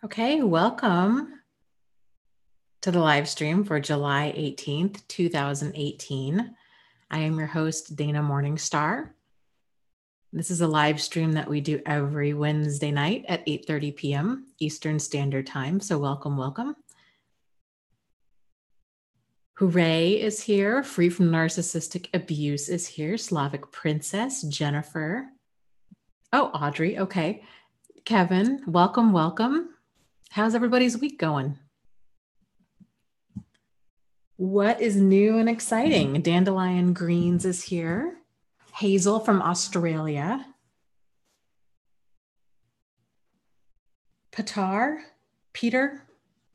Okay, welcome to the live stream for July 18th, 2018. I am your host, Dana Morningstar. This is a live stream that we do every Wednesday night at 8:30 p.m. Eastern Standard Time. So welcome, welcome. Hooray is here. Free from narcissistic abuse is here. Slavic Princess, Jennifer. Oh, Audrey. Okay. Kevin, welcome, welcome. How's everybody's week going? What is new and exciting? Dandelion Greens is here. Hazel from Australia. Peter,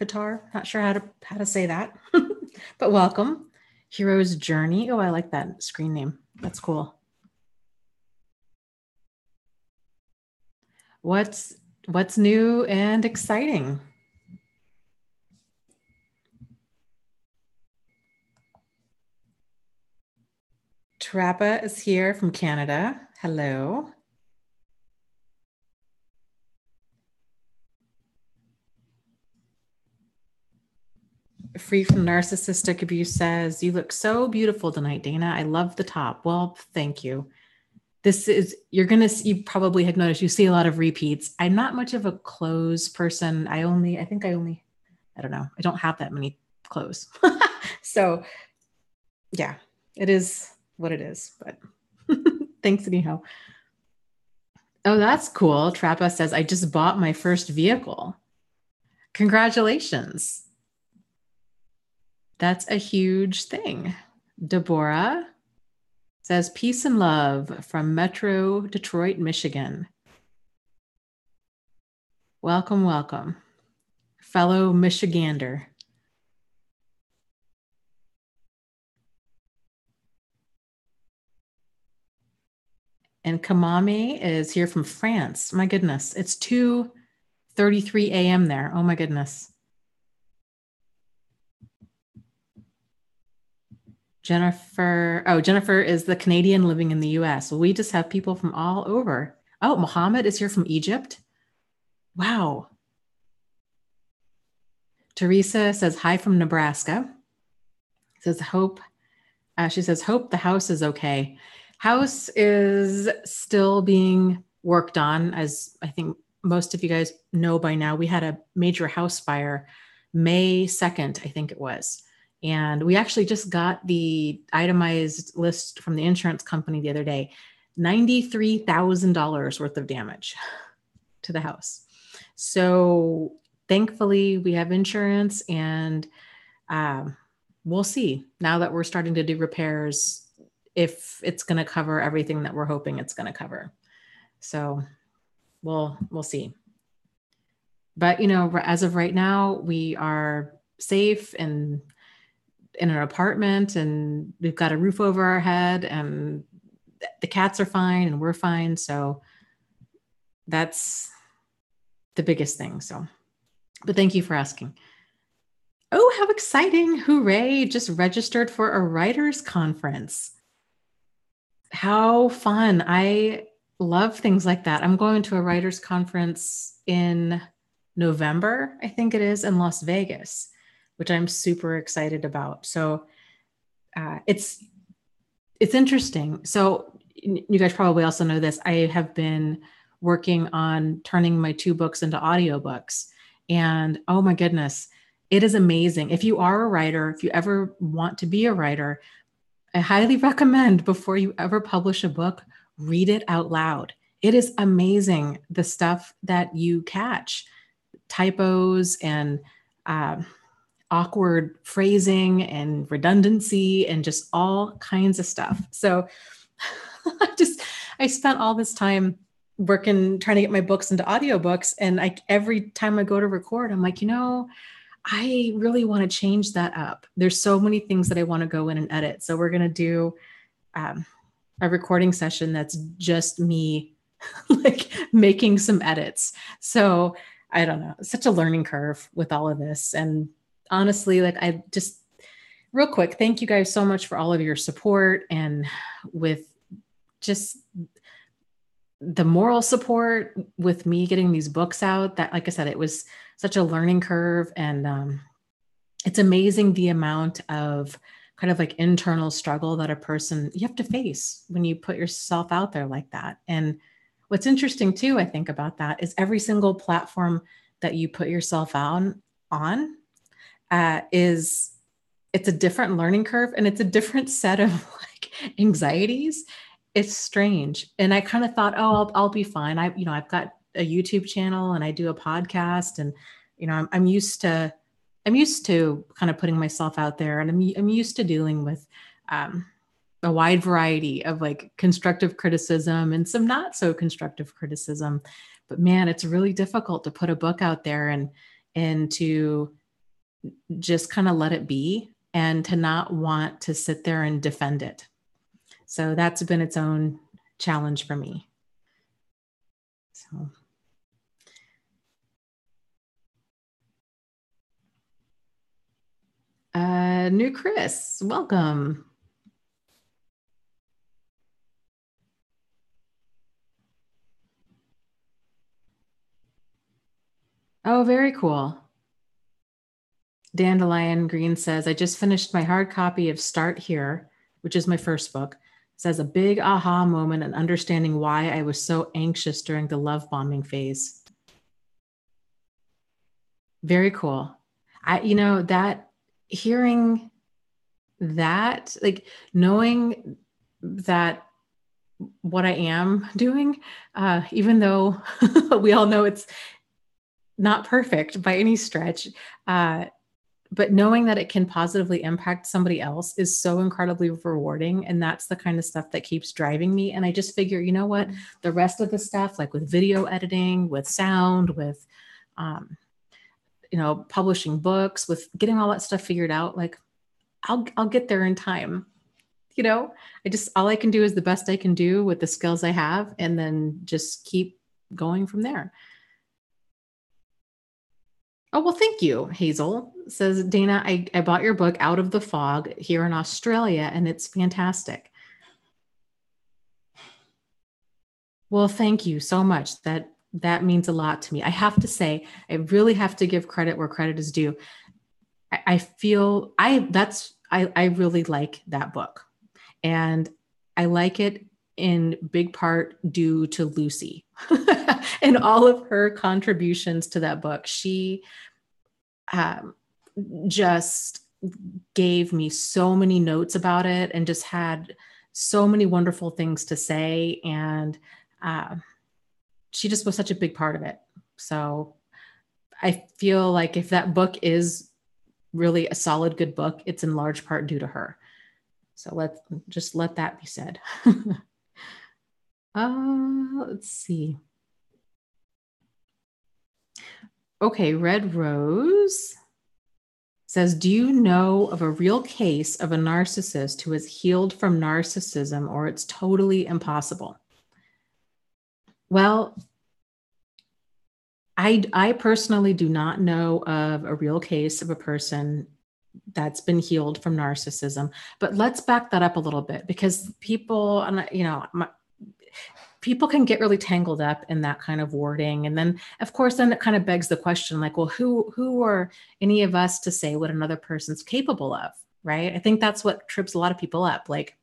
not sure how to say that, but welcome. Hero's Journey. Oh, I like that screen name. That's cool. What's new and exciting? Trappa is here from Canada. Hello. Free from narcissistic abuse says, "You look so beautiful tonight, Dana. I love the top." Well, thank you. You probably have noticed, you see a lot of repeats. I'm not much of a clothes person. I don't know. I don't have that many clothes. So yeah, it is what it is, but thanks anyhow. Oh, that's cool. Trappa says, "I just bought my first vehicle." Congratulations. That's a huge thing. Deborah says, "Peace and love from Metro Detroit, Michigan." Welcome, welcome. Fellow Michigander. And Kamame is here from France. My goodness, it's 2:33 a.m. there. Oh my goodness. Jennifer is the Canadian living in the US. Well, we just have people from all over. Oh, Mohammed is here from Egypt. Wow. Teresa says, "Hi from Nebraska." Says, she says, "Hope the house is okay." House is still being worked on. As I think most of you guys know by now, we had a major house fire May 2nd, I think it was. And we actually just got the itemized list from the insurance company the other day. $93,000 worth of damage to the house. So thankfully we have insurance, and we'll see now that we're starting to do repairs if it's going to cover everything that we're hoping it's going to cover. So we'll see. But, as of right now, we are safe and in an apartment, and we've got a roof over our head, and the cats are fine and we're fine. So that's the biggest thing. So, but thank you for asking. Oh, how exciting. Hooray. Just registered for a writers conference. How fun. I love things like that. I'm going to a writers conference in November, I think it is, in Las Vegas, which I'm super excited about. So it's interesting. So you guys probably also know this. I have been working on turning my 2 books into audiobooks. And oh my goodness, it is amazing. If you are a writer, if you ever want to be a writer, I highly recommend, before you ever publish a book, read it out loud. It is amazing, the stuff that you catch, typos and awkward phrasing and redundancy and just all kinds of stuff. So I spent all this time working, trying to get my books into audiobooks. And every time I go to record, I'm like, I really want to change that up. There's so many things that I want to go in and edit. So we're going to do a recording session that's just me like making some edits. So I don't know, it's such a learning curve with all of this. And honestly, I just real quick, thank you guys so much for all of your support, and with just the moral support with me getting these books out, that, like I said, it was such a learning curve. And it's amazing the amount of kind of like internal struggle that a person you have to face when you put yourself out there like that. And what's interesting too, I think about that is every single platform that you put yourself on is it's a different learning curve and it's a different set of like anxieties. It's strange. And I kind of thought, oh, I'll be fine. I've got a YouTube channel and I do a podcast, and, I'm used to kind of putting myself out there, and I'm used to dealing with, a wide variety of like constructive criticism and some not so constructive criticism. But man, it's really difficult to put a book out there and to just kind of let it be and to not want to sit there and defend it. So that's been its own challenge for me. So. New Chris, welcome. Oh, very cool. Dandelion Green says, I just finished my hard copy of Start Here, which is my first book. It says a big aha moment and understanding why I was so anxious during the love bombing phase. Very cool. That hearing that, like knowing that what I am doing, even though we all know it's not perfect by any stretch, but knowing that it can positively impact somebody else is so incredibly rewarding. And that's the kind of stuff that keeps driving me. And I just figure, you know what, the rest of the stuff, like with video editing, with sound, with, publishing books, with getting all that stuff figured out, like I'll get there in time. All I can do is the best I can do with the skills I have, and then just keep going from there. Oh, well, thank you, Hazel. Says Dana, I bought your book Out of the Fog here in Australia, and it's fantastic. Well, thank you so much. That means a lot to me. I have to say, I really have to give credit where credit is due. I feel I really like that book, and I like it in big part due to Lucy and all of her contributions to that book. She just gave me so many notes about it and just had so many wonderful things to say. And she just was such a big part of it. So I feel like if that book is really a solid, good book, it's in large part due to her. So let's let that be said. Let's see. Okay, Red Rose says, do you know of a real case of a narcissist who has healed from narcissism, or it's totally impossible? Well, I personally do not know of a real case of a person that's been healed from narcissism, but let's back that up a little bit, because people, people can get really tangled up in that kind of wording. And then, of course, then it kind of begs the question, like, well, who are any of us to say what another person's capable of, right? I think that's what trips a lot of people up. Like,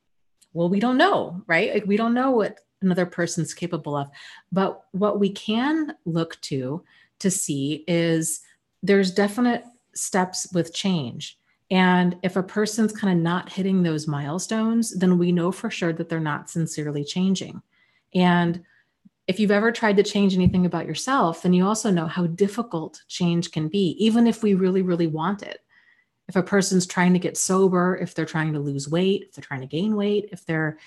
well, we don't know, right? Like, we don't know what another person's capable of. But what we can look to see is there's definite steps with change. And if a person's kind of not hitting those milestones, then we know for sure that they're not sincerely changing. And if you've ever tried to change anything about yourself, then you also know how difficult change can be, even if we really, really want it. If a person's trying to get sober, if they're trying to lose weight, if they're trying to gain weight, if they're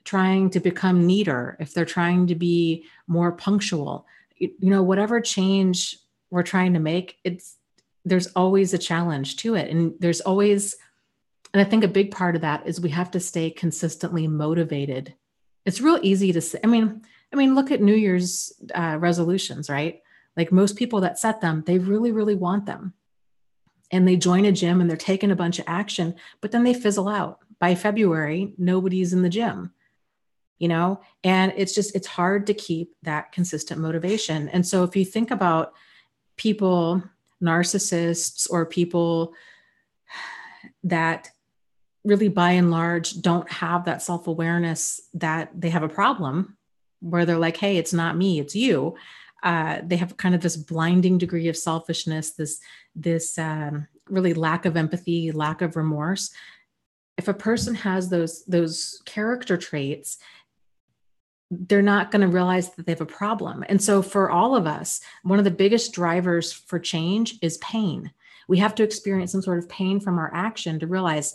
trying to become neater, if they're trying to be more punctual, whatever change we're trying to make, there's always a challenge to it. And I think a big part of that is we have to stay consistently motivated. It's real easy to say. I mean, look at New Year's resolutions, right? Like most people that set them, they really, really want them. And they join a gym and they're taking a bunch of action, but then they fizzle out. By February, nobody's in the gym. and it's hard to keep that consistent motivation. And so if you think about people, narcissists, or people that really by and large don't have that self-awareness that they have a problem, where they're like, hey, it's not me, it's you. They have kind of this blinding degree of selfishness, this really lack of empathy, lack of remorse. If a person has those character traits, they're not going to realize that they have a problem. And so for all of us, one of the biggest drivers for change is pain. We have to experience some sort of pain from our action to realize,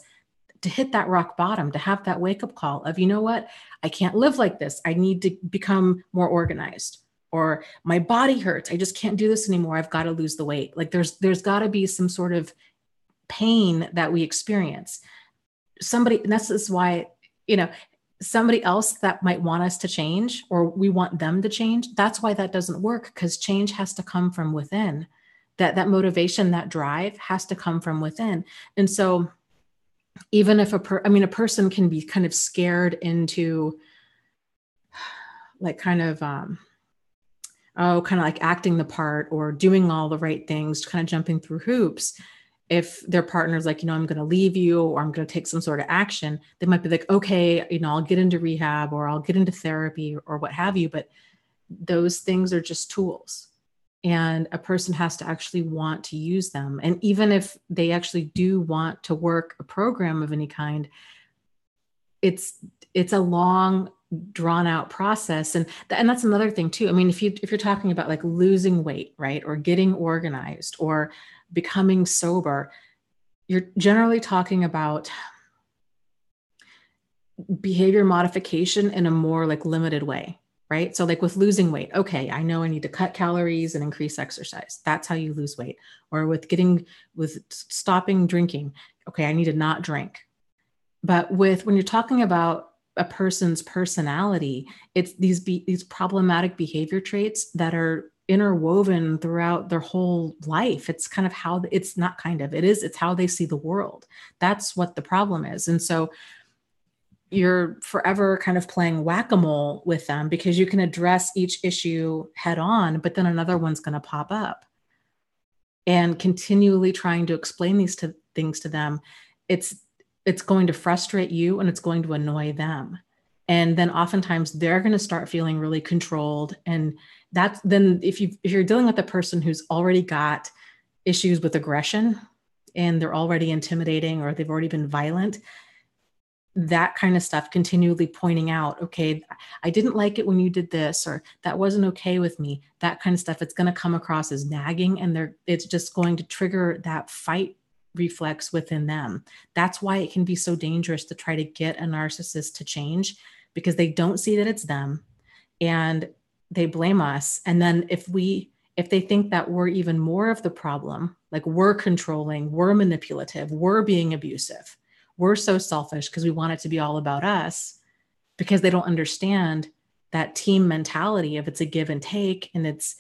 to hit that rock bottom, to have that wake up call of, you know what, I can't live like this. I need to become more organized, or my body hurts. I just can't do this anymore. I've got to lose the weight. Like there's got to be some sort of pain that we experience. And this is why, somebody else that might want us to change, or we want them to change. That's why that doesn't work, because change has to come from within. That motivation, that drive has to come from within. And so even if a person can be kind of scared into like kind of like acting the part or doing all the right things, kind of jumping through hoops. If their partner's like, I'm going to leave you, or I'm going to take some sort of action, they might be like, okay, I'll get into rehab, or I'll get into therapy, or what have you. But those things are just tools. And a person has to actually want to use them. And even if they actually do want to work a program of any kind, it's a long, drawn out process. And that's another thing too. I mean, if you're talking about like losing weight, right, or getting organized, or becoming sober, you're generally talking about behavior modification in a more like limited way. Right? So like with losing weight, okay, I know I need to cut calories and increase exercise. That's how you lose weight. Or with stopping drinking, okay, I need to not drink. But when you're talking about a person's personality, it's these problematic behavior traits that are interwoven throughout their whole life. It's kind of how it's not kind of, it's how they see the world. That's what the problem is. And so you're forever kind of playing whack-a-mole with them, because you can address each issue head on, but then another one's going to pop up. And continually trying to explain these things to them, it's going to frustrate you, and it's going to annoy them. And then oftentimes they're going to start feeling really controlled. And that's then if you're dealing with a person who's already got issues with aggression, and they're already intimidating, or they've already been violent, that kind of stuff, continually pointing out, okay, I didn't like it when you did this, or that wasn't okay with me, that kind of stuff, it's going to come across as nagging, and it's just going to trigger that fight reflex within them. That's why it can be so dangerous to try to get a narcissist to change, because they don't see that it's them, and they blame us. And then if they think that we're even more of the problem, like we're controlling, we're manipulative, we're being abusive, we're so selfish because we want it to be all about us, because they don't understand that team mentality of it's a give and take. And it's,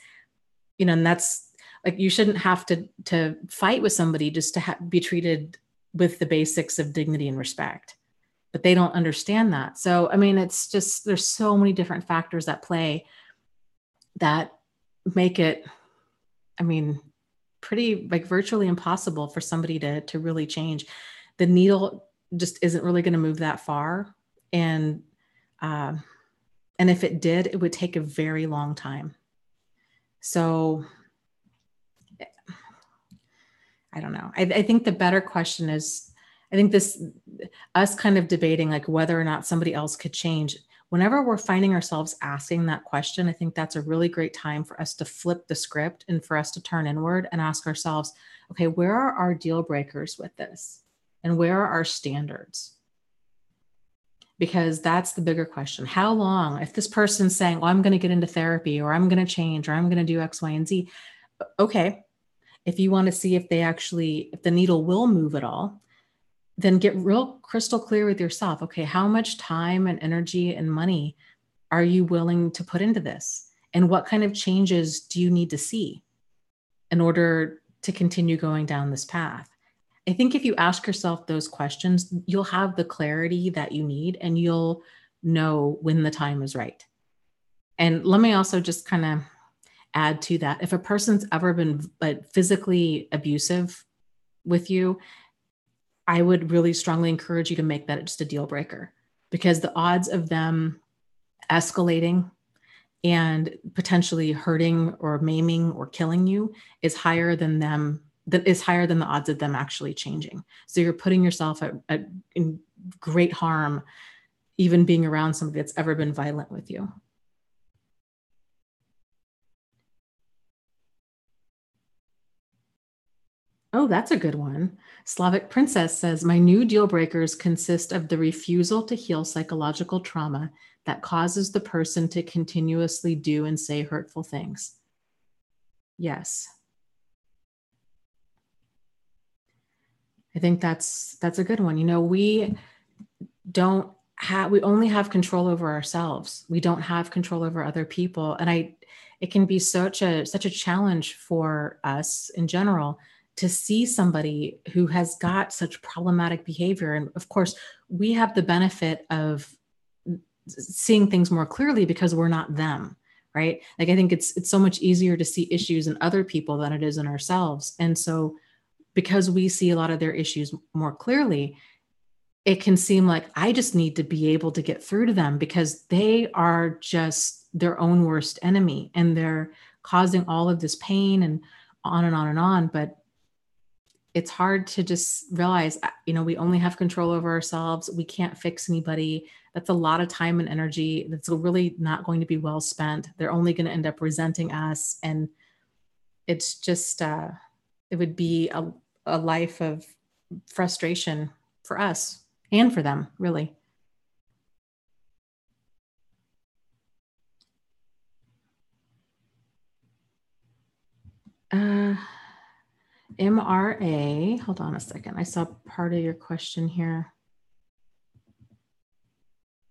and that's like, you shouldn't have to fight with somebody just to be treated with the basics of dignity and respect, but they don't understand that. So, I mean, it's just, there's so many different factors at play that make it, pretty like virtually impossible for somebody to really change. The needle just isn't really going to move that far. And if it did, it would take a very long time. So I don't know. I think the better question is, I think us kind of debating like whether or not somebody else could change. Whenever we're finding ourselves asking that question, I think that's a really great time for us to flip the script and for us to turn inward and ask ourselves, okay, where are our deal breakers with this? And where are our standards? Because that's the bigger question. How long, if this person's saying, I'm going to get into therapy, or I'm going to change, or I'm going to do X, Y, and Z. Okay. If you want to see if the needle will move at all, then get real crystal clear with yourself. Okay, how much time and energy and money are you willing to put into this? And what kind of changes do you need to see in order to continue going down this path? I think if you ask yourself those questions, you'll have the clarity that you need, and you'll know when the time is right. And let me also just kind of add to that. If a person's ever been physically abusive with you, I would really strongly encourage you to make that just a deal breaker, because the odds of them escalating and potentially hurting or maiming or killing you is higher than the odds of them actually changing. So you're putting yourself in great harm, even being around somebody that's ever been violent with you. Oh, that's a good one. Slavic Princess says, my new deal breakers consist of the refusal to heal psychological trauma that causes the person to continuously do and say hurtful things. Yes. I think that's a good one. We only have control over ourselves. We don't have control over other people. And it can be such a challenge for us in general to see somebody who has got such problematic behavior. And of course, we have the benefit of seeing things more clearly because we're not them, right? Like, I think it's so much easier to see issues in other people than it is in ourselves. And so because we see a lot of their issues more clearly, it can seem like I just need to be able to get through to them because they are just their own worst enemy and they're causing all of this pain and on and on and on. But it's hard to just realize, we only have control over ourselves. We can't fix anybody. That's a lot of time and energy that's really not going to be well spent. They're only going to end up resenting us. And it's just, it would be a life of frustration for us and for them, really. MRA, hold on a second. I saw part of your question here.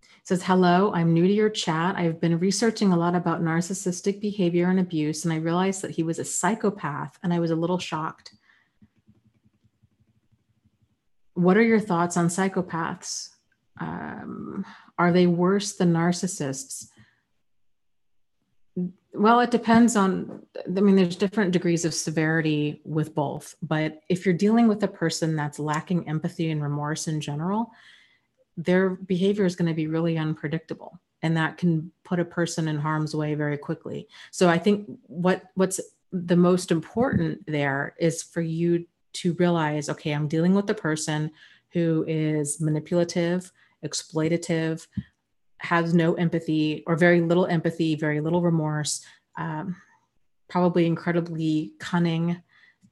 It says, hello, I'm new to your chat. I've been researching a lot about narcissistic behavior and abuse, and I realized that he was a psychopath, and I was a little shocked. What are your thoughts on psychopaths? Are they worse than narcissists? Well, it depends on, there's different degrees of severity with both. But if you're dealing with a person that's lacking empathy and remorse in general, their behavior is going to be really unpredictable. And that can put a person in harm's way very quickly. So I think what's the most important there is for you to realize, okay, I'm dealing with a person who is manipulative, exploitative, has no empathy or very little empathy, very little remorse, probably incredibly cunning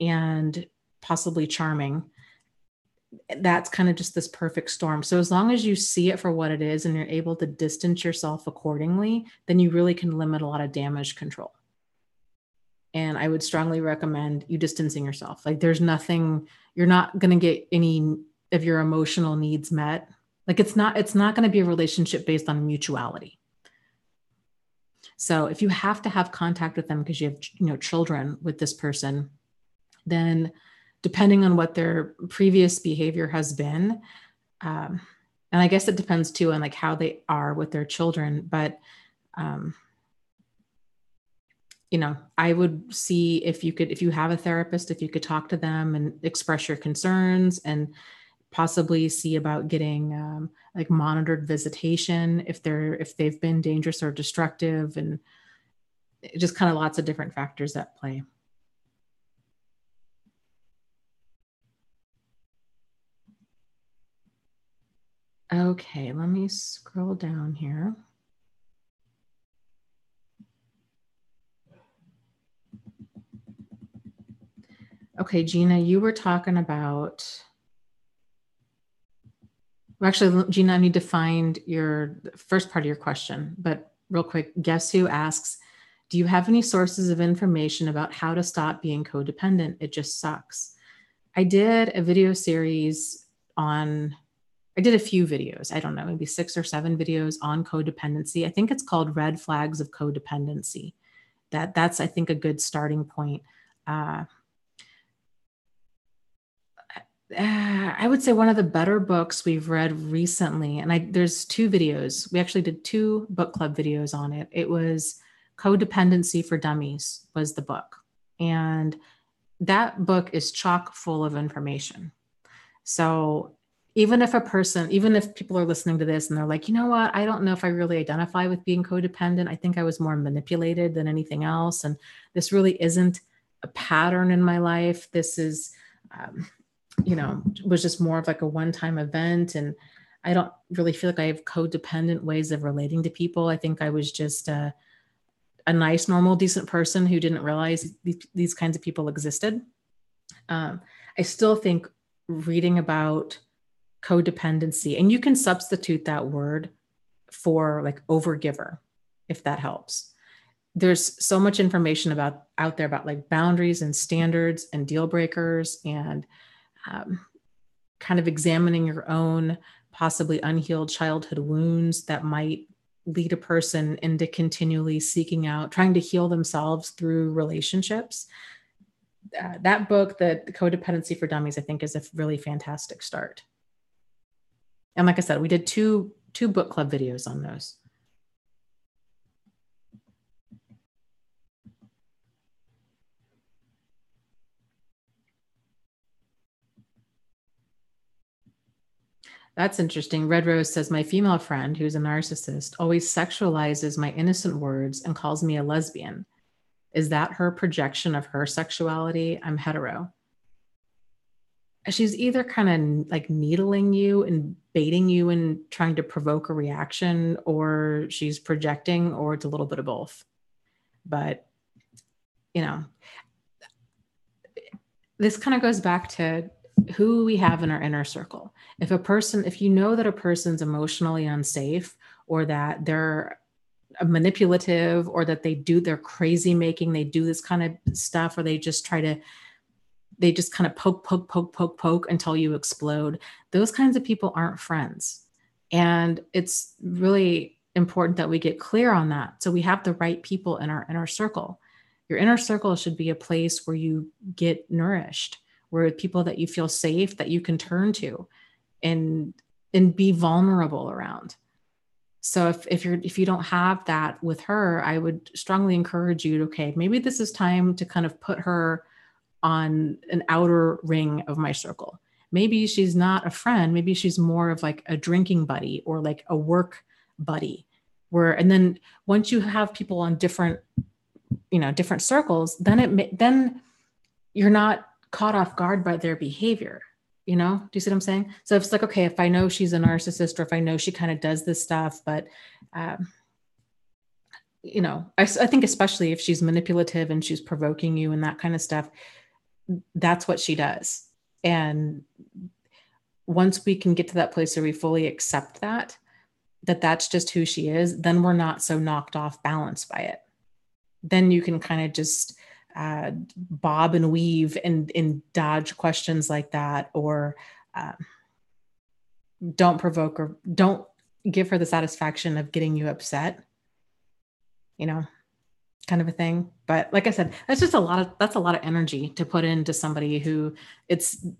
and possibly charming. That's kind of just this perfect storm. So as long as you see it for what it is and you're able to distance yourself accordingly, then you really can limit a lot of damage control. And I would strongly recommend you distancing yourself. Like, there's nothing, you're not going to get any of your emotional needs met. Like, it's not going to be a relationship based on mutuality. So if you have to have contact with them because you have, children with this person, then depending on what their previous behavior has been, and I guess it depends too on like how they are with their children, but I would see if you have a therapist, if you could talk to them and express your concerns and possibly see about getting like monitored visitation if they've been dangerous or destructive, and just kind of lots of different factors at play. Okay, let me scroll down here. Okay, Gina, you were talking about, well, actually, Gina, I need to find your first part of your question, but real quick, guess who asks, do you have any sources of information about how to stop being codependent? It just sucks. I did a video series I did a few videos, I don't know, maybe 6 or 7 videos on codependency. I think it's called Red Flags of Codependency. That's, I think, a good starting point. I would say one of the better books we've read recently, and there's 2 videos. We actually did 2 book club videos on it. It was Codependency for Dummies was the book. And that book is chock full of information. So even if people are listening to this and they're like, you know what, I don't know if I really identify with being codependent. I think I was more manipulated than anything else. And this really isn't a pattern in my life. This is, was just more of like a one-time event. And I don't really feel like I have codependent ways of relating to people. I think I was just a nice, normal, decent person who didn't realize these kinds of people existed. I still think reading about codependency, and you can substitute that word for like overgiver, if that helps. There's so much information out there about like boundaries and standards and deal breakers, and kind of examining your own possibly unhealed childhood wounds that might lead a person into continually seeking out, trying to heal themselves through relationships. That book, the Codependency for Dummies, I think is a really fantastic start. And like I said, we did two book club videos on those. That's interesting. Red Rose says, my female friend, who's a narcissist, always sexualizes my innocent words and calls me a lesbian. Is that her projection of her sexuality? I'm hetero. She's either kind of like needling you and baiting you and trying to provoke a reaction, or she's projecting, or it's a little bit of both. But, this kind of goes back to who we have in our inner circle. If you know that a person's emotionally unsafe, or that they're manipulative, or that they're crazy making, they do this kind of stuff, or they just kind of poke until you explode. Those kinds of people aren't friends. And it's really important that we get clear on that, so we have the right people in our inner circle. Your inner circle should be a place where you get nourished, where people that you feel safe, that you can turn to and be vulnerable around. So if you don't have that with her, I would strongly encourage you to, okay, maybe this is time to kind of put her on an outer ring of my circle. Maybe she's not a friend. Maybe she's more of like a drinking buddy, or like a work buddy, and then once you have people on different circles, then you're not caught off guard by their behavior. Do you see what I'm saying? So if it's like, okay, if I know she's a narcissist, or if I know she kind of does this stuff, but, I think especially if she's manipulative and she's provoking you and that kind of stuff, that's what she does. And once we can get to that place where we fully accept that's just who she is, then we're not so knocked off balance by it. Then you can kind of just bob and weave and dodge questions like that, or don't provoke, or don't give her the satisfaction of getting you upset, kind of a thing. But like I said, that's a lot of energy to put into somebody who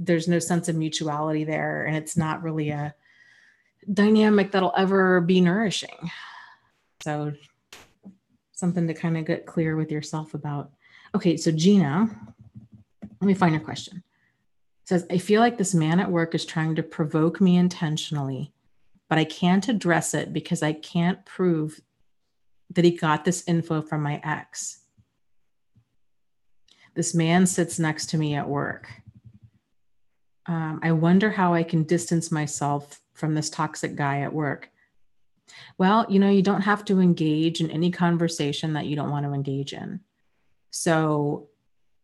there's no sense of mutuality there, and it's not really a dynamic that'll ever be nourishing. So something to kind of get clear with yourself about. Okay, so Gina, let me find your question. It says, I feel like this man at work is trying to provoke me intentionally, but I can't address it because I can't prove that he got this info from my ex. This man sits next to me at work. I wonder how I can distance myself from this toxic guy at work. Well, you don't have to engage in any conversation that you don't want to engage in. So,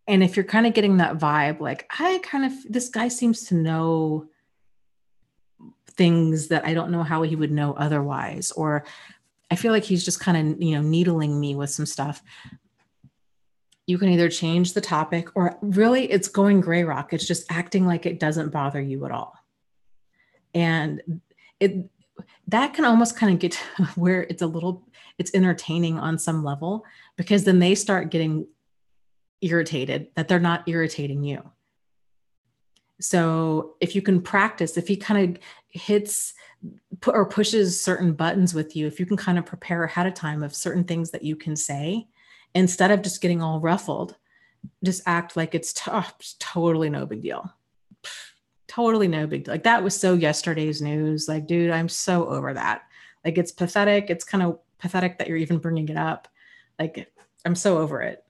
and if you're kind of getting that vibe, like, this guy seems to know things that I don't know how he would know otherwise, or I feel like he's just kind of, needling me with some stuff. You can either change the topic, or really it's going gray rock. It's just acting like it doesn't bother you at all. And that can almost kind of get to where it's entertaining on some level, because then they start getting irritated that they're not irritating you. So if you can practice, if he kind of hits or pushes certain buttons with you, if you can kind of prepare ahead of time of certain things that you can say, instead of just getting all ruffled, just act like it's totally no big deal. Totally no big deal. Like that was so yesterday's news. Like, dude, I'm so over that. Like it's pathetic. It's kind of pathetic that you're even bringing it up. Like I'm so over it.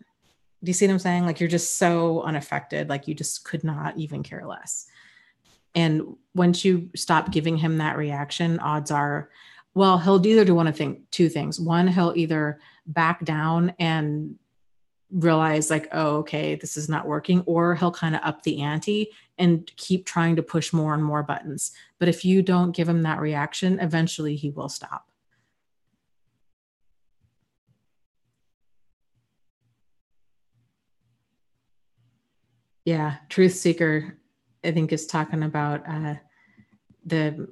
Do you see what I'm saying? Like you're just so unaffected. Like you just could not even care less. And once you stop giving him that reaction, odds are, well, he'll either do two things. One, he'll either back down and realize like, oh, okay, this is not working, or he'll kind of up the ante and keep trying to push more and more buttons. But if you don't give him that reaction, eventually he will stop. Yeah, Truth Seeker, I think, is talking about the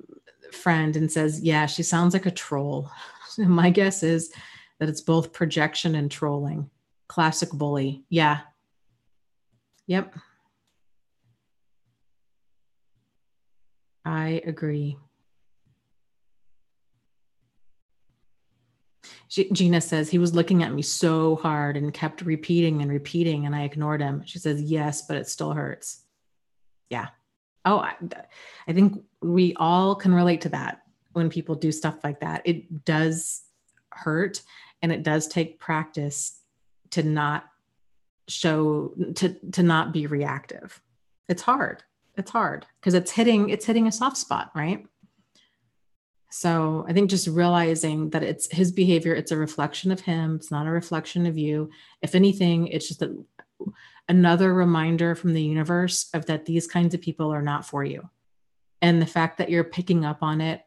friend and says, yeah, she sounds like a troll. My guess is that it's both projection and trolling. Classic bully. Yeah. Yep. I agree. Gina says, he was looking at me so hard and kept repeating and repeating, and I ignored him. She says, yes, but it still hurts. Yeah. Oh, I think we all can relate to that when people do stuff like that. It does hurt, and it does take practice to not to not be reactive. It's hard. It's hard because it's hitting a soft spot, right? So I think just realizing that it's his behavior, it's a reflection of him. It's not a reflection of you. If anything, it's just another reminder from the universe of that these kinds of people are not for you. And the fact that you're picking up on it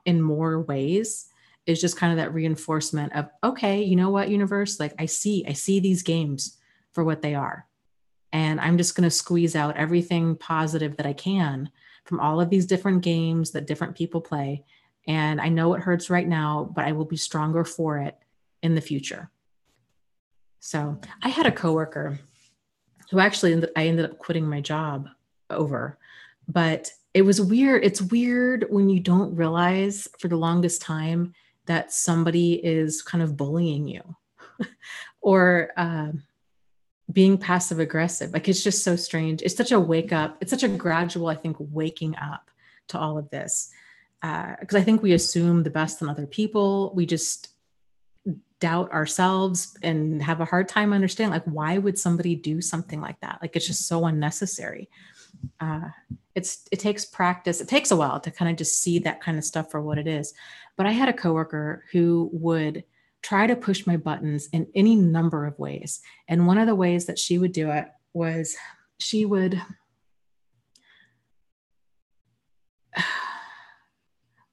in more ways is just kind of that reinforcement of, okay, you know what, universe, like I see these games for what they are. And I'm just going to squeeze out everything positive that I can from all of these different games that different people play. And I know it hurts right now, but I will be stronger for it in the future. So I had a coworker who actually I ended up quitting my job over, but it was weird. It's weird when you don't realize for the longest time that somebody is kind of bullying you or being passive aggressive. Like it's just so strange. It's such a wake up. It's such a gradual, I think, waking up to all of this. Because I think we assume the best in other people. We just doubt ourselves and have a hard time understanding, like, why would somebody do something like that? Like, it's just so unnecessary. It takes practice. It takes a while to kind of just see that kind of stuff for what it is. But I had a coworker who would try to push my buttons in any number of ways. And one of the ways that she would do it was she would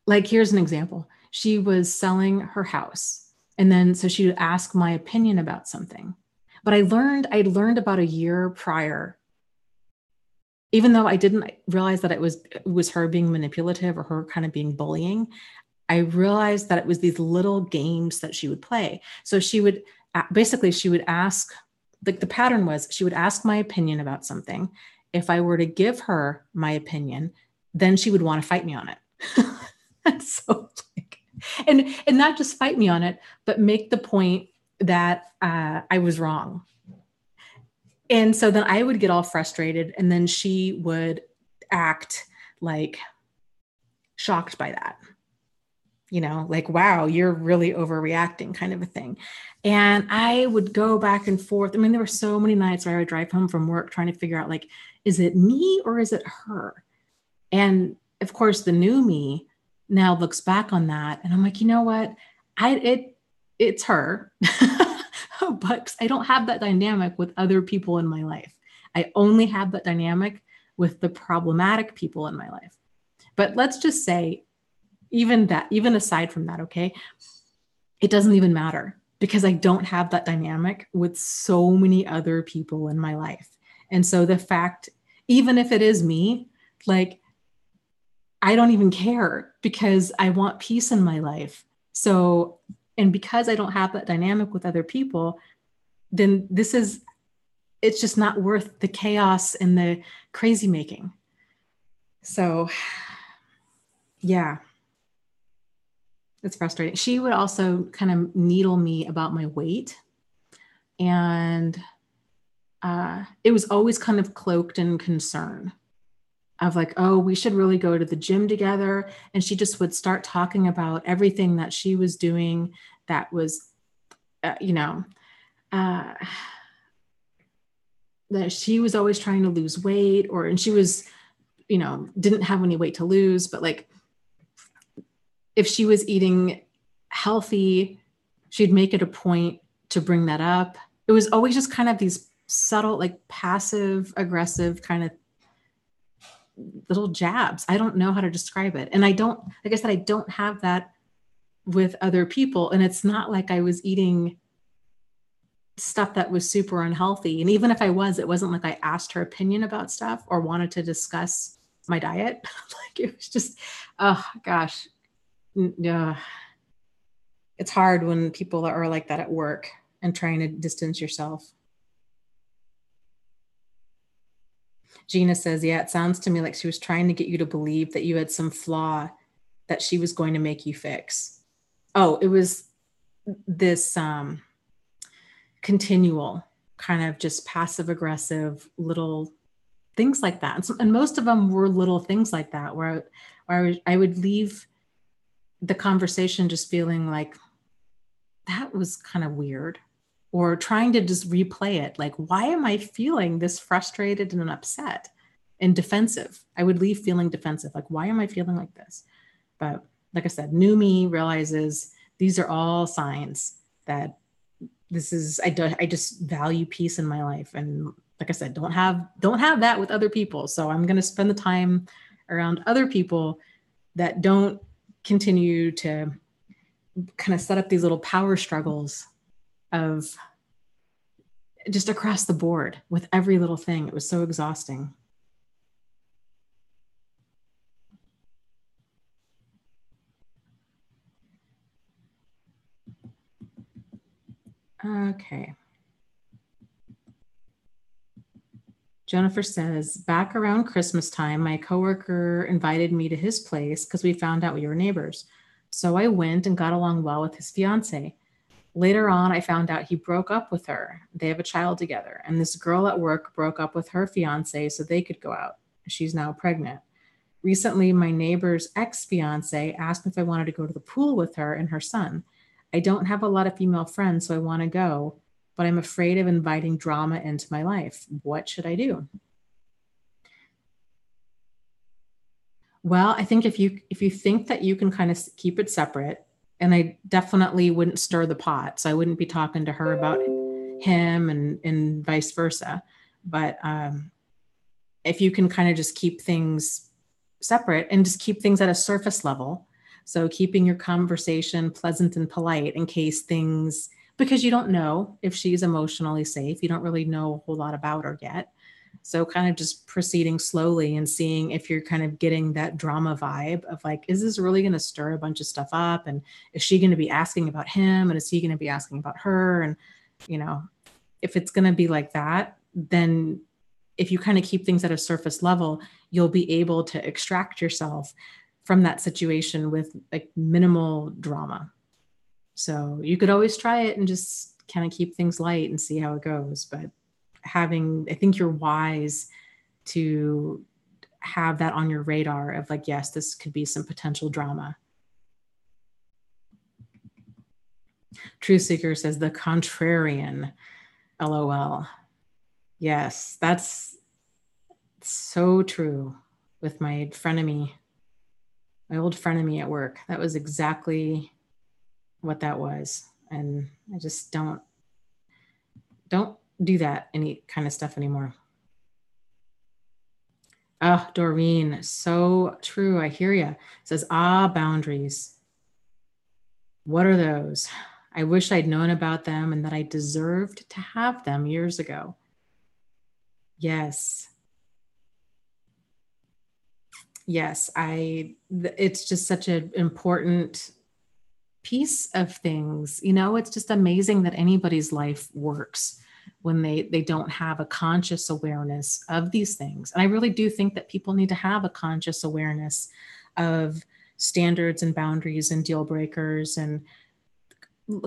like, here's an example. She was selling her house. And then, so she would ask my opinion about something. But I'd learned about a year prior, even though I didn't realize that it was her being manipulative or her kind of being bullying. I realized that it was these little games that she would play. So she would ask, like the pattern was, she would ask my opinion about something. If I were to give her my opinion, then she would want to fight me on it. So like, and not just fight me on it, but make the point that I was wrong. And so then I would get all frustrated, and then she would act like shocked by that. You know, like, wow, you're really overreacting, kind of a thing. And I would go back and forth. I mean, there were so many nights where I would drive home from work trying to figure out, like, is it me or is it her? And of course, the new me now looks back on that and I'm like, you know what? It's her, but I don't have that dynamic with other people in my life. I only have that dynamic with the problematic people in my life. But let's just say, even aside from that, okay, it doesn't even matter because I don't have that dynamic with so many other people in my life. And so the fact, even if it is me, like, I don't even care because I want peace in my life. So, and because I don't have that dynamic with other people, then it's just not worth the chaos and the crazy making. So yeah, it's frustrating. She would also kind of needle me about my weight. And it was always kind of cloaked in concern of like, oh, we should really go to the gym together. And she just would start talking about everything that she was doing that was, you know, uh, that she was always trying to lose weight, and she was, didn't have any weight to lose, but like if she was eating healthy, she'd make it a point to bring that up. It was always just kind of these subtle, like passive aggressive kind of little jabs. I don't know how to describe it. And I don't, like I said, I don't have that with other people. And it's not like I was eating stuff that was super unhealthy. And even if I was, it wasn't like I asked her opinion about stuff or wanted to discuss my diet. Like it was just, oh gosh. Yeah. It's hard when people are like that at work and trying to distance yourself. Gina says, yeah, it sounds to me like she was trying to get you to believe that you had some flaw that she was going to make you fix. Oh, it was this continual kind of just passive aggressive little things like that. And most of them were little things like that where I would leave the conversation just feeling like that was kind of weird, or trying to just replay it. Like, why am I feeling this frustrated and upset and defensive? I would leave feeling defensive. Like, why am I feeling like this? But like I said, new me realizes these are all signs that this is, I just value peace in my life. And like I said, don't have that with other people. So I'm going to spend the time around other people that don't continue to kind of set up these little power struggles of just across the board with every little thing. It was so exhausting. Okay. Jennifer says, back around Christmas time, my coworker invited me to his place because we found out we were neighbors. So I went and got along well with his fiance. Later on, I found out he broke up with her. They have a child together. And this girl at work broke up with her fiance so they could go out. She's now pregnant. Recently, my neighbor's ex-fiance asked me if I wanted to go to the pool with her and her son. I don't have a lot of female friends, so I want to go, but I'm afraid of inviting drama into my life. What should I do? Well, I think if you think that you can kind of keep it separate, and I definitely wouldn't stir the pot, so I wouldn't be talking to her about him and vice versa. But if you can kind of just keep things separate and just keep things at a surface level, so keeping your conversation pleasant and polite in case things, because you don't know if she's emotionally safe, you don't really know a whole lot about her yet. So kind of just proceeding slowly and seeing if you're kind of getting that drama vibe of like, is this really going to stir a bunch of stuff up? And is she going to be asking about him? And is he going to be asking about her? And, if it's going to be like that, then if you kind of keep things at a surface level, you'll be able to extract yourself from that situation with like minimal drama. So you could always try it and just kind of keep things light and see how it goes. But I think you're wise to have that on your radar of like, yes, this could be some potential drama. Truth Seeker says the contrarian, LOL. Yes, that's so true with my frenemy, my old frenemy at work. That was exactly what that was. And I just don't do that any kind of stuff anymore. Oh, Doreen, so true. I hear you. It says, boundaries. What are those? I wish I'd known about them and that I deserved to have them years ago. Yes. Yes, it's just such an important piece of things. It's just amazing that anybody's life works when they don't have a conscious awareness of these things. And I really do think that people need to have a conscious awareness of standards and boundaries and deal breakers, and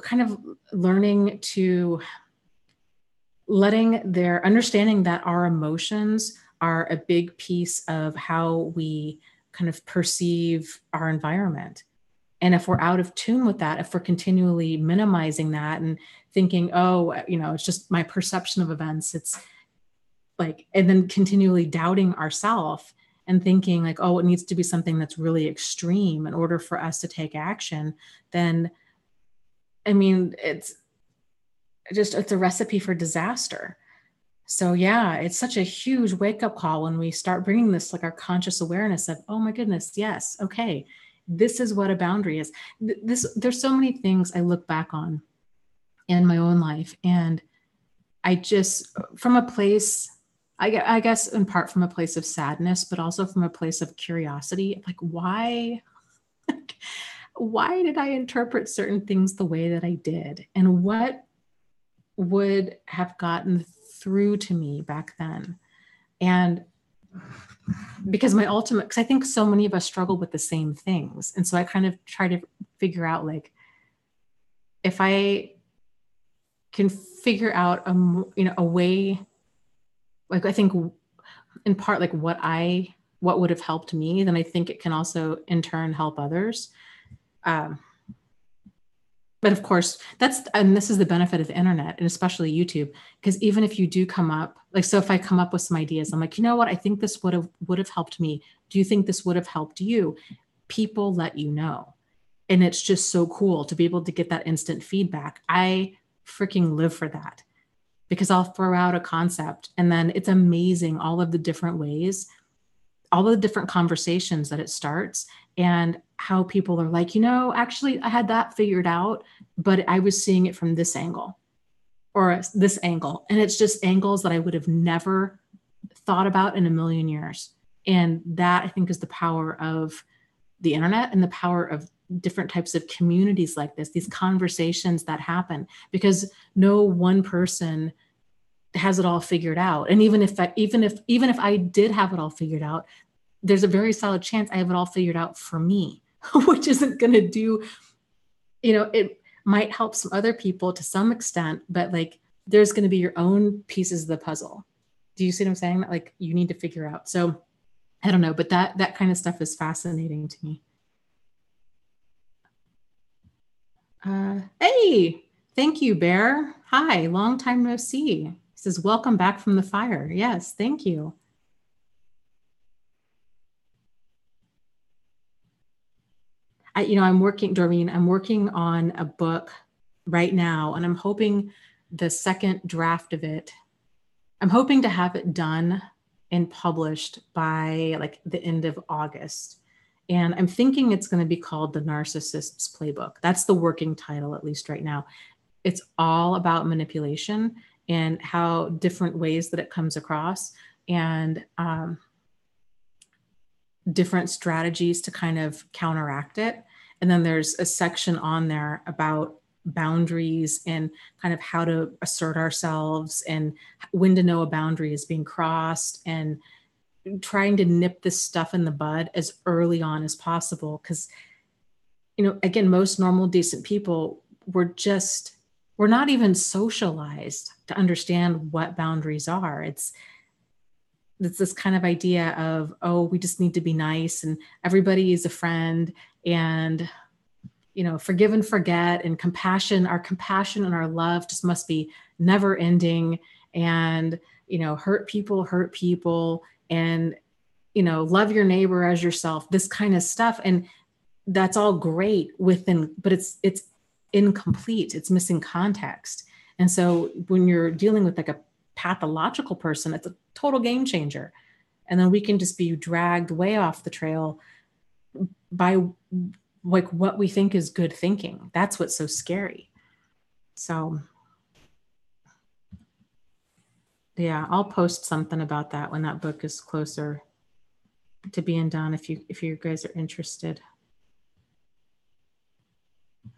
kind of learning to understanding that our emotions are a big piece of how we kind of perceive our environment. And if we're out of tune with that, if we're continually minimizing that and thinking, oh, it's just my perception of events, it's like, and then continually doubting ourselves and thinking like, oh, it needs to be something that's really extreme in order for us to take action, then, I mean, it's a recipe for disaster. So yeah, it's such a huge wake up call when we start bringing this, like our conscious awareness of, oh my goodness, yes, okay, this is what a boundary is. There's so many things I look back on in my own life, and I just, from a place, I guess in part from a place of sadness, but also from a place of curiosity, like why did I interpret certain things the way that I did, and what would have gotten through to me back then? And because I think so many of us struggle with the same things. And so I kind of try to figure out, like, if I can figure out a way, like, I think in part, like what would have helped me, then I think it can also in turn help others. But of course, this is the benefit of the internet, and especially YouTube, because even if you do come up, like, so if I come up with some ideas, I'm like, you know what, I think this would have helped me. Do you think this would have helped you? People let you know. And it's just so cool to be able to get that instant feedback. I freaking live for that, because I'll throw out a concept and then it's amazing all of the different ways, all of the different conversations that it starts, and how people are like, actually I had that figured out, but I was seeing it from this angle or this angle. And it's just angles that I would have never thought about in a million years. And that, I think, is the power of the internet and the power of different types of communities like this, these conversations that happen, because no one person has it all figured out. And even if I did have it all figured out, there's a very solid chance I have it all figured out for me, which isn't going to do, it might help some other people to some extent, but like, there's going to be your own pieces of the puzzle. Do you see what I'm saying? That, like, you need to figure out. So I don't know, but that kind of stuff is fascinating to me. Hey, thank you, Bear. Hi, long time no see. He says, welcome back from the fire. Yes, thank you. I'm working, Doreen, I'm working on a book right now, and I'm hoping the second draft of it, I'm hoping to have it done and published by like the end of August. And I'm thinking it's going to be called The Narcissist's Playbook. That's the working title, at least right now. It's all about manipulation and how different ways that it comes across, and different strategies to kind of counteract it. And then there's a section on there about boundaries and kind of how to assert ourselves and when to know a boundary is being crossed, and trying to nip this stuff in the bud as early on as possible. Because, again, most normal, decent people, we're not even socialized to understand what boundaries are. It's this kind of idea of, oh, we just need to be nice and everybody is a friend, and, forgive and forget, and our compassion and our love just must be never ending. And, hurt people, and, love your neighbor as yourself, this kind of stuff. And that's all great but it's incomplete. It's missing context. And so when you're dealing with like a pathological person, it's a total game changer. And then we can just be dragged way off the trail by like what we think is good thinking. That's what's so scary. So yeah, I'll post something about that when that book is closer to being done, if you guys are interested.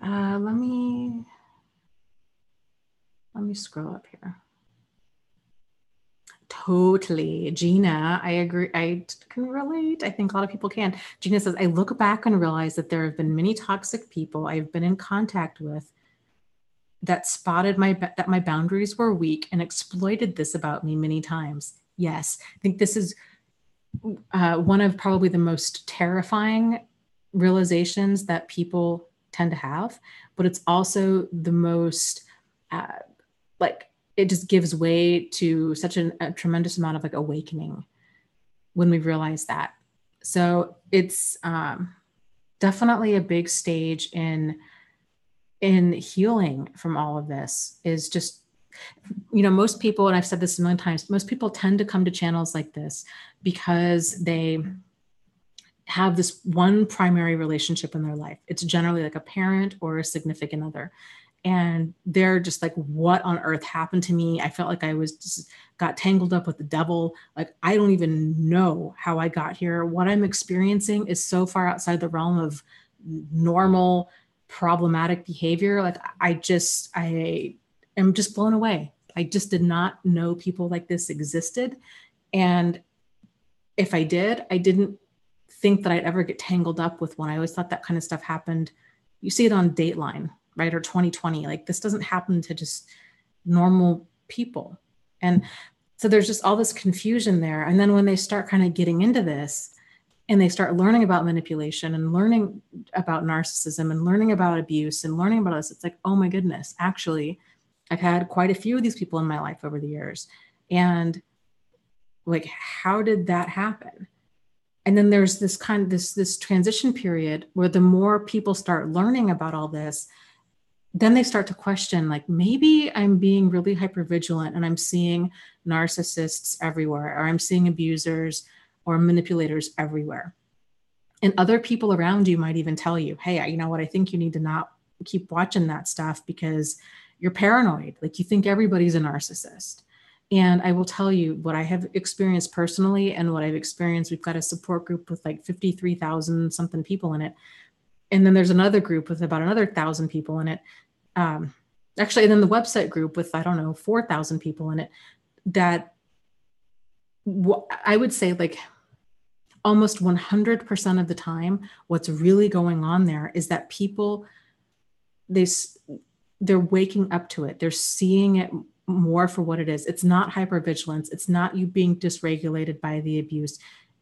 Let me scroll up here. Totally. Gina, I agree. I can relate. I think a lot of people can. Gina says, I look back and realize that there have been many toxic people I've been in contact with that spotted that my boundaries were weak and exploited this about me many times. Yes, I think this is one of probably the most terrifying realizations that people tend to have, but it's also the most like it just gives way to such a tremendous amount of like awakening when we realize that. So it's definitely a big stage in healing from all of this. Is just, most people, and I've said this a million times, most people tend to come to channels like this because they have this one primary relationship in their life. It's generally like a parent or a significant other. And they're just like, what on earth happened to me? I felt like I was just got tangled up with the devil. Like, I don't even know how I got here. What I'm experiencing is so far outside the realm of normal problematic behavior. Like, I am just blown away. I just did not know people like this existed. And if I did, I didn't think that I'd ever get tangled up with one. I always thought that kind of stuff happened. You see it on Dateline, right? Or 2020. Like, this doesn't happen to just normal people. And so there's just all this confusion there. And then when they start kind of getting into this and they start learning about manipulation and learning about narcissism and learning about abuse and learning about this, it's like, oh my goodness, actually, I've had quite a few of these people in my life over the years. And like, how did that happen? And then there's this kind of this transition period where the more people start learning about all this, then they start to question, like, maybe I'm being really hypervigilant and I'm seeing narcissists everywhere, or I'm seeing abusers or manipulators everywhere. And other people around you might even tell you, hey, you know what, I think you need to not keep watching that stuff because you're paranoid. Like, you think everybody's a narcissist. And I will tell you what I have experienced personally and what I've experienced. We've got a support group with like 53,000 something people in it. And then there's another group with about another 1,000 people in it. Actually, and then the website group with, 4,000 people in it. That I would say, like, almost 100% of the time, what's really going on there is that people, they're waking up to it. They're seeing it more for what it is. It's not hypervigilance. It's not you being dysregulated by the abuse.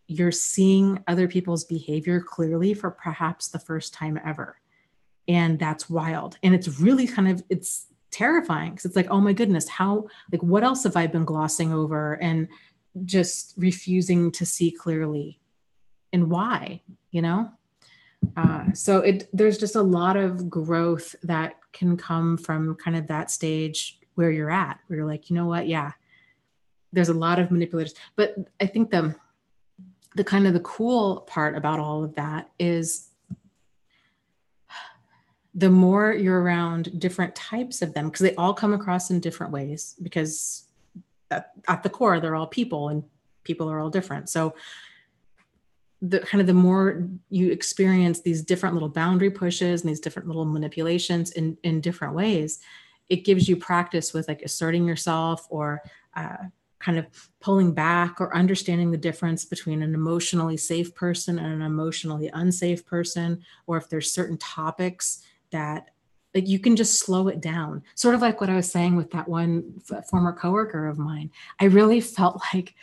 You're seeing other people's behavior clearly for perhaps the first time ever. And that's wild. And it's really it's terrifying because it's like, oh my goodness, what else have I been glossing over and just refusing to see clearly, and why, So there's just a lot of growth that can come from kind of that stage where you're at, where you're like, you know what? Yeah, there's a lot of manipulators. But I think the kind of the cool part about all of that is the more you're around different types of them, because they all come across in different ways, because at the core, they're all people and people are all different. So the more you experience these different little boundary pushes and these different little manipulations in different ways, it gives you practice with like asserting yourself or kind of pulling back or understanding the difference between an emotionally safe person and an emotionally unsafe person, or if there's certain topics that like you can just slow it down. Sort of like what I was saying with that one former coworker of mine. I really felt like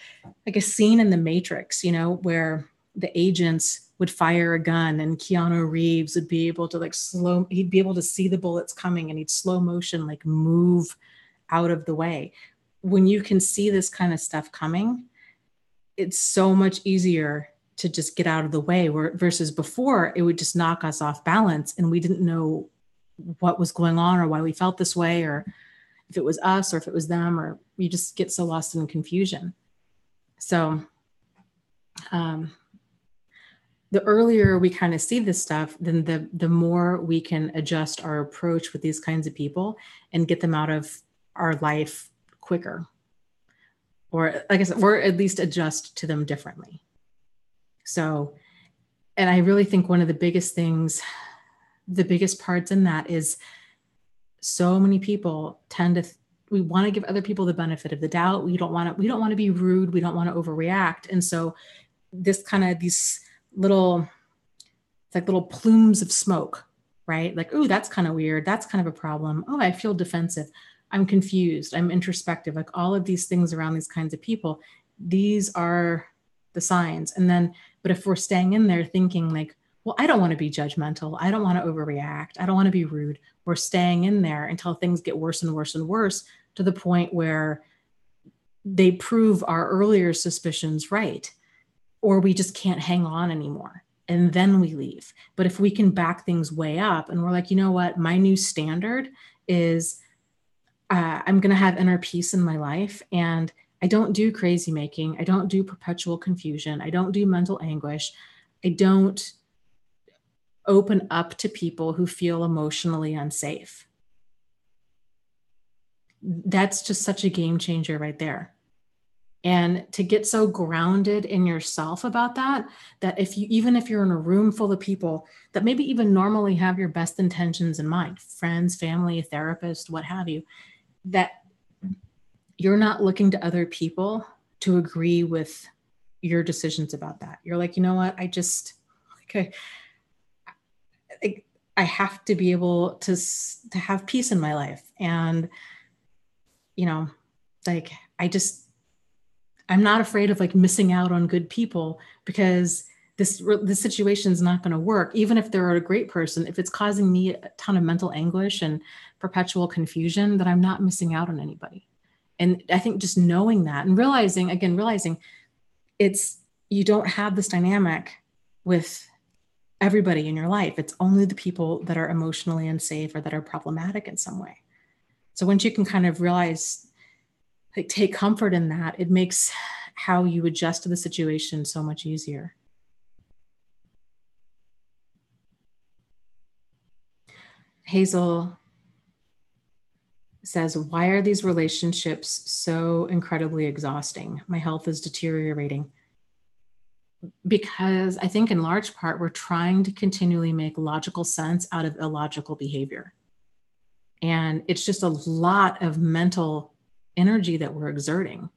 a scene in The Matrix, where the agents would fire a gun and Keanu Reeves would be able to he'd be able to see the bullets coming and he'd slow motion, like move out of the way. When you can see this kind of stuff coming, it's so much easier to just get out of the way, versus before it would just knock us off balance and we didn't know what was going on or why we felt this way, or if it was us or if it was them, or you just get so lost in confusion. So, the earlier we kind of see this stuff, then the more we can adjust our approach with these kinds of people and get them out of our life quicker. Or like I said, or at least adjust to them differently. So, and I really think one of the biggest things, the biggest parts in that is so many people tend to want to give other people the benefit of the doubt. We don't want to be rude. We don't want to overreact. And so this kind of these little, it's like little plumes of smoke, right? Like, oh, that's kind of weird. That's kind of a problem. Oh, I feel defensive. I'm confused. I'm introspective. Like all of these things around these kinds of people, these are the signs. And then, but if we're staying in there thinking like, well, I don't want to be judgmental. I don't want to overreact. I don't want to be rude. We're staying in there until things get worse and worse and worse to the point where they prove our earlier suspicions right, or we just can't hang on anymore. And then we leave. But if we can back things way up and we're like, you know what, my new standard is I'm going to have inner peace in my life. And I don't do crazy making. I don't do perpetual confusion. I don't do mental anguish. I don't open up to people who feel emotionally unsafe. That's just such a game changer right there. And to get so grounded in yourself about that, that even if you're in a room full of people that maybe even normally have your best intentions in mind, friends, family, therapist, what have you, that you're not looking to other people to agree with your decisions about that. You're like, you know what? I have to be able to have peace in my life. And, like, I'm not afraid of like missing out on good people because this situation is not going to work. Even if they're a great person, if it's causing me a ton of mental anguish and perpetual confusion, that I'm not missing out on anybody. And I think just knowing that and realizing you don't have this dynamic with everybody in your life. It's only the people that are emotionally unsafe or that are problematic in some way. So once you can kind of realize, like, take comfort in that, it makes how you adjust to the situation so much easier. Hazel says, why are these relationships so incredibly exhausting? My health is deteriorating. Because I think in large part, we're trying to continually make logical sense out of illogical behavior. And it's just a lot of mental energy that we're exerting.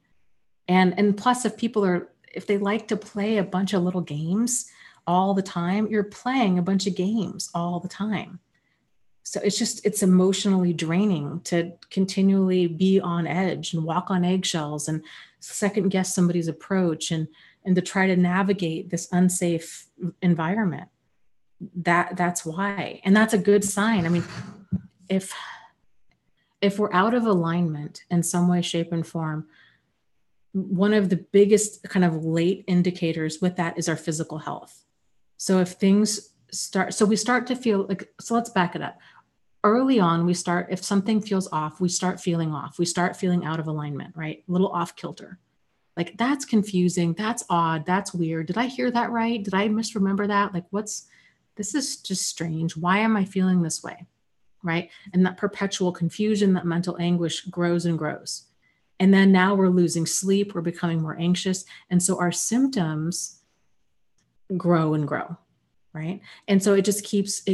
And plus, if they like to play a bunch of little games all the time, you're playing a bunch of games all the time. So it's emotionally draining to continually be on edge and walk on eggshells and second guess somebody's approach and to try to navigate this unsafe environment. That's why. And that's a good sign. I mean, if we're out of alignment in some way, shape, and form, one of the biggest kind of late indicators with that is our physical health. So if things we start to feel like, so let's back it up. Early on, if something feels off, we start feeling off. We start feeling out of alignment, right? A little off kilter. Like, that's confusing. That's odd. That's weird. Did I hear that right? Did I misremember that? Like, this is just strange. Why am I feeling this way? Right? And that perpetual confusion, that mental anguish grows and grows. And then now we're losing sleep. We're becoming more anxious. And so our symptoms grow and grow. Right. And so it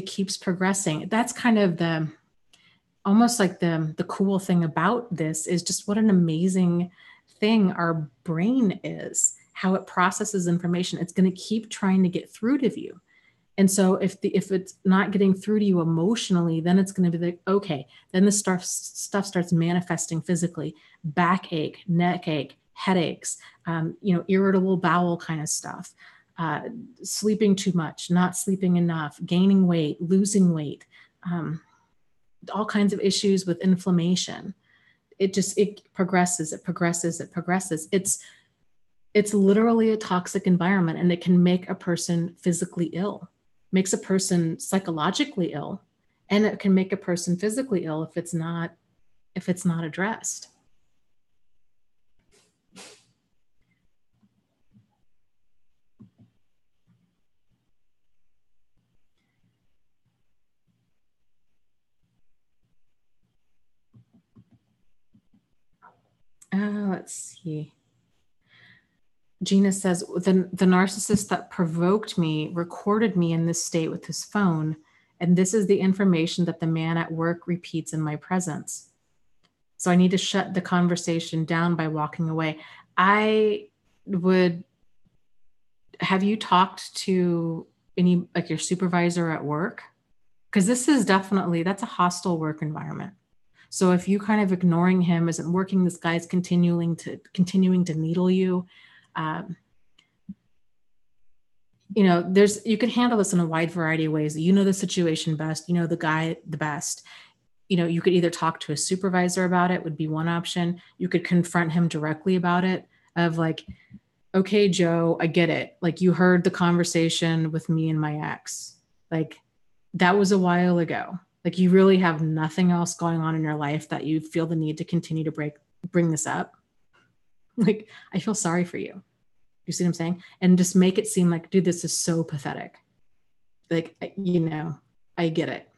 keeps progressing. That's kind of almost like the cool thing about this is just what an amazing thing our brain is, how it processes information. It's going to keep trying to get through to you. And so if it's not getting through to you emotionally, then it's going to be like, okay, then the stuff starts manifesting physically: backache, neck ache, headaches, irritable bowel kind of stuff. Sleeping too much, not sleeping enough, gaining weight, losing weight, all kinds of issues with inflammation. It progresses. It's literally a toxic environment, and it can make a person physically ill, makes a person psychologically ill, and it can make a person physically ill if it's not addressed. Let's see. Gina says, the narcissist that provoked me recorded me in this state with his phone, and this is the information that the man at work repeats in my presence. So I need to shut the conversation down by walking away. I would have you talked to any, like your supervisor at work? Because this is definitely, that's a hostile work environment. So if you kind of ignoring him isn't working, this guy's continuing to needle you. Um, you know, you can handle this in a wide variety of ways. You know the situation best. You know the guy the best. You know, you could either talk to a supervisor about it, would be one option. You could confront him directly about it, of like, okay, Joe, I get it. Like, you heard the conversation with me and my ex. Like, that was a while ago. Like, you really have nothing else going on in your life that you feel the need to continue to bring this up. Like, I feel sorry for you. You see what I'm saying? And just make it seem like, dude, this is so pathetic. Like, you know, I get it.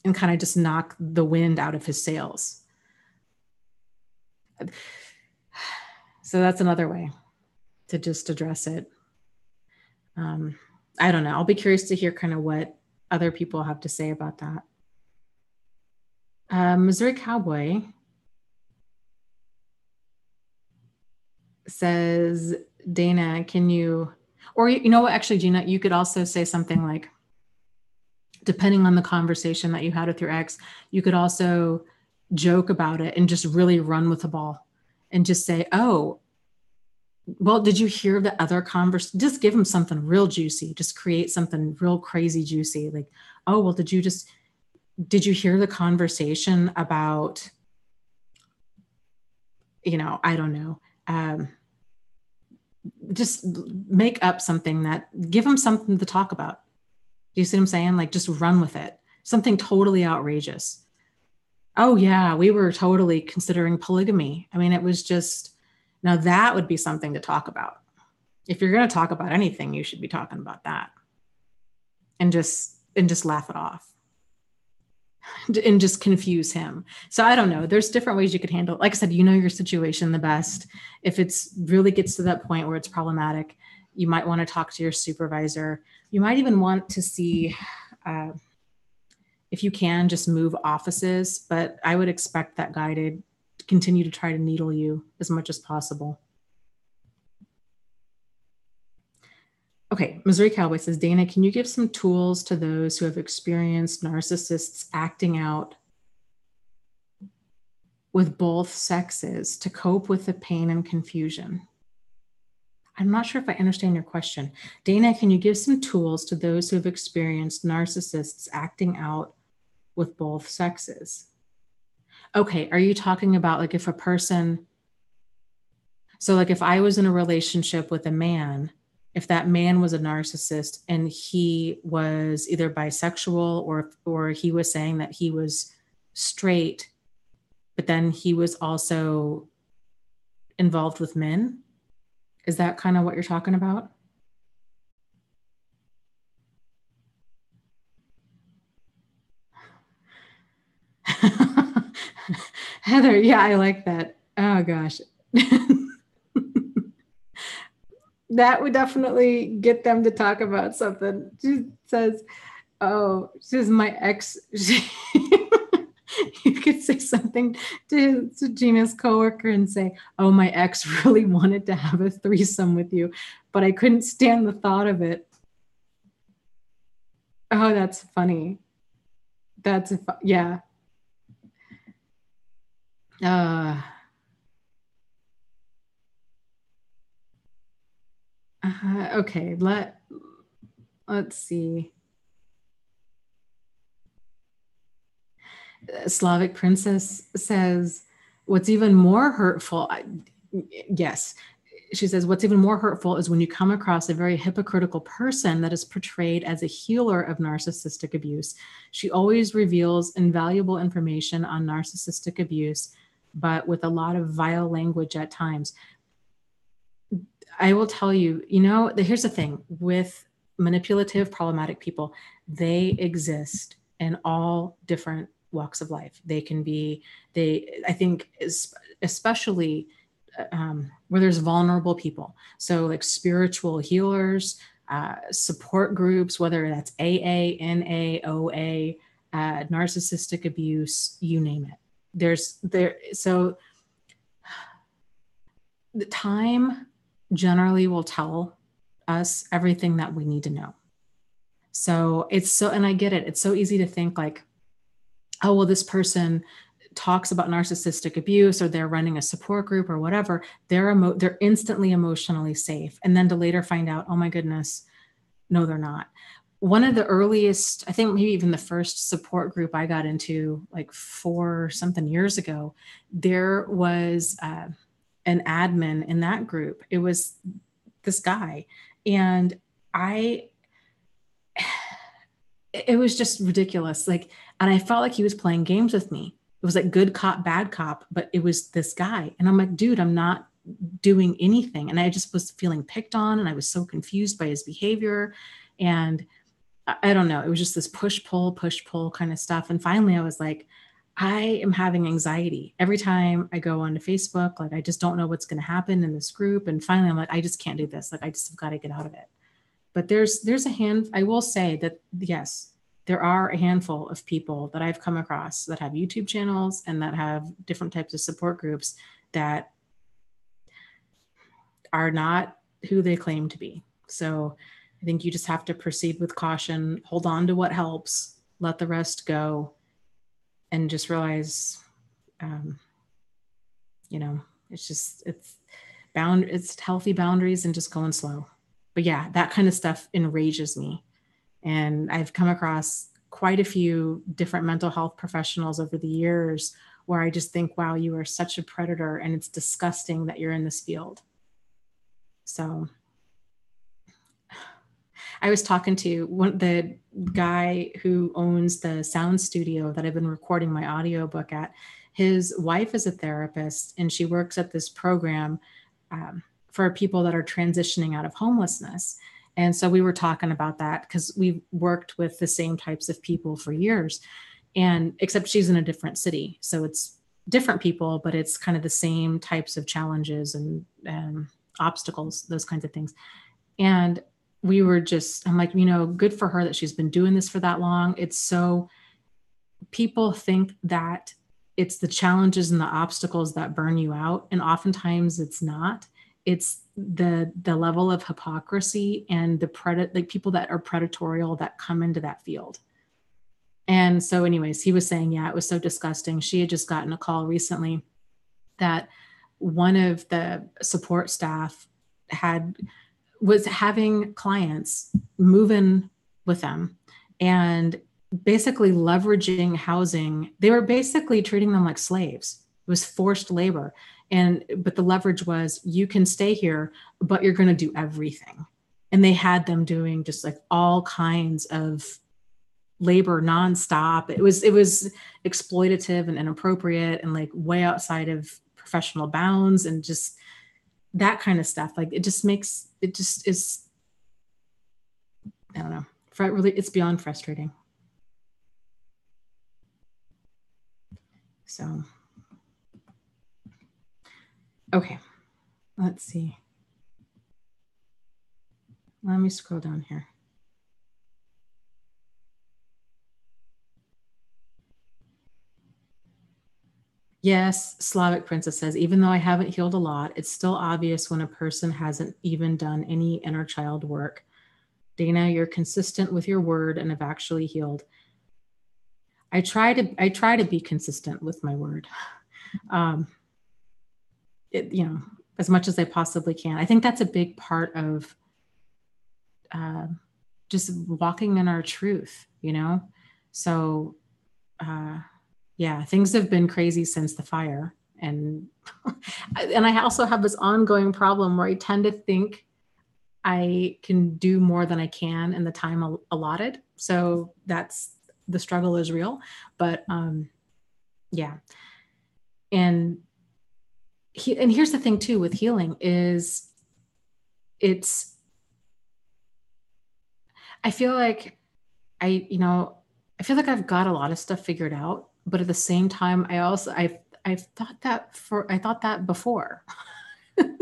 And kind of just knock the wind out of his sails. So that's another way to just address it. I don't know. I'll be curious to hear kind of what other people have to say about that. Missouri Cowboy says, Dana, can you, or you know what, actually, Gina, you could also say something like, depending on the conversation that you had with your ex, you could also joke about it and just really run with the ball and just say, oh, well, did you hear the other conversation? Just give him something real juicy. Just create something real crazy juicy. Like, oh, well, did you hear the conversation about, you know, I don't know. Just make up something give him something to talk about. Do you see what I'm saying? Like, just run with it. Something totally outrageous. Oh yeah, we were totally considering polygamy. I mean, it was just, now that would be something to talk about. If you're going to talk about anything, you should be talking about that. And just laugh it off. And just confuse him. So I don't know. There's different ways you could handle it. Like I said, you know your situation the best. If it's really gets to that point where it's problematic, you might want to talk to your supervisor. You might even want to see if you can just move offices, but I would expect that guy to continue to try to needle you as much as possible. Okay, Missouri Cowboy says, Dana, can you give some tools to those who have experienced narcissists acting out with both sexes to cope with the pain and confusion? I'm not sure if I understand your question. Dana, can you give some tools to those who have experienced narcissists acting out with both sexes? Okay, are you talking about like if a person, so like if I was in a relationship with a man, if that man was a narcissist and he was either bisexual or he was saying that he was straight, but then he was also involved with men, is that kind of what you're talking about? Heather, yeah, I like that. Oh gosh. That would definitely get them to talk about something. She says, oh, she's my ex. You could say something to Gina's coworker and say, oh, my ex really wanted to have a threesome with you, but I couldn't stand the thought of it. Oh, that's funny. Yeah. Okay, let's see. Slavic Princess says, what's even more hurtful, yes, she says, what's even more hurtful is when you come across a very hypocritical person that is portrayed as a healer of narcissistic abuse. She always reveals invaluable information on narcissistic abuse, but with a lot of vile language at times. I will tell you, here's the thing with manipulative, problematic people, they exist in all different walks of life. They can be, I think, especially where there's vulnerable people. So like spiritual healers, support groups, whether that's AA, NA, OA, narcissistic abuse, you name it. So the time generally will tell us everything that we need to know. So and I get it. It's so easy to think like, oh, well, this person talks about narcissistic abuse, or they're running a support group or whatever. They're instantly emotionally safe. And then to later find out, oh my goodness, no, they're not. One of the earliest, I think maybe even the first support group I got into like 4 something years ago, there was an admin in that group. It was this guy. And it was just ridiculous. Like, and I felt like he was playing games with me. It was like good cop, bad cop, but it was this guy. And I'm like, dude, I'm not doing anything. And I just was feeling picked on, and I was so confused by his behavior. And I don't know, it was just this push, pull kind of stuff. And finally I was like, I am having anxiety every time I go onto Facebook. Like, I just don't know what's going to happen in this group. And finally I'm like, I just can't do this. Like, I just have got to get out of it. But there's I will say that, yes, there are a handful of people that I've come across that have YouTube channels and that have different types of support groups that are not who they claim to be. So I think you just have to proceed with caution, hold on to what helps, let the rest go, and just realize, it's healthy boundaries and just going slow. But yeah, that kind of stuff enrages me. And I've come across quite a few different mental health professionals over the years where I just think, wow, you are such a predator, and it's disgusting that you're in this field. So I was talking to the guy who owns the sound studio that I've been recording my audiobook at. His wife is a therapist, and she works at this program for people that are transitioning out of homelessness. And so we were talking about that because we've worked with the same types of people for years, and except she's in a different city. So it's different people, but it's kind of the same types of challenges and obstacles, those kinds of things. And I'm like, good for her that she's been doing this for that long. People think that it's the challenges and the obstacles that burn you out. And oftentimes it's not. It's the level of hypocrisy and like people that are predatory that come into that field. And so anyways, he was saying, yeah, it was so disgusting. She had just gotten a call recently that one of the support staff was having clients move in with them and basically leveraging housing. They were basically treating them like slaves. It was forced labor. But the leverage was, you can stay here, but you're going to do everything. And they had them doing just like all kinds of labor nonstop. It was exploitative and inappropriate and like way outside of professional bounds, and just that kind of stuff. Like it just is, I don't know, really, it's beyond frustrating. So, okay, let's see. Let me scroll down here. Yes, Slavic Princess says, even though I haven't healed a lot, it's still obvious when a person hasn't even done any inner child work. Dana, you're consistent with your word and have actually healed. I try to be consistent with my word. As much as I possibly can. I think that's a big part of just walking in our truth, So, yeah, things have been crazy since the fire. And I also have this ongoing problem where I tend to think I can do more than I can in the time allotted. So the struggle is real, but yeah. And here's the thing too, with healing is I feel like I feel like I've got a lot of stuff figured out, but at the same time, I've thought that before.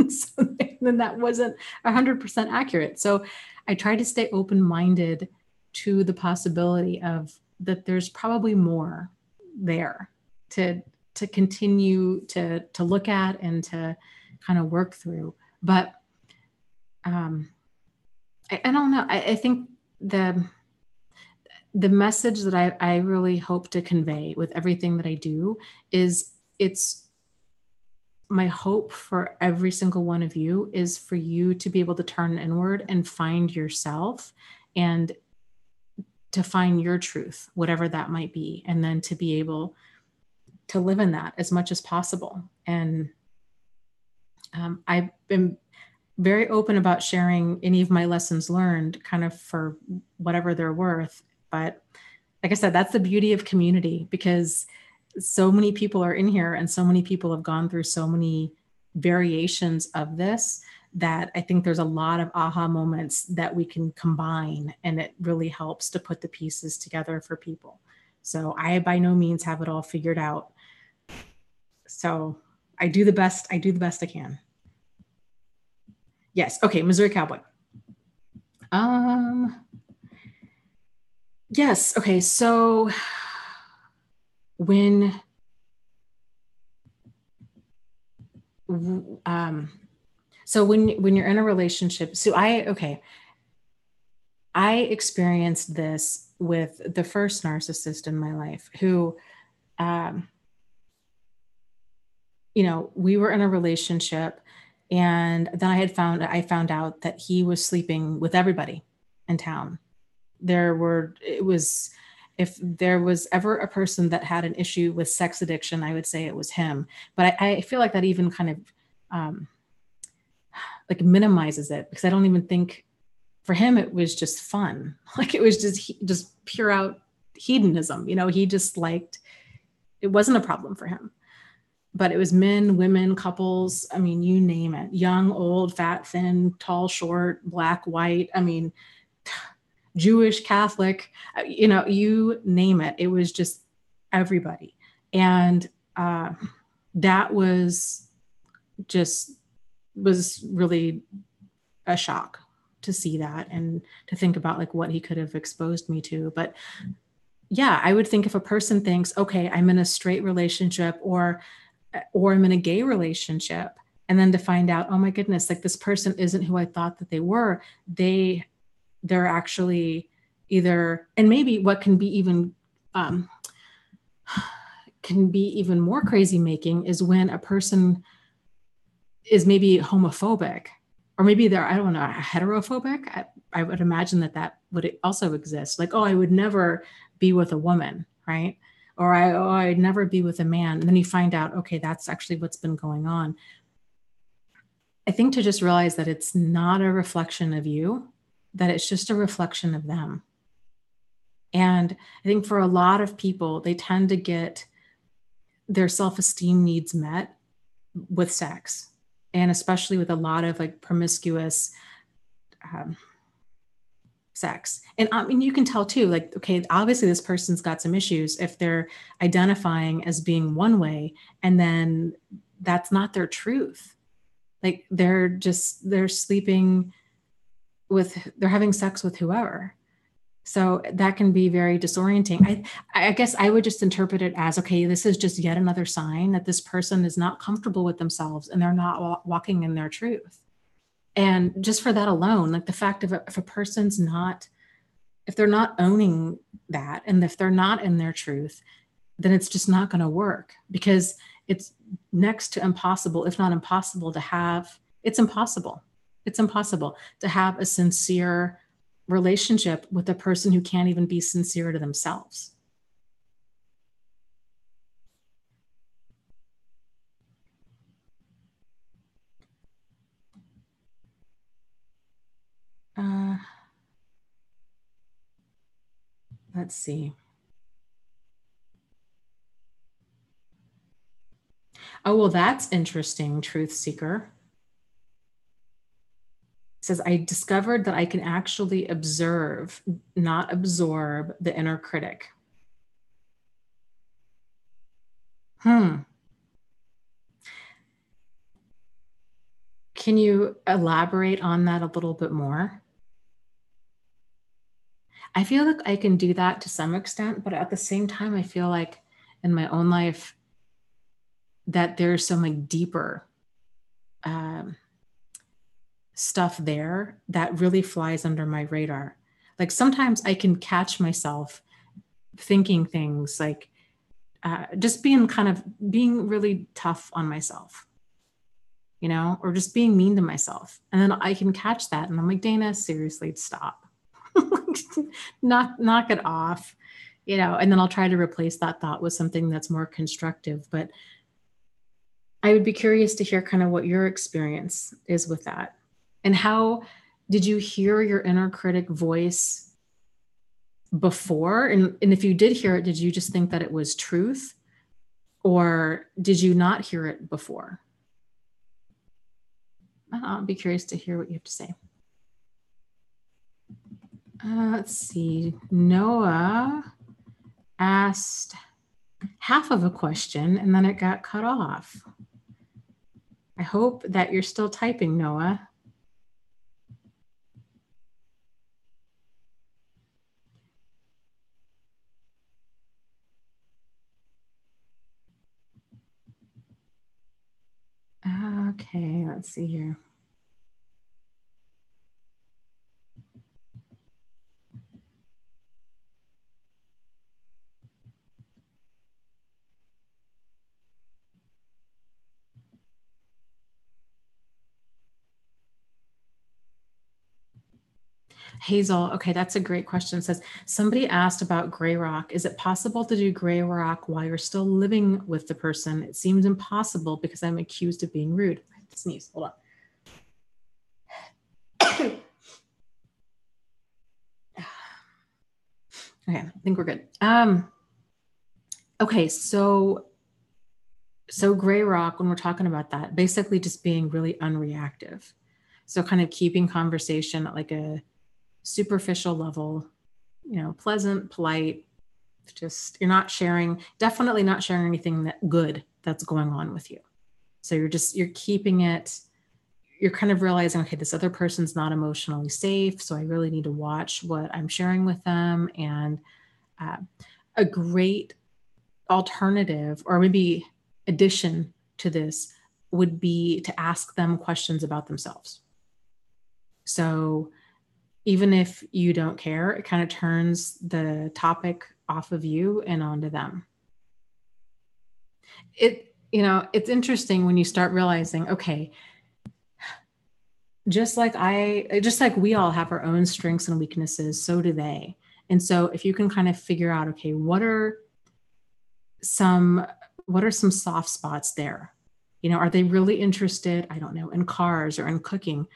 So then that wasn't 100% accurate. So I try to stay open-minded to the possibility of that there's probably more there to continue to look at and to kind of work through. But I don't know. I think the message that I really hope to convey with everything that I do is it's my hope for every single one of you is for you to be able to turn inward and find yourself and to find your truth, whatever that might be, and then to be able to live in that as much as possible. And I've been very open about sharing any of my lessons learned kind of for whatever they're worth. But like I said, that's the beauty of community, because so many people are in here and so many people have gone through so many variations of this that I think there's a lot of aha moments that we can combine, and it really helps to put the pieces together for people. So I by no means have it all figured out. So I do the best I can. Yes. Okay. Missouri Cowboy. Yes. Okay. So when when you're in a relationship, so I experienced this with the first narcissist in my life who, we were in a relationship, and then I found out that he was sleeping with everybody in town. If there was ever a person that had an issue with sex addiction, I would say it was him. But I feel like that even kind of like minimizes it, because I don't even think for him it was just fun. Like it was just pure out hedonism. He just liked, it wasn't a problem for him. But it was men, women, couples. I mean, you name it. Young, old, fat, thin, tall, short, black, white. I mean, Jewish, Catholic, you name it. It was just everybody. And that was really a shock to see that and to think about like what he could have exposed me to. But yeah, I would think if a person thinks, okay, I'm in a straight relationship or I'm in a gay relationship, and then to find out, oh my goodness, like this person isn't who I thought that they were. They're actually either, and maybe what can be even more crazy making is when a person is maybe homophobic, or maybe they're, I don't know, heterophobic. I would imagine that would also exist. Like, oh, I would never be with a woman, right? Or I'd never be with a man. And then you find out, okay, that's actually what's been going on. I think to just realize that it's not a reflection of you, that it's just a reflection of them. And I think for a lot of people, they tend to get their self-esteem needs met with sex, and especially with a lot of like promiscuous sex. And I mean, you can tell too, like, okay, obviously this person's got some issues if they're identifying as being one way, and then that's not their truth. Like they're sleeping with, they're having sex with whoever. So that can be very disorienting. I guess I would just interpret it as, okay, this is just yet another sign that this person is not comfortable with themselves and they're not walking in their truth. And just for that alone, like the fact of if a person's not, if they're not owning that, and if they're not in their truth, then it's just not going to work, because it's next to impossible, if not impossible, to have, it's impossible to have a sincere relationship with a person who can't even be sincere to themselves. Let's see. Oh, well, that's interesting, Truth Seeker. It says, I discovered that I can actually observe, not absorb, the inner critic. Can you elaborate on that a little bit more? I feel like I can do that to some extent, but at the same time, I feel like in my own life that there's some like deeper um, stuff there that really flies under my radar. Like sometimes I can catch myself thinking things like just being really tough on myself, you know, or just being mean to myself. And then I can catch that and I'm like, Dana, seriously, stop. knock it off, you know, and then I'll try to replace that thought with something that's more constructive. But I would be curious to hear kind of what your experience is with that. And how did you hear your inner critic voice before? And if you did hear it, did you just think that it was truth? Or did you not hear it before? I'll be curious to hear what you have to say. Let's see. Noah asked half of a question and then it got cut off. I hope that you're still typing, Noah. Okay, let's see here. Hazel, okay, that's a great question. It says, somebody asked about gray rock. Is it possible to do gray rock while you're still living with the person? It seems impossible because I'm accused of being rude. I have to sneeze, hold on. Okay, I think we're good. Okay, so gray rock, when we're talking about that, basically just being really unreactive. So kind of keeping conversation at like a superficial level, you know, pleasant, polite, just you're not sharing, definitely not sharing anything that good that's going on with you. So you're keeping it, you're kind of realizing, okay, this other person's not emotionally safe. So I really need to watch what I'm sharing with them. And a great alternative or maybe addition to this would be to ask them questions about themselves. So even if you don't care, it kind of turns the topic off of you and onto them. It's interesting when you start realizing, okay, just like we all have our own strengths and weaknesses, so do they. And so if you can kind of figure out, okay, what are some soft spots there? You know, are they really interested, I don't know, in cars or in cooking?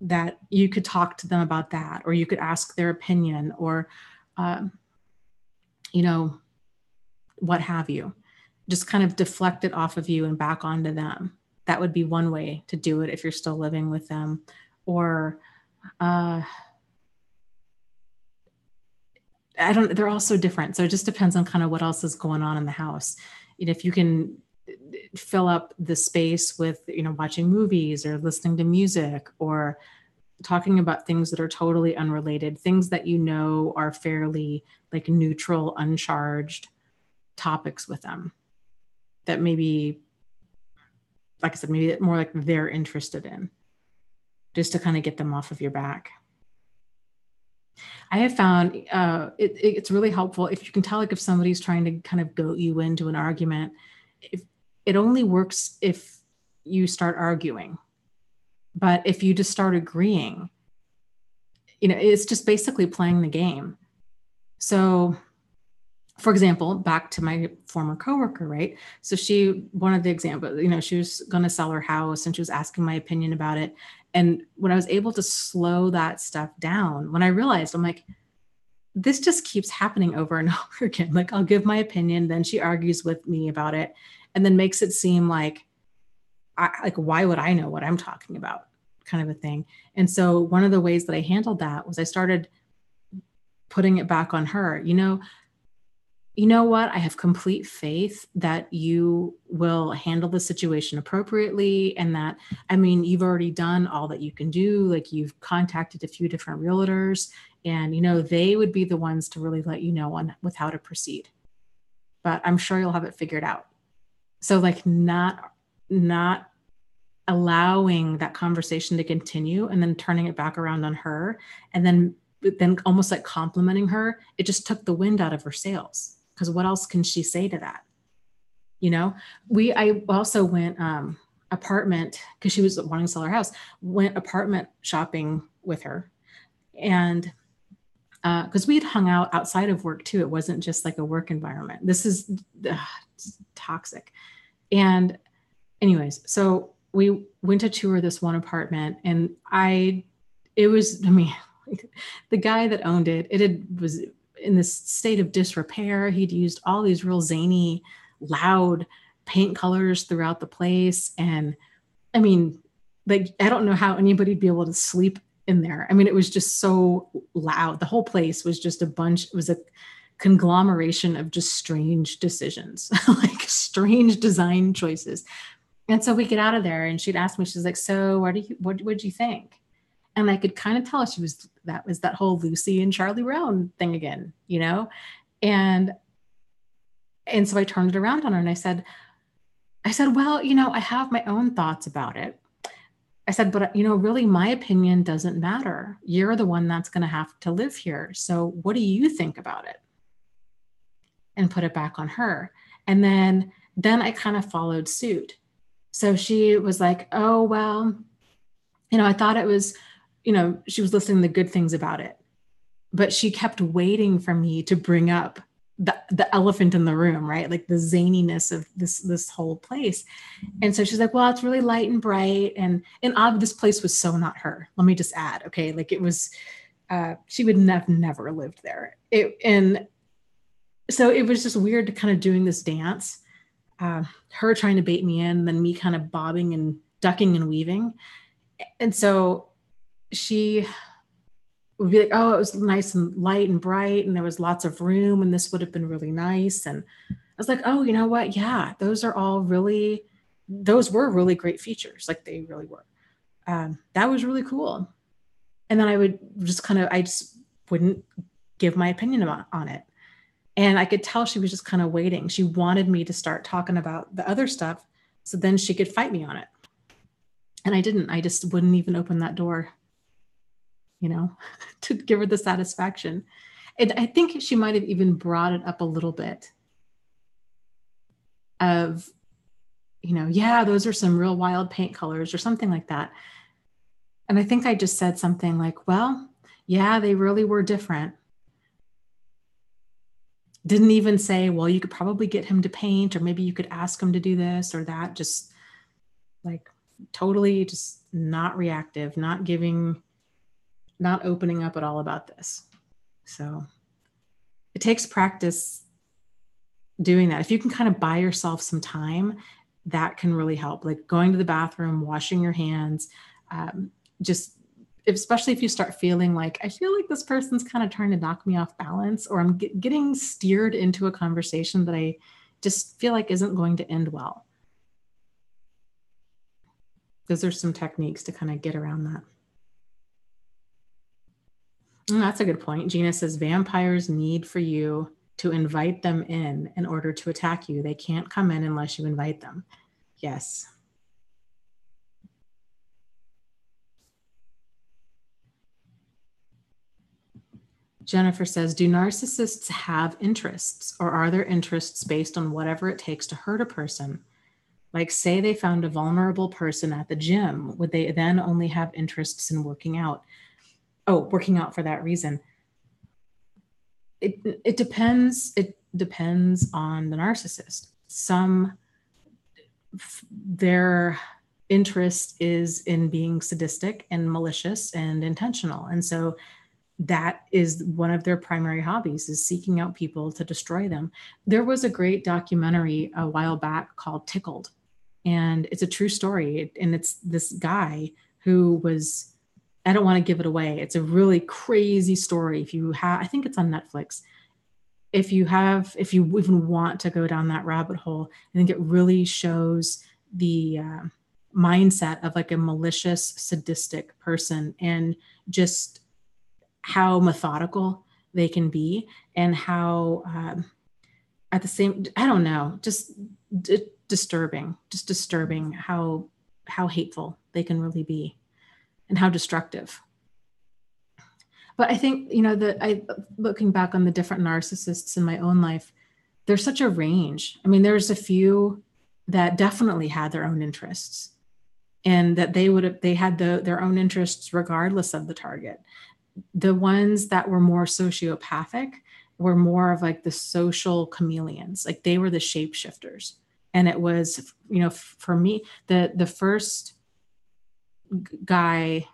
That you could talk to them about that, or you could ask their opinion, or, you know, what have you. Just kind of deflect it off of you and back onto them. That would be one way to do it if you're still living with them. Or, they're all so different. So it just depends on kind of what else is going on in the house. You know, if you can fill up the space with, you know, watching movies or listening to music or talking about things that are totally unrelated, things that you know are fairly like neutral, uncharged topics with them that maybe, like I said, maybe more like they're interested in, just to kind of get them off of your back. I have found it's really helpful if you can tell, like, if somebody's trying to kind of goat you into an argument, if it only works if you start arguing. But if you just start agreeing, you know, it's just basically playing the game. So, for example, back to my former coworker, right? So one of the examples, you know, she was going to sell her house and she was asking my opinion about it. And when I was able to slow that stuff down, when I realized, I'm like, this just keeps happening over and over again. Like, I'll give my opinion, then she argues with me about it, and then makes it seem like, why would I know what I'm talking about, kind of a thing. And so one of the ways that I handled that was I started putting it back on her. You know, you know what? I have complete faith that you will handle the situation appropriately. And that, I mean, you've already done all that you can do. Like, you've contacted a few different realtors, and, they would be the ones to really let you know with how to proceed. But I'm sure you'll have it figured out. So, like, not allowing that conversation to continue and then turning it back around on her, and then almost like complimenting her, it just took the wind out of her sails. Because what else can she say to that? I also went apartment, because she was wanting to sell her house, went apartment shopping with her. And because we had hung out outside of work too. It wasn't just like a work environment. This is toxic. And anyways, so we went to tour this one apartment, and the guy that owned it was in this state of disrepair. He'd used all these real zany, loud paint colors throughout the place. And I mean, like, I don't know how anybody'd be able to sleep in there. I mean, it was just so loud. The whole place was just it was a conglomeration of just strange decisions, like strange design choices. And so we get out of there, and she'd ask me, she's like, so what'd you think? And I could kind of tell that was that whole Lucy and Charlie Brown thing again, And so I turned it around on her, and I said, well, I have my own thoughts about it. I said, but really my opinion doesn't matter. You're the one that's going to have to live here. So what do you think about it? And put it back on her. And then I kind of followed suit. So she was like, oh, well, I thought it was, she was listening to the good things about it, but she kept waiting for me to bring up the elephant in the room, right? Like the zaniness of this whole place. And so she's like, well, it's really light and bright. And this place was so not her. Let me just add. Okay. Like, it was, she would never lived there. And so it was just weird to kind of doing this dance, her trying to bait me in, then me kind of bobbing and ducking and weaving. And so she would be like, oh, it was nice and light and bright, and there was lots of room, and this would have been really nice. And I was like, oh, you know what? Yeah, those were really great features. Like, they really were. That was really cool. And then I just wouldn't give my opinion on it. And I could tell she was just kind of waiting. She wanted me to start talking about the other stuff, so then she could fight me on it. And I didn't. I just wouldn't even open that door, to give her the satisfaction. And I think she might have even brought it up a little bit of, yeah, those are some real wild paint colors or something like that. And I think I just said something like, well, yeah, they really were different. Didn't even say, well, you could probably get him to paint, or maybe you could ask him to do this or that. Just like totally just not reactive, not opening up at all about this. So it takes practice doing that. If you can kind of buy yourself some time, that can really help. Like going to the bathroom, washing your hands, especially if you start feeling like, I feel like this person's kind of trying to knock me off balance, or I'm getting steered into a conversation that I just feel like isn't going to end well. Those are some techniques to kind of get around that. That's a good point. Gina says, vampires need for you to invite them in order to attack you. They can't come in unless you invite them. Yes. Jennifer says, do narcissists have interests, or are their interests based on whatever it takes to hurt a person? Like, say they found a vulnerable person at the gym, would they then only have interests in working out? Oh, working out for that reason. It depends. It depends on the narcissist. Their interest is in being sadistic and malicious and intentional. And so that is one of their primary hobbies, is seeking out people to destroy them. There was a great documentary a while back called Tickled, and it's a true story. And it's this guy who was, I don't want to give it away. It's a really crazy story. If you have, I think it's on Netflix. if you even want to go down that rabbit hole, I think it really shows the mindset of like a malicious, sadistic person, and just how methodical they can be, and how at the same, I don't know, just disturbing how hateful they can really be, and how destructive. But I think, looking back on the different narcissists in my own life, there's such a range. I mean, there's a few that definitely had their own interests, and that they had their own interests regardless of the target. The ones that were more sociopathic were more of like the social chameleons, like they were the shapeshifters. And it was, for me, the first guy,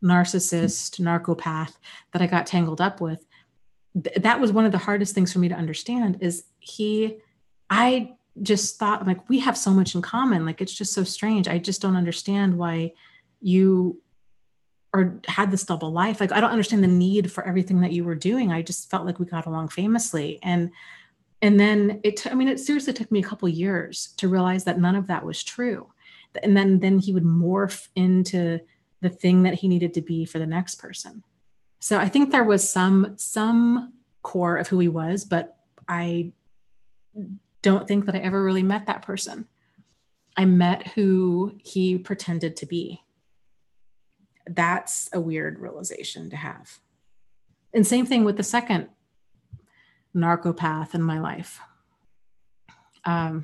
narcissist, narcopath that I got tangled up with, that was one of the hardest things for me to understand. Is I just thought, like, we have so much in common. Like, it's just so strange. I just don't understand why you had this double life. Like, I don't understand the need for everything that you were doing. I just felt like we got along famously. And then it seriously took me a couple years to realize that none of that was true. And then he would morph into the thing that he needed to be for the next person. So I think there was some core of who he was, but I don't think that I ever really met that person. I met who he pretended to be. That's a weird realization to have. And same thing with the second narcopath in my life. Like,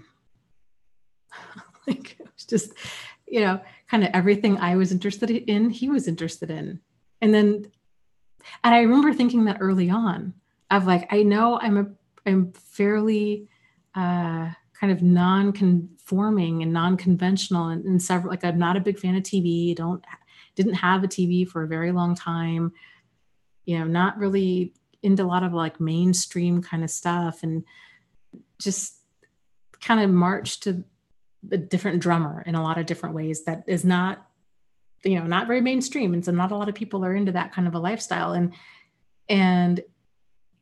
it was just, kind of everything I was interested in, he was interested in. And I remember thinking that early on, of like, I know I'm fairly kind of non-conforming and non-conventional, and several, like, I'm not a big fan of TV. Didn't have a TV for a very long time. Not really into a lot of like mainstream kind of stuff, and just kind of marched to a different drummer in a lot of different ways that is not, not very mainstream. And so not a lot of people are into that kind of a lifestyle. And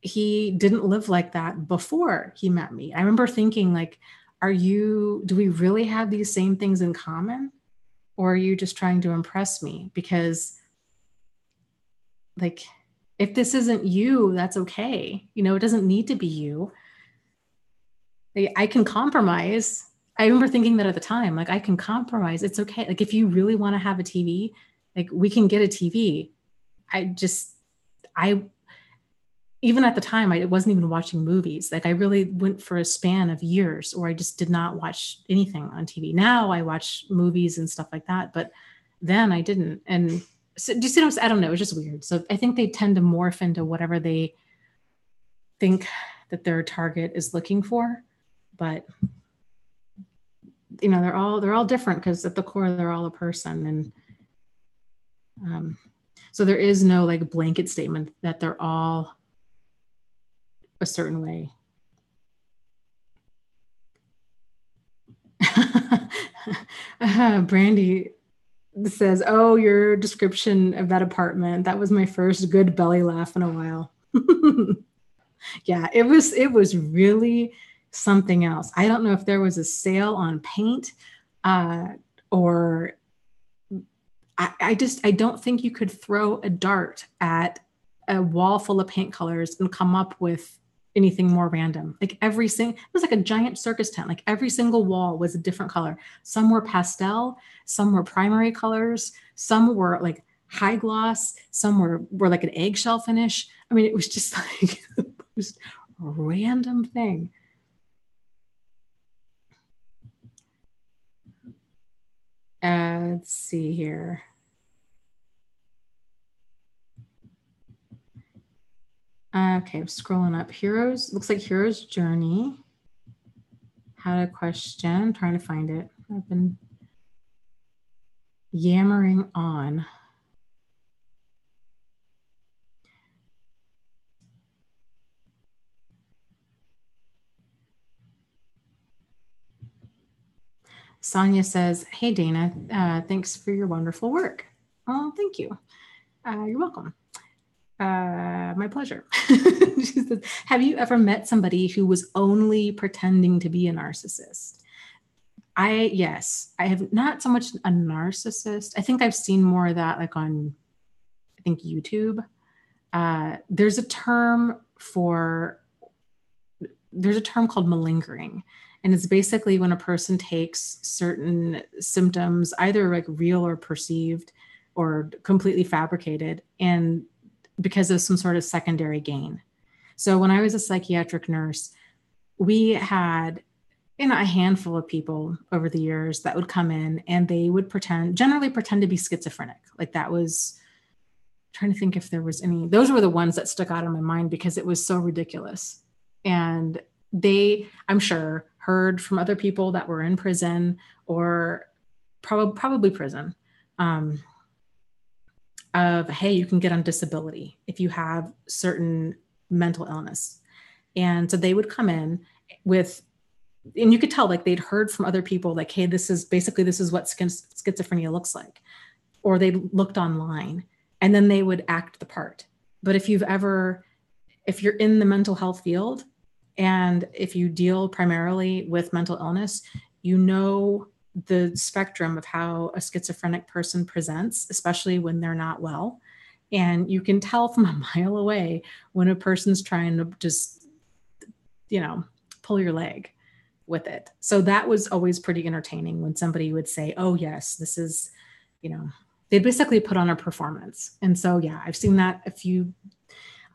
he didn't live like that before he met me. I remember thinking, like, do we really have these same things in common? Or are you just trying to impress me? Because, like, if this isn't you, that's okay. It doesn't need to be you. I can compromise. I remember thinking that at the time, like, I can compromise. It's okay. Like, if you really want to have a TV, like, we can get a TV. Even at the time, I wasn't even watching movies. Like, I really went for a span of years where I just did not watch anything on TV. Now I watch movies and stuff like that, but then I didn't. And so, do you see what I'm saying? I don't know. It's just weird. So I think they tend to morph into whatever they think that their target is looking for. But, they're all different, because at the core, they're all a person. And so there is no like blanket statement that they're all a certain way. Brandy says, "Oh, your description of that apartment, that was my first good belly laugh in a while." Yeah, it was really something else. I don't know if there was a sale on paint, or I don't think you could throw a dart at a wall full of paint colors and come up with anything more random. Like, it was like a giant circus tent. Like, every single wall was a different color. Some were pastel, some were primary colors, some were like high gloss, some were like an eggshell finish. I mean, it was just like it was a random thing. Let's see here. Okay, I'm scrolling up. Looks like Hero's Journey had a question. Trying to find it. I've been yammering on. Sonia says, "Hey, Dana, thanks for your wonderful work." Oh, thank you. You're welcome. My pleasure. She says, have you ever met somebody who was only pretending to be a narcissist? Yes, I have not so much a narcissist. I think I've seen more of that like on, I think YouTube. There's a term called malingering. And it's basically when a person takes certain symptoms, either like real or perceived or completely fabricated, and because of some sort of secondary gain. So when I was a psychiatric nurse, we had a handful of people over the years that would come in and they would generally pretend to be schizophrenic. Like that was, trying to think if there was any, those were the ones that stuck out in my mind because it was so ridiculous. And they, I'm sure, heard from other people that were in prison or probably prison, of, hey, you can get on disability if you have certain mental illness. And so they would come in with, and you could tell like they'd heard from other people like, hey, this is what schizophrenia looks like. Or they looked online and then they would act the part. But if you're in the mental health field and if you deal primarily with mental illness, you know the spectrum of how a schizophrenic person presents, especially when they're not well. And you can tell from a mile away when a person's trying to just, pull your leg with it. So that was always pretty entertaining when somebody would say, oh yes, this is, they'd basically put on a performance. And so, yeah, I've seen that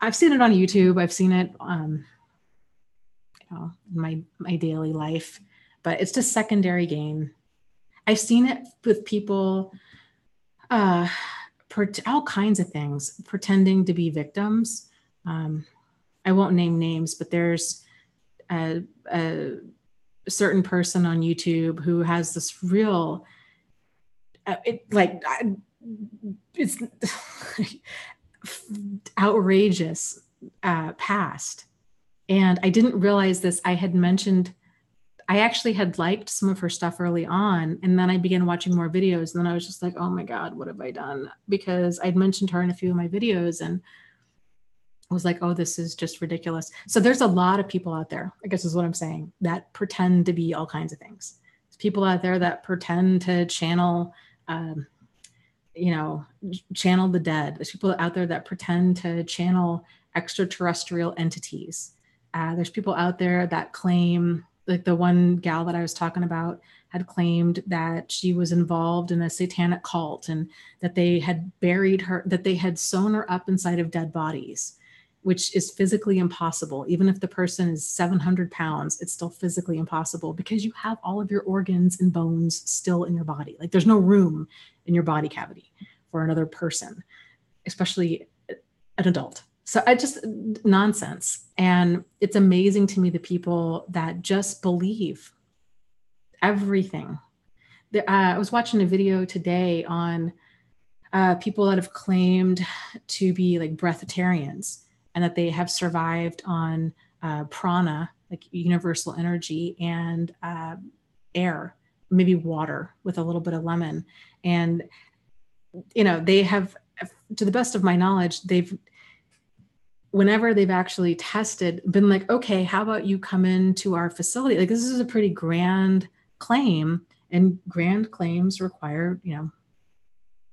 I've seen it on YouTube. I've seen it, in my daily life, but it's just secondary gain. I've seen it with people, all kinds of things, pretending to be victims. I won't name names, but there's a certain person on YouTube who has this real, it's outrageous past. And I didn't realize this. I actually had liked some of her stuff early on. And then I began watching more videos. And then I was just like, oh my God, what have I done? Because I'd mentioned her in a few of my videos and I was like, oh, this is just ridiculous. So there's a lot of people out there, I guess is what I'm saying, that pretend to be all kinds of things. There's people out there that pretend to channel, channel the dead. There's people out there that pretend to channel extraterrestrial entities. There's people out there that claim, like the one gal that I was talking about had claimed that she was involved in a satanic cult and that they had buried her, that they had sewn her up inside of dead bodies, which is physically impossible. Even if the person is 700 pounds, it's still physically impossible because you have all of your organs and bones still in your body. Like there's no room in your body cavity for another person, especially an adult. So I just nonsense. And it's amazing to me the people that just believe everything. I was watching a video today on people that have claimed to be like breatharians and that they have survived on prana, like universal energy, and air, maybe water with a little bit of lemon. And, they have, to the best of my knowledge, whenever they've actually tested, been like, okay, how about you come into our facility? Like, this is a pretty grand claim, and grand claims require,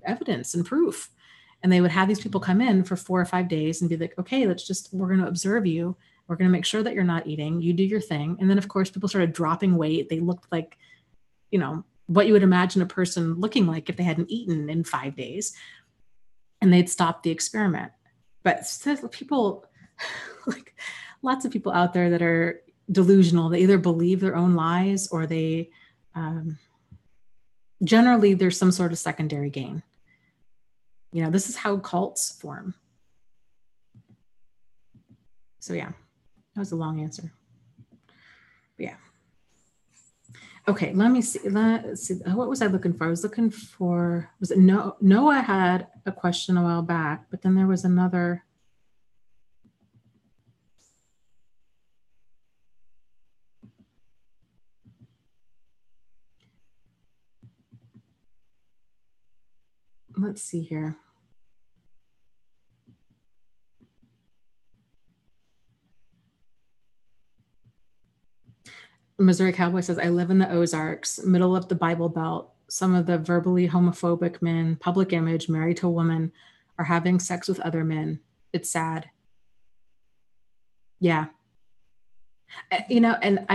evidence and proof. And they would have these people come in for 4 or 5 days and be like, okay, we're going to observe you. We're going to make sure that you're not eating. You do your thing. And then, of course, people started dropping weight. They looked like, what you would imagine a person looking like if they hadn't eaten in 5 days. And they'd stop the experiment. But people, like lots of people out there that are delusional, they either believe their own lies or they, generally there's some sort of secondary gain. This is how cults form. So yeah, that was a long answer. But yeah. Okay, let me see. Let's see. What was I looking for? I was looking for, was it Noah had a question a while back, but then there was another. Let's see here. Missouri Cowboy says, I live in the Ozarks, middle of the Bible Belt. Some of the verbally homophobic men, public image, married to a woman, are having sex with other men. It's sad. Yeah. And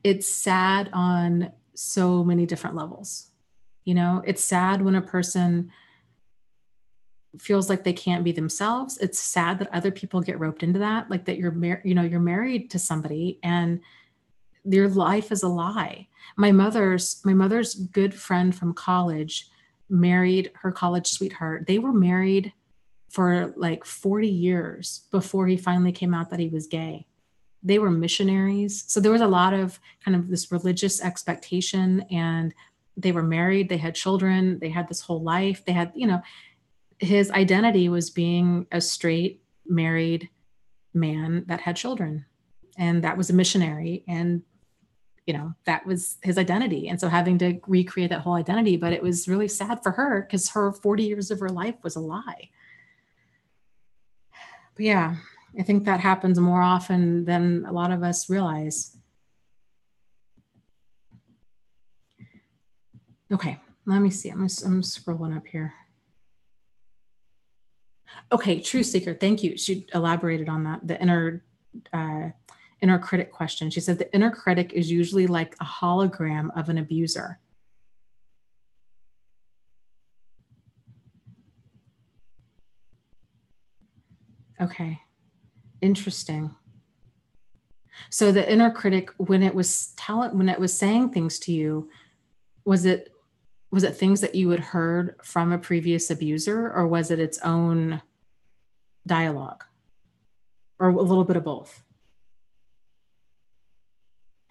it's sad on so many different levels. It's sad when a person feels like they can't be themselves. It's sad that other people get roped into that, like that you're married to somebody and your life is a lie. My mother's good friend from college married her college sweetheart. They were married for like 40 years before he finally came out that he was gay. They were missionaries. So there was a lot of kind of this religious expectation, and they were married, they had children, they had this whole life. They had, his identity was being a straight married man that had children, and that was a missionary. And that was his identity. And so having to recreate that whole identity, but it was really sad for her because her 40 years of her life was a lie. But yeah, I think that happens more often than a lot of us realize. Okay, let me see. I'm scrolling up here. Okay, True Seeker, thank you. She elaborated on that, the inner critic question. She said the inner critic is usually like a hologram of an abuser. Okay, interesting. So the inner critic, when it was saying things to you, was it things that you had heard from a previous abuser, or was it its own dialogue, or a little bit of both?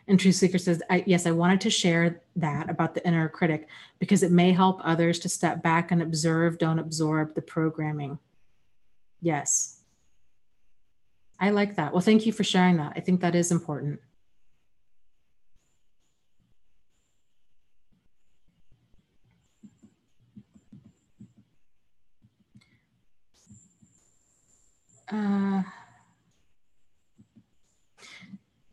And True Seeker says, yes, I wanted to share that about the inner critic because it may help others to step back and observe, don't absorb the programming. Yes. I like that. Well, thank you for sharing that. I think that is important.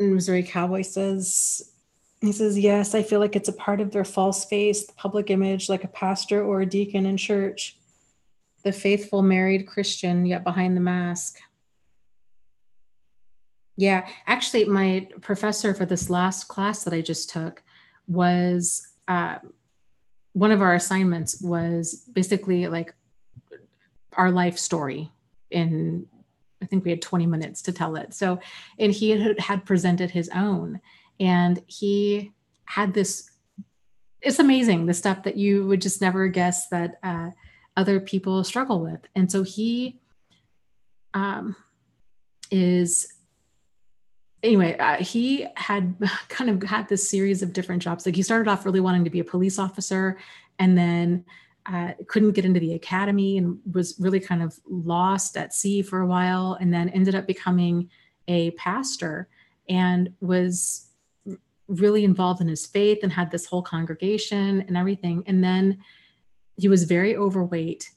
Missouri Cowboy says, yes, I feel like it's a part of their false face, the public image, like a pastor or a deacon in church, the faithful married Christian, yet behind the mask. Yeah, actually, my professor for this last class that I just took was one of our assignments was basically like our life story. I think we had 20 minutes to tell it. So, and he had presented his own, and he had this. It's amazing, the stuff that you would just never guess that other people struggle with. And so he he had kind of had this series of different jobs. Like he started off really wanting to be a police officer, and then couldn't get into the academy and was really kind of lost at sea for a while, and then ended up becoming a pastor and was really involved in his faith and had this whole congregation and everything. And then he was very overweight.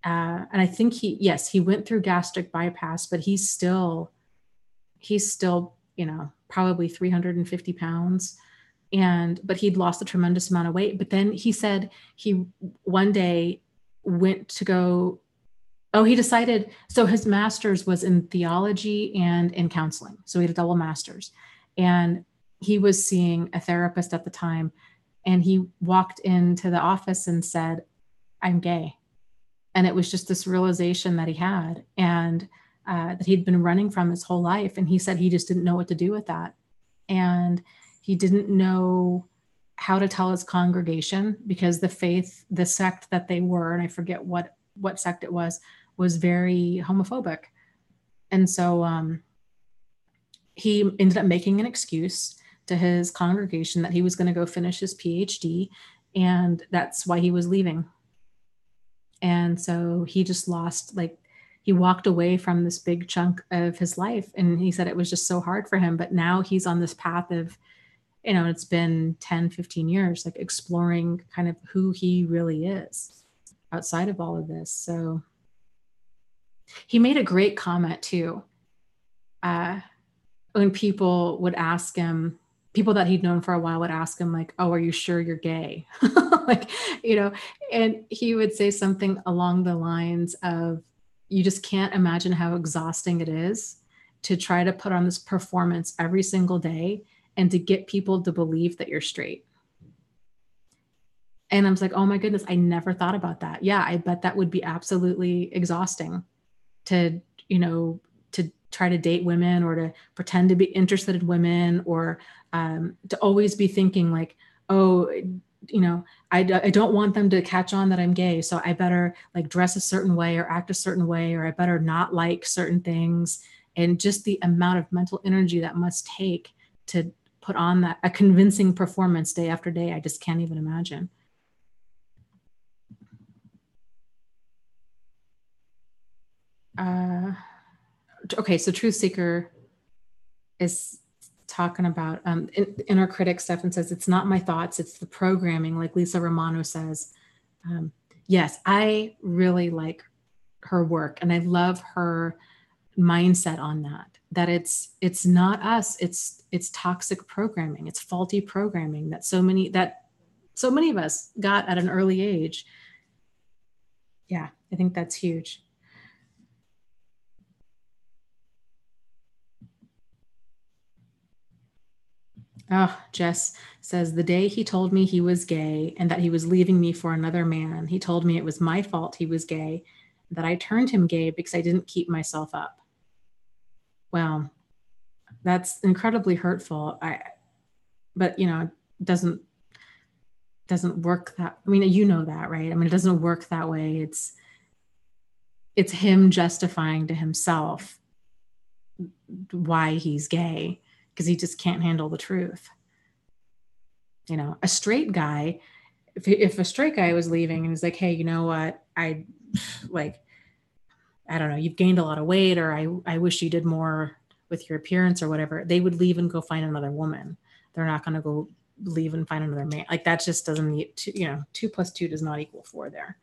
And I think he went through gastric bypass, but he's still, probably 350 pounds. But he'd lost a tremendous amount of weight. But then he said he one day went to go, he decided, so his master's was in theology and in counseling. So he had a double master's, and he was seeing a therapist at the time, and he walked into the office and said, I'm gay. And it was just this realization that he had, and that he'd been running from his whole life. And he said he just didn't know what to do with that. And he didn't know how to tell his congregation, because the sect that they were, and I forget what sect it was very homophobic. And so he ended up making an excuse to his congregation that he was going to go finish his PhD, and that's why he was leaving. And so he just he walked away from this big chunk of his life. And he said it was just so hard for him. But now he's on this path of, it's been 10, 15 years, like exploring kind of who he really is outside of all of this. So he made a great comment too. when people would ask him, people that he'd known for a while would ask him like, oh, are you sure you're gay? Like, and he would say something along the lines of, you just can't imagine how exhausting it is to try to put on this performance every single day and to get people to believe that you're straight. And I'm like, oh my goodness, I never thought about that. Yeah, I bet that would be absolutely exhausting to, to try to date women or to pretend to be interested in women, or to always be thinking like, oh, I don't want them to catch on that I'm gay. So I better like dress a certain way or act a certain way, or I better not like certain things. And just the amount of mental energy that must take to put on that a convincing performance day after day, I just can't even imagine. Okay, so Truth Seeker is talking about inner critic stuff and says, it's not my thoughts, it's the programming, like Lisa Romano says. Yes, I really like her work, and I love her mindset on that it's not us, it's toxic programming, it's faulty programming that so many of us got at an early age. Yeah, I think that's huge. Oh, Jess says, the day he told me he was gay and that he was leaving me for another man, he told me it was my fault he was gay, that I turned him gay because I didn't keep myself up. Well, that's incredibly hurtful. But it doesn't work that, I mean, that, right? I mean, it doesn't work that way. It's him justifying to himself why he's gay, because he just can't handle the truth. A straight guy, if a straight guy was leaving and he's like, hey, you know what? I don't know, you've gained a lot of weight, or I wish you did more with your appearance or whatever, they would leave and go find another woman. They're not going to go leave and find another man. Like, that just doesn't need to, 2 + 2 does not equal 4 there.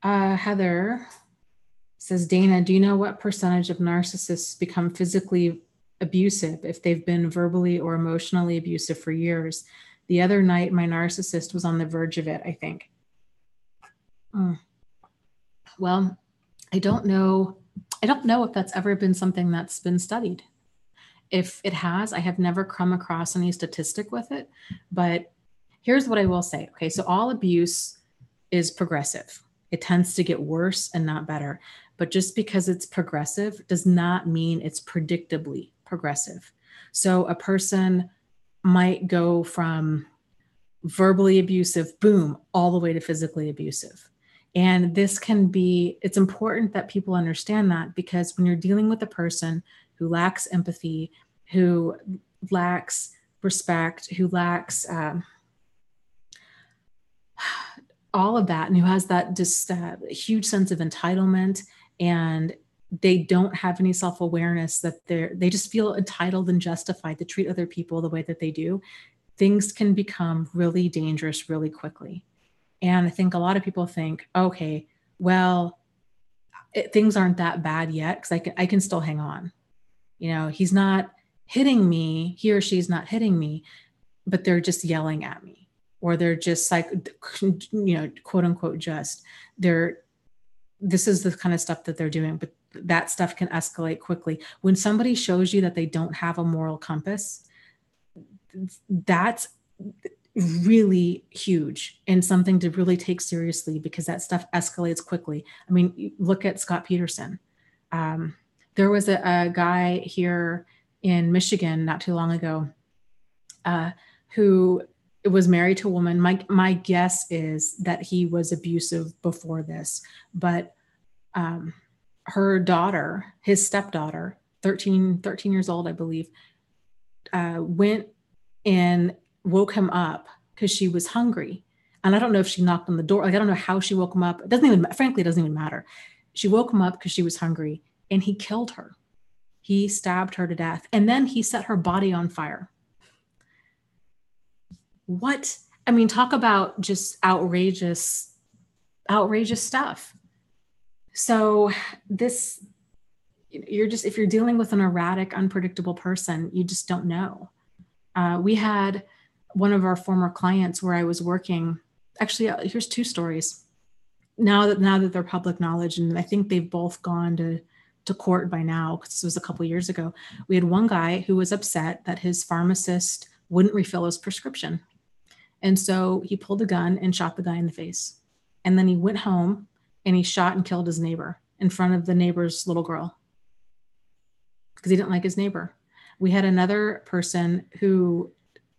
Heather says, Dana, do you know what percentage of narcissists become physically abusive if they've been verbally or emotionally abusive for years? The other night, my narcissist was on the verge of it, I think. Well, I don't know if that's ever been something that's been studied. If it has, I have never come across any statistic with it. But here's what I will say. Okay, so all abuse is progressive. It tends to get worse and not better. But just because it's progressive does not mean it's predictably progressive. So a person might go from verbally abusive, boom, all the way to physically abusive. And this can be, it's important that people understand that, because when you're dealing with a person who lacks empathy, who lacks respect, who lacks all of that, and who has that just huge sense of entitlement, and they don't have any self-awareness, that they just feel entitled and justified to treat other people the way that they do, things can become really dangerous really quickly. And I think a lot of people think, okay, well, things aren't that bad yet because I can still hang on. He's not hitting me, he or she's not hitting me, but they're just yelling at me, or they're just like, quote unquote, this is the kind of stuff that they're doing. But that stuff can escalate quickly. When somebody shows you that they don't have a moral compass, that's really huge and something to really take seriously, because that stuff escalates quickly. I mean, look at Scott Peterson. There was a guy here in Michigan not too long ago who was married to a woman. My guess is that he was abusive before this, but her daughter, his stepdaughter, 13 years old, I believe, went and woke him up because she was hungry. And I don't know if she knocked on the door. Like, I don't know how she woke him up. It doesn't even matter. She woke him up because she was hungry, and he killed her. He stabbed her to death. And then he set her body on fire. What? I mean, talk about just outrageous stuff. So this, you're just, if you're dealing with an erratic, unpredictable person, you just don't know. We had one of our former clients where I was working. Actually, here's two stories. Now that they're public knowledge, and I think they've both gone to court by now, because this was a couple of years ago. We had one guy who was upset that his pharmacist wouldn't refill his prescription. And so he pulled a gun and shot the guy in the face. And then he went home and he shot and killed his neighbor in front of the neighbor's little girl because he didn't like his neighbor. We had another person who,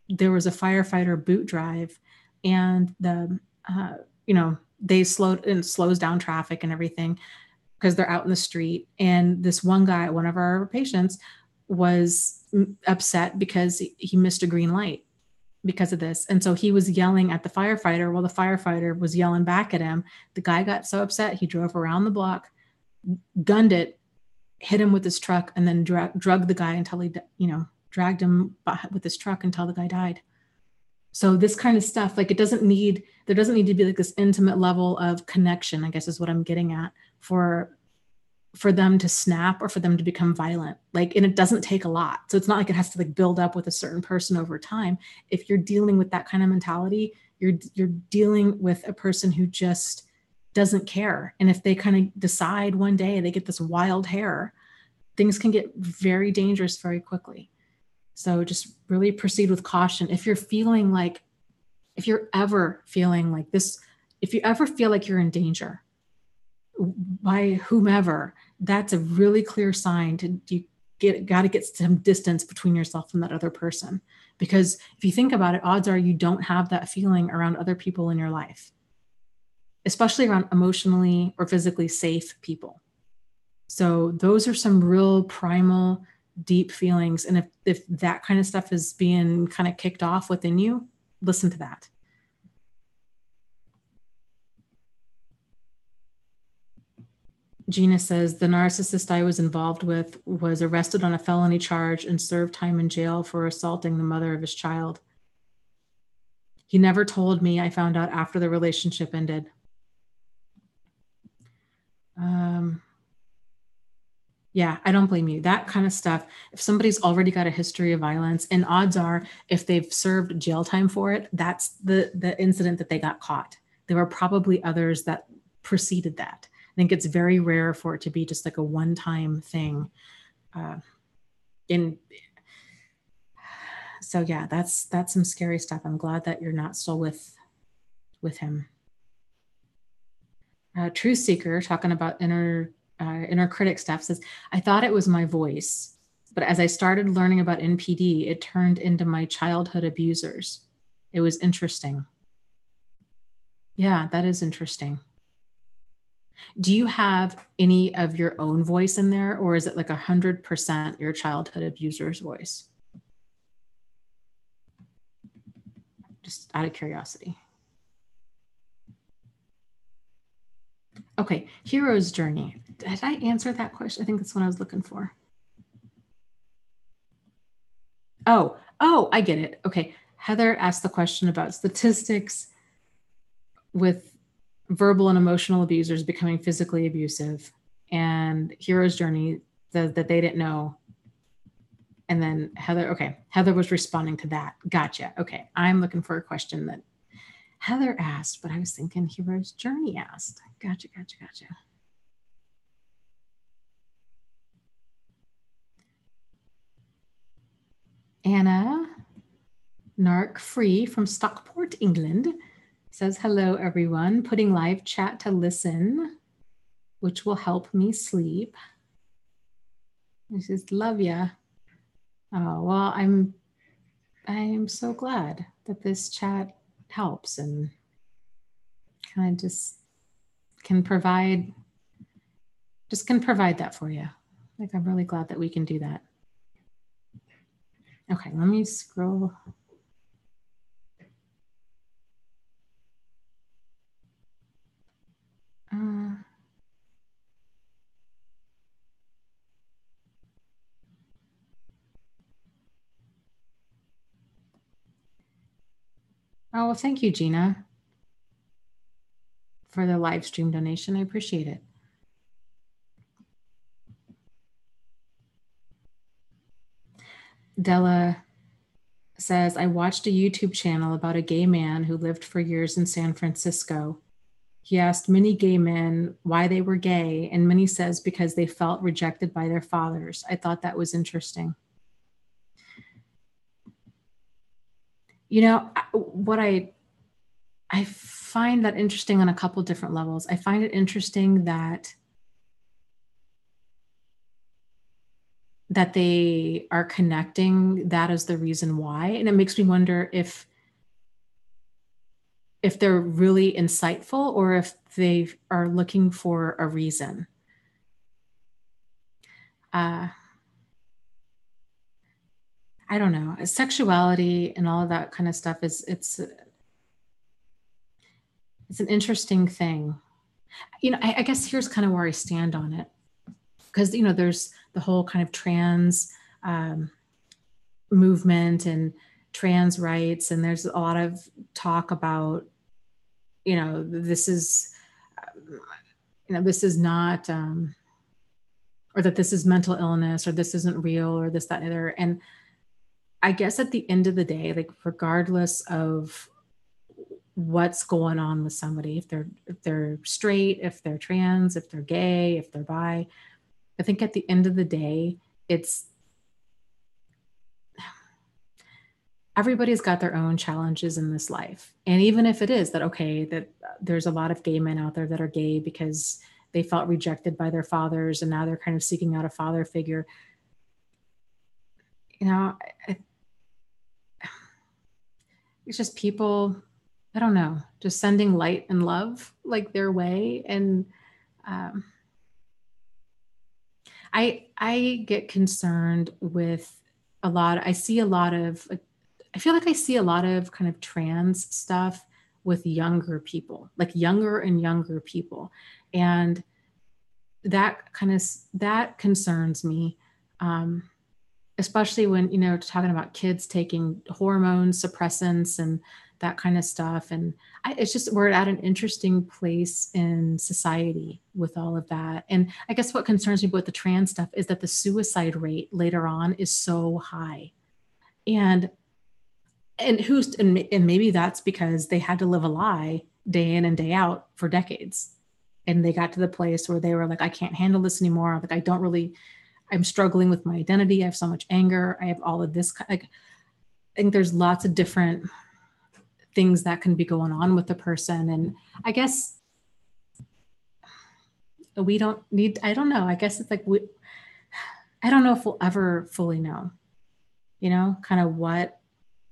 there was a firefighter boot drive, and they slows down traffic and everything because they're out in the street. And this one guy, one of our patients, was upset because he missed a green light because of this. And so he was yelling at the firefighter while the firefighter was yelling back at him. The guy got so upset, he drove around the block, gunned it, hit him with his truck, and then drugged the guy until he, dragged him with his truck until the guy died. So this kind of stuff, like there doesn't need to be like this intimate level of connection, I guess is what I'm getting at, for them to snap or for them to become violent. Like, and it doesn't take a lot. So it's not like it has to like build up with a certain person over time. If you're dealing with that kind of mentality, you're dealing with a person who just doesn't care. And if they kind of decide one day they get this wild hair, things can get very dangerous very quickly. So just really proceed with caution. If you're ever feeling like this, if you ever feel like you're in danger by whomever, that's a really clear sign got to get some distance between yourself and that other person. Because if you think about it, odds are you don't have that feeling around other people in your life, especially around emotionally or physically safe people. So those are some real primal, deep feelings. And if that kind of stuff is being kind of kicked off within you, listen to that. Gina says, the narcissist I was involved with was arrested on a felony charge and served time in jail for assaulting the mother of his child. He never told me. I found out after the relationship ended. Yeah, I don't blame you. That kind of stuff, if somebody's already got a history of violence, and odds are if they've served jail time for it, that's the incident that they got caught. There were probably others that preceded that. I think it's very rare for it to be just like a one-time thing. So yeah, that's some scary stuff. I'm glad that you're not still with him. Truth Seeker, talking about inner critic stuff, says, I thought it was my voice, but as I started learning about NPD, it turned into my childhood abusers. It was interesting. Yeah, that is interesting. Do you have any of your own voice in there, or is it like 100% your childhood abuser's voice? Just out of curiosity. Okay, hero's journey. Did I answer that question? I think that's what I was looking for. Oh, I get it. Okay. Heather asked the question about statistics with verbal and emotional abusers becoming physically abusive, and hero's journey says that they didn't know. And then Heather was responding to that. Gotcha. Okay. I'm looking for a question that Heather asked, but I was thinking hero's journey asked. Gotcha. Anna Narc Free from Stockport, England says, hello, everyone. Putting live chat to listen, which will help me sleep. She says, love ya. Oh, well, I'm so glad that this chat helps and kind of just can provide that for you. Like, I'm really glad that we can do that. Okay, let me scroll. Oh, well, thank you, Gina, for the live stream donation. I appreciate it. Della says, I watched a YouTube channel about a gay man who lived for years in San Francisco. He asked many gay men why they were gay, and many says because they felt rejected by their fathers. I thought that was interesting. You know, what I find that interesting on a couple different levels. I find it interesting that they are connecting that as the reason why. And it makes me wonder if they're really insightful or if they are looking for a reason. I don't know. Sexuality and all of that kind of stuff it's an interesting thing. You know, I guess here's kind of where I stand on it. Because, you know, there's the whole kind of trans movement and trans rights. And there's a lot of talk about, you know, this is not, or that this is mental illness, or this isn't real, or this, that, and other. And I guess at the end of the day, like, regardless of what's going on with somebody, if they're straight, if they're trans, if they're gay, if they're bi, I think at the end of the day, everybody's got their own challenges in this life. And even if it is that, okay, that there's a lot of gay men out there that are gay because they felt rejected by their fathers and now they're kind of seeking out a father figure. You know, it's just people, I don't know, just sending light and love like their way. And I get concerned with I feel like I see a lot of kind of trans stuff with younger people, like younger and younger people. And that concerns me. Especially when, you know, talking about kids taking hormones, suppressants, and that kind of stuff. And it's just, we're at an interesting place in society with all of that. And I guess what concerns me about the trans stuff is that the suicide rate later on is so high. And maybe that's because they had to live a lie day in and day out for decades. And they got to the place where they were like, I can't handle this anymore. Like, I'm struggling with my identity. I have so much anger. I have all of this. Like, I think there's lots of different things that can be going on with the person. And I guess we don't need, I don't know. I guess it's like, I don't know if we'll ever fully know, you know, kind of what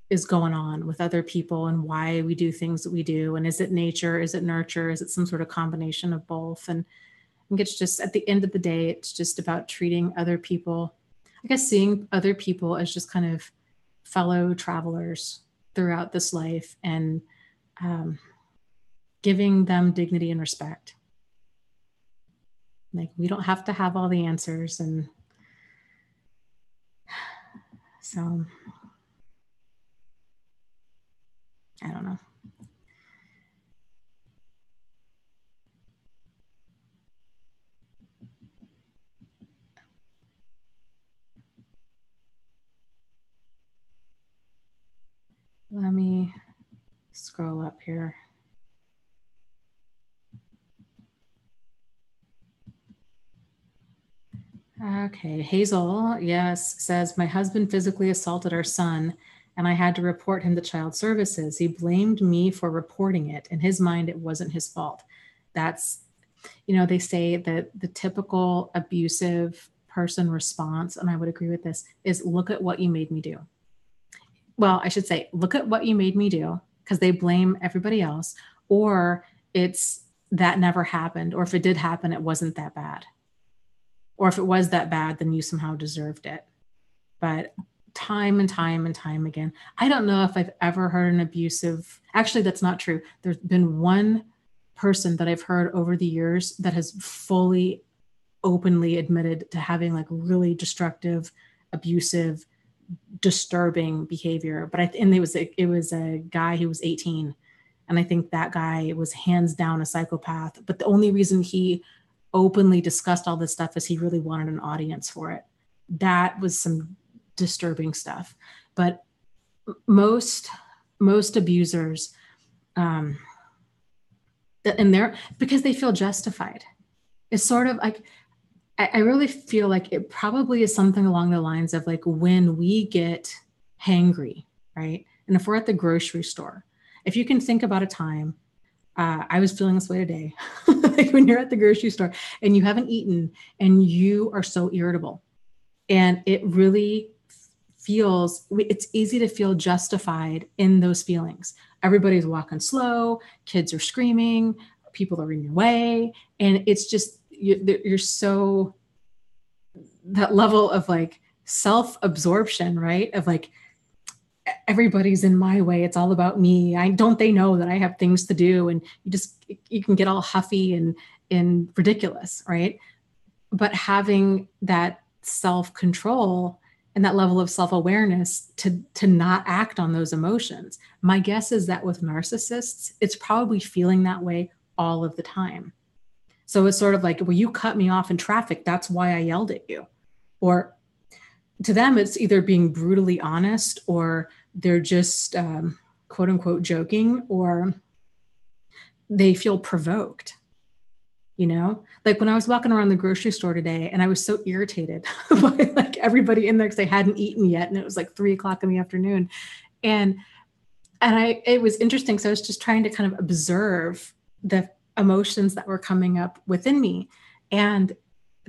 is going on with other people and why we do things that we do. And is it nature? Is it nurture? Is it some sort of combination of both? And I think it's just, at the end of the day, it's just about treating other people, I guess seeing other people as just kind of fellow travelers throughout this life, and giving them dignity and respect. Like, we don't have to have all the answers. And so, I don't know. Let me scroll up here. Okay, Hazel, yes, says, my husband physically assaulted our son and I had to report him to child services. He blamed me for reporting it. In his mind, it wasn't his fault. That's, you know, they say that the typical abusive person response, and I would agree with this, is look at what you made me do. Well, I should say, look at what you made me do, because they blame everybody else, or it's that never happened, or if it did happen, it wasn't that bad. Or if it was that bad, then you somehow deserved it. But time and time and time again, I don't know if I've ever heard an abusive, actually, that's not true. There's been one person that I've heard over the years that has fully, openly admitted to having like really destructive, abusive, disturbing behavior. But and it was a guy who was 18. And I think that guy was hands down a psychopath. But the only reason he openly discussed all this stuff is he really wanted an audience for it. That was some disturbing stuff. But most abusers, and they're, because they feel justified. It's sort of like, I really feel like it probably is something along the lines of like when we get hangry, right? And if we're at the grocery store, if you can think about a time, I was feeling this way today, like when you're at the grocery store and you haven't eaten and you are so irritable, and it really feels, it's easy to feel justified in those feelings. Everybody's walking slow, kids are screaming, people are in your way. And it's just, you're so, that level of like self-absorption, right? Of like, everybody's in my way. It's all about me. Don't they know that I have things to do? And you can get all huffy and ridiculous, right? But having that self-control and that level of self-awareness to not act on those emotions. My guess is that with narcissists, it's probably feeling that way all of the time. So it's sort of like, well, you cut me off in traffic. That's why I yelled at you. Or to them, it's either being brutally honest, or they're just quote unquote joking, or they feel provoked. You know, like when I was walking around the grocery store today and I was so irritated by like everybody in there because they hadn't eaten yet. And it was like 3:00 in the afternoon. And it was interesting. So I was just trying to kind of observe the emotions that were coming up within me and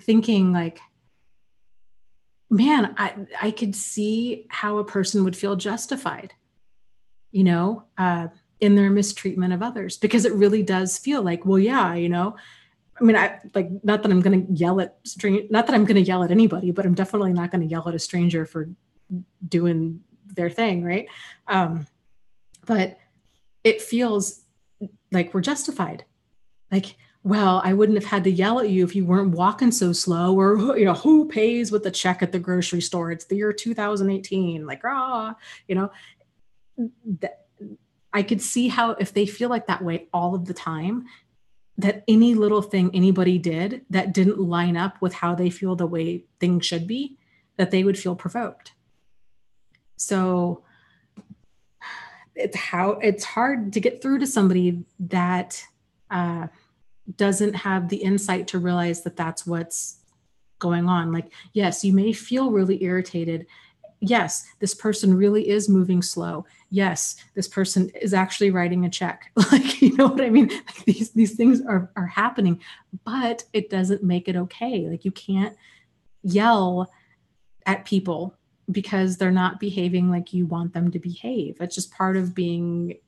thinking like, man, I could see how a person would feel justified, you know, in their mistreatment of others, because it really does feel like, well, yeah, you know, I mean, not that I'm going to yell at anybody, but I'm definitely not going to yell at a stranger for doing their thing. Right. But it feels like we're justified. Like, well, I wouldn't have had to yell at you if you weren't walking so slow, or, you know, who pays with the check at the grocery store? It's the year 2018. Like, you know, I could see how if they feel like that way all of the time, that any little thing anybody did that didn't line up with how they feel the way things should be, that they would feel provoked. So it's hard to get through to somebody that doesn't have the insight to realize that that's what's going on. Like, yes, you may feel really irritated. Yes, this person really is moving slow. Yes, this person is actually writing a check. Like, you know what I mean? Like these things are happening, but it doesn't make it okay. Like, you can't yell at people because they're not behaving like you want them to behave. It's just part of being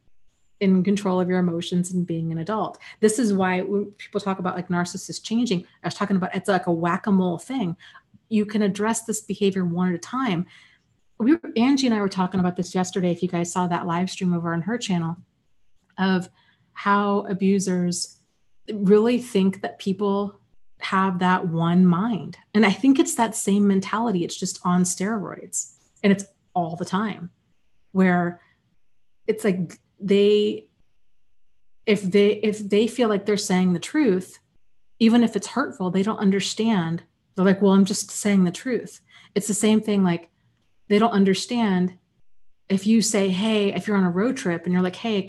in control of your emotions and being an adult. This is why when people talk about like narcissists changing, I was talking about, it's like a whack-a-mole thing. You can address this behavior one at a time. Angie and I were talking about this yesterday, if you guys saw that live stream over on her channel, of how abusers really think that people have that one mind. And I think it's that same mentality. It's just on steroids. And it's all the time, where it's like if they feel like they're saying the truth, even if it's hurtful, they don't understand. They're like, well, I'm just saying the truth. It's the same thing. Like, they don't understand if you say, hey, if you're on a road trip and you're like, hey,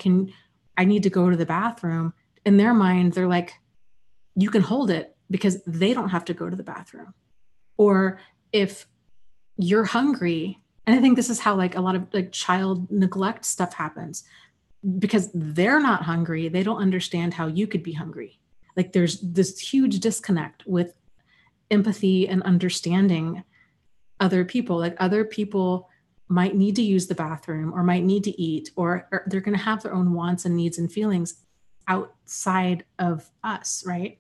I need to go to the bathroom. In their mind, they're like, you can hold it because they don't have to go to the bathroom. Or if you're hungry, and I think this is how like a lot of like child neglect stuff happens, because they're not hungry. They don't understand how you could be hungry. Like, there's this huge disconnect with empathy and understanding other people. Like, other people might need to use the bathroom or might need to eat, or they're going to have their own wants and needs and feelings outside of us, right?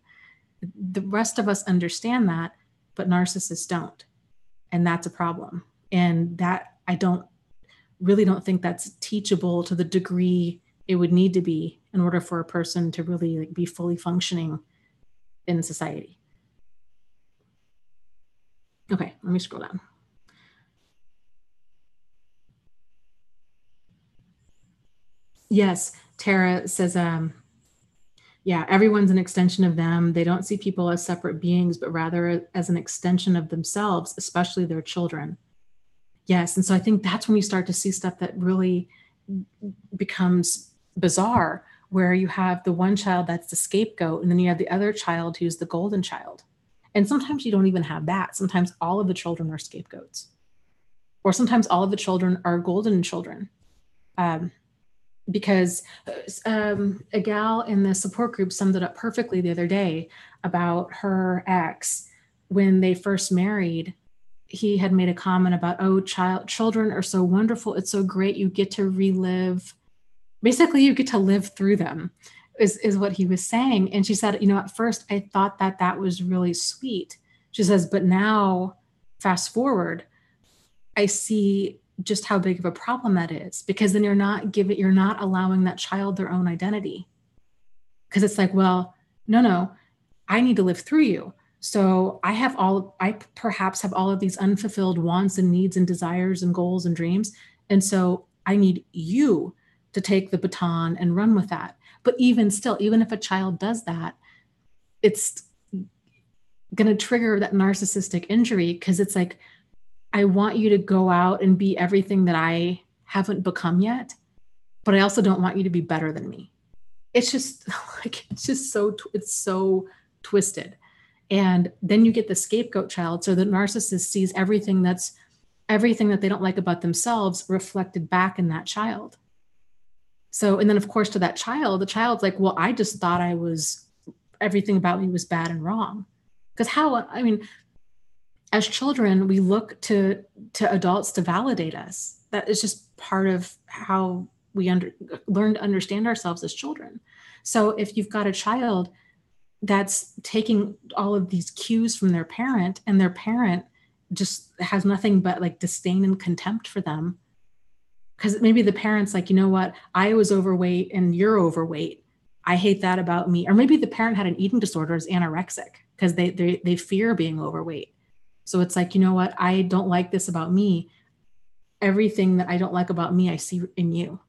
The rest of us understand that, but narcissists don't. And that's a problem. And that I don't think that's teachable to the degree it would need to be in order for a person to really like be fully functioning in society. Okay, let me scroll down. Yes. Tara says, yeah, everyone's an extension of them. They don't see people as separate beings, but rather as an extension of themselves, especially their children. Yes. And so I think that's when you start to see stuff that really becomes bizarre, where you have the one child that's the scapegoat, and then you have the other child who's the golden child. And sometimes you don't even have that. Sometimes all of the children are scapegoats, or sometimes all of the children are golden children. Because a gal in the support group summed it up perfectly the other day about her ex. When they first married, he had made a comment about, oh, children are so wonderful. It's so great. You get to relive. Basically, you get to live through them, is what he was saying. And she said, at first I thought that was really sweet. She says, but now, fast forward, I see just how big of a problem that is, because then you're not allowing that child their own identity. Because it's like, well, no, I need to live through you. So I perhaps have all of these unfulfilled wants and needs and desires and goals and dreams. And so I need you to take the baton and run with that. But even still, even if a child does that, it's going to trigger that narcissistic injury, because it's like, I want you to go out and be everything that I haven't become yet, but I also don't want you to be better than me. It's just like, it's so twisted. And then you get the scapegoat child. So the narcissist sees everything that they don't like about themselves reflected back in that child. So, and then of course to that child, the child's like, well, I just thought everything about me was bad and wrong. Because as children, we look to adults to validate us. That is just part of how we learn to understand ourselves as children. So if you've got a child that's taking all of these cues from their parent, and their parent just has nothing but like disdain and contempt for them, because maybe the parent's like, you know what, I was overweight and you're overweight. I hate that about me. Or maybe the parent had an eating disorder, is anorexic, because they fear being overweight. So it's like, you know what, I don't like this about me. Everything that I don't like about me, I see in you.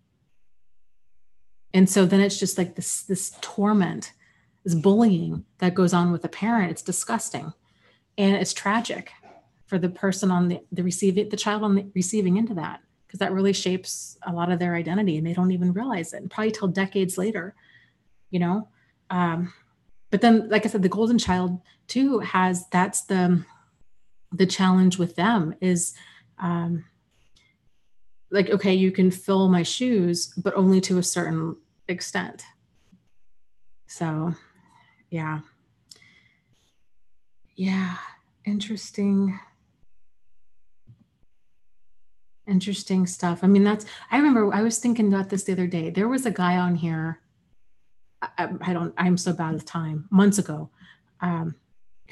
And so then it's just like this torment, this bullying that goes on with the parent. It's disgusting. And it's tragic for the person on the child on the receiving end of that, because that really shapes a lot of their identity, and they don't even realize it, and probably till decades later, But then, like I said, the golden child too that's the challenge with them is, like, okay, you can fill my shoes, but only to a certain extent. So, yeah. Interesting stuff. I remember I was thinking about this the other day. There was a guy on here, I'm so bad with time, months ago,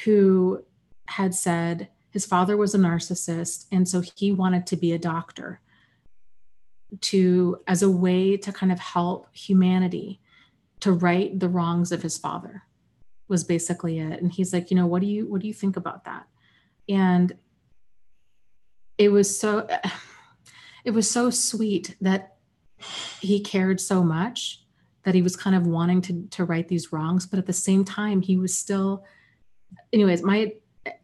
who had said his father was a narcissist. And so he wanted to be a doctor as a way to kind of help humanity to right the wrongs of his father, was basically it. And he's like, what do you think about that? And it was so sweet that he cared so much, that he was kind of wanting to right these wrongs. But at the same time, he was still, anyways, I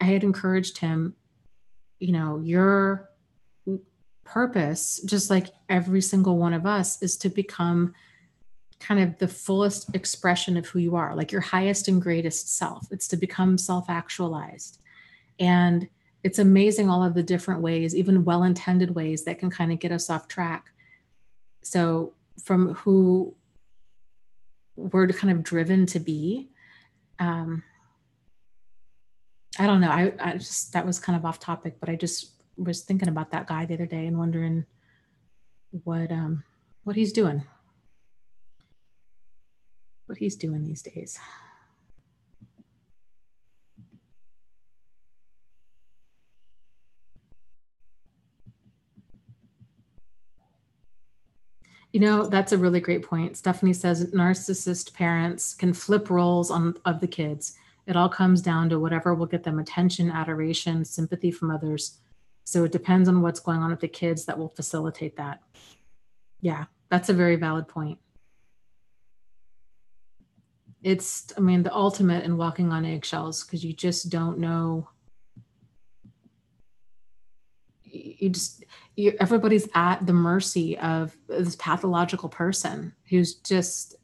had encouraged him, your purpose, just like every single one of us, is to become kind of the fullest expression of who you are, like your highest and greatest self. It's to become self-actualized. And it's amazing all of the different ways, even well-intended ways, that can kind of get us off track. So from who we're kind of driven to be, I don't know. I just, that was kind of off topic, but I just was thinking about that guy the other day and wondering what he's doing. What he's doing these days. That's a really great point. Stephanie says narcissist parents can flip roles of the kids. It all comes down to whatever will get them attention, adoration, sympathy from others. So it depends on what's going on with the kids that will facilitate that. Yeah, That's a very valid point. It's, I mean, the ultimate in walking on eggshells, because you just don't know. Everybody's at the mercy of this pathological person who's just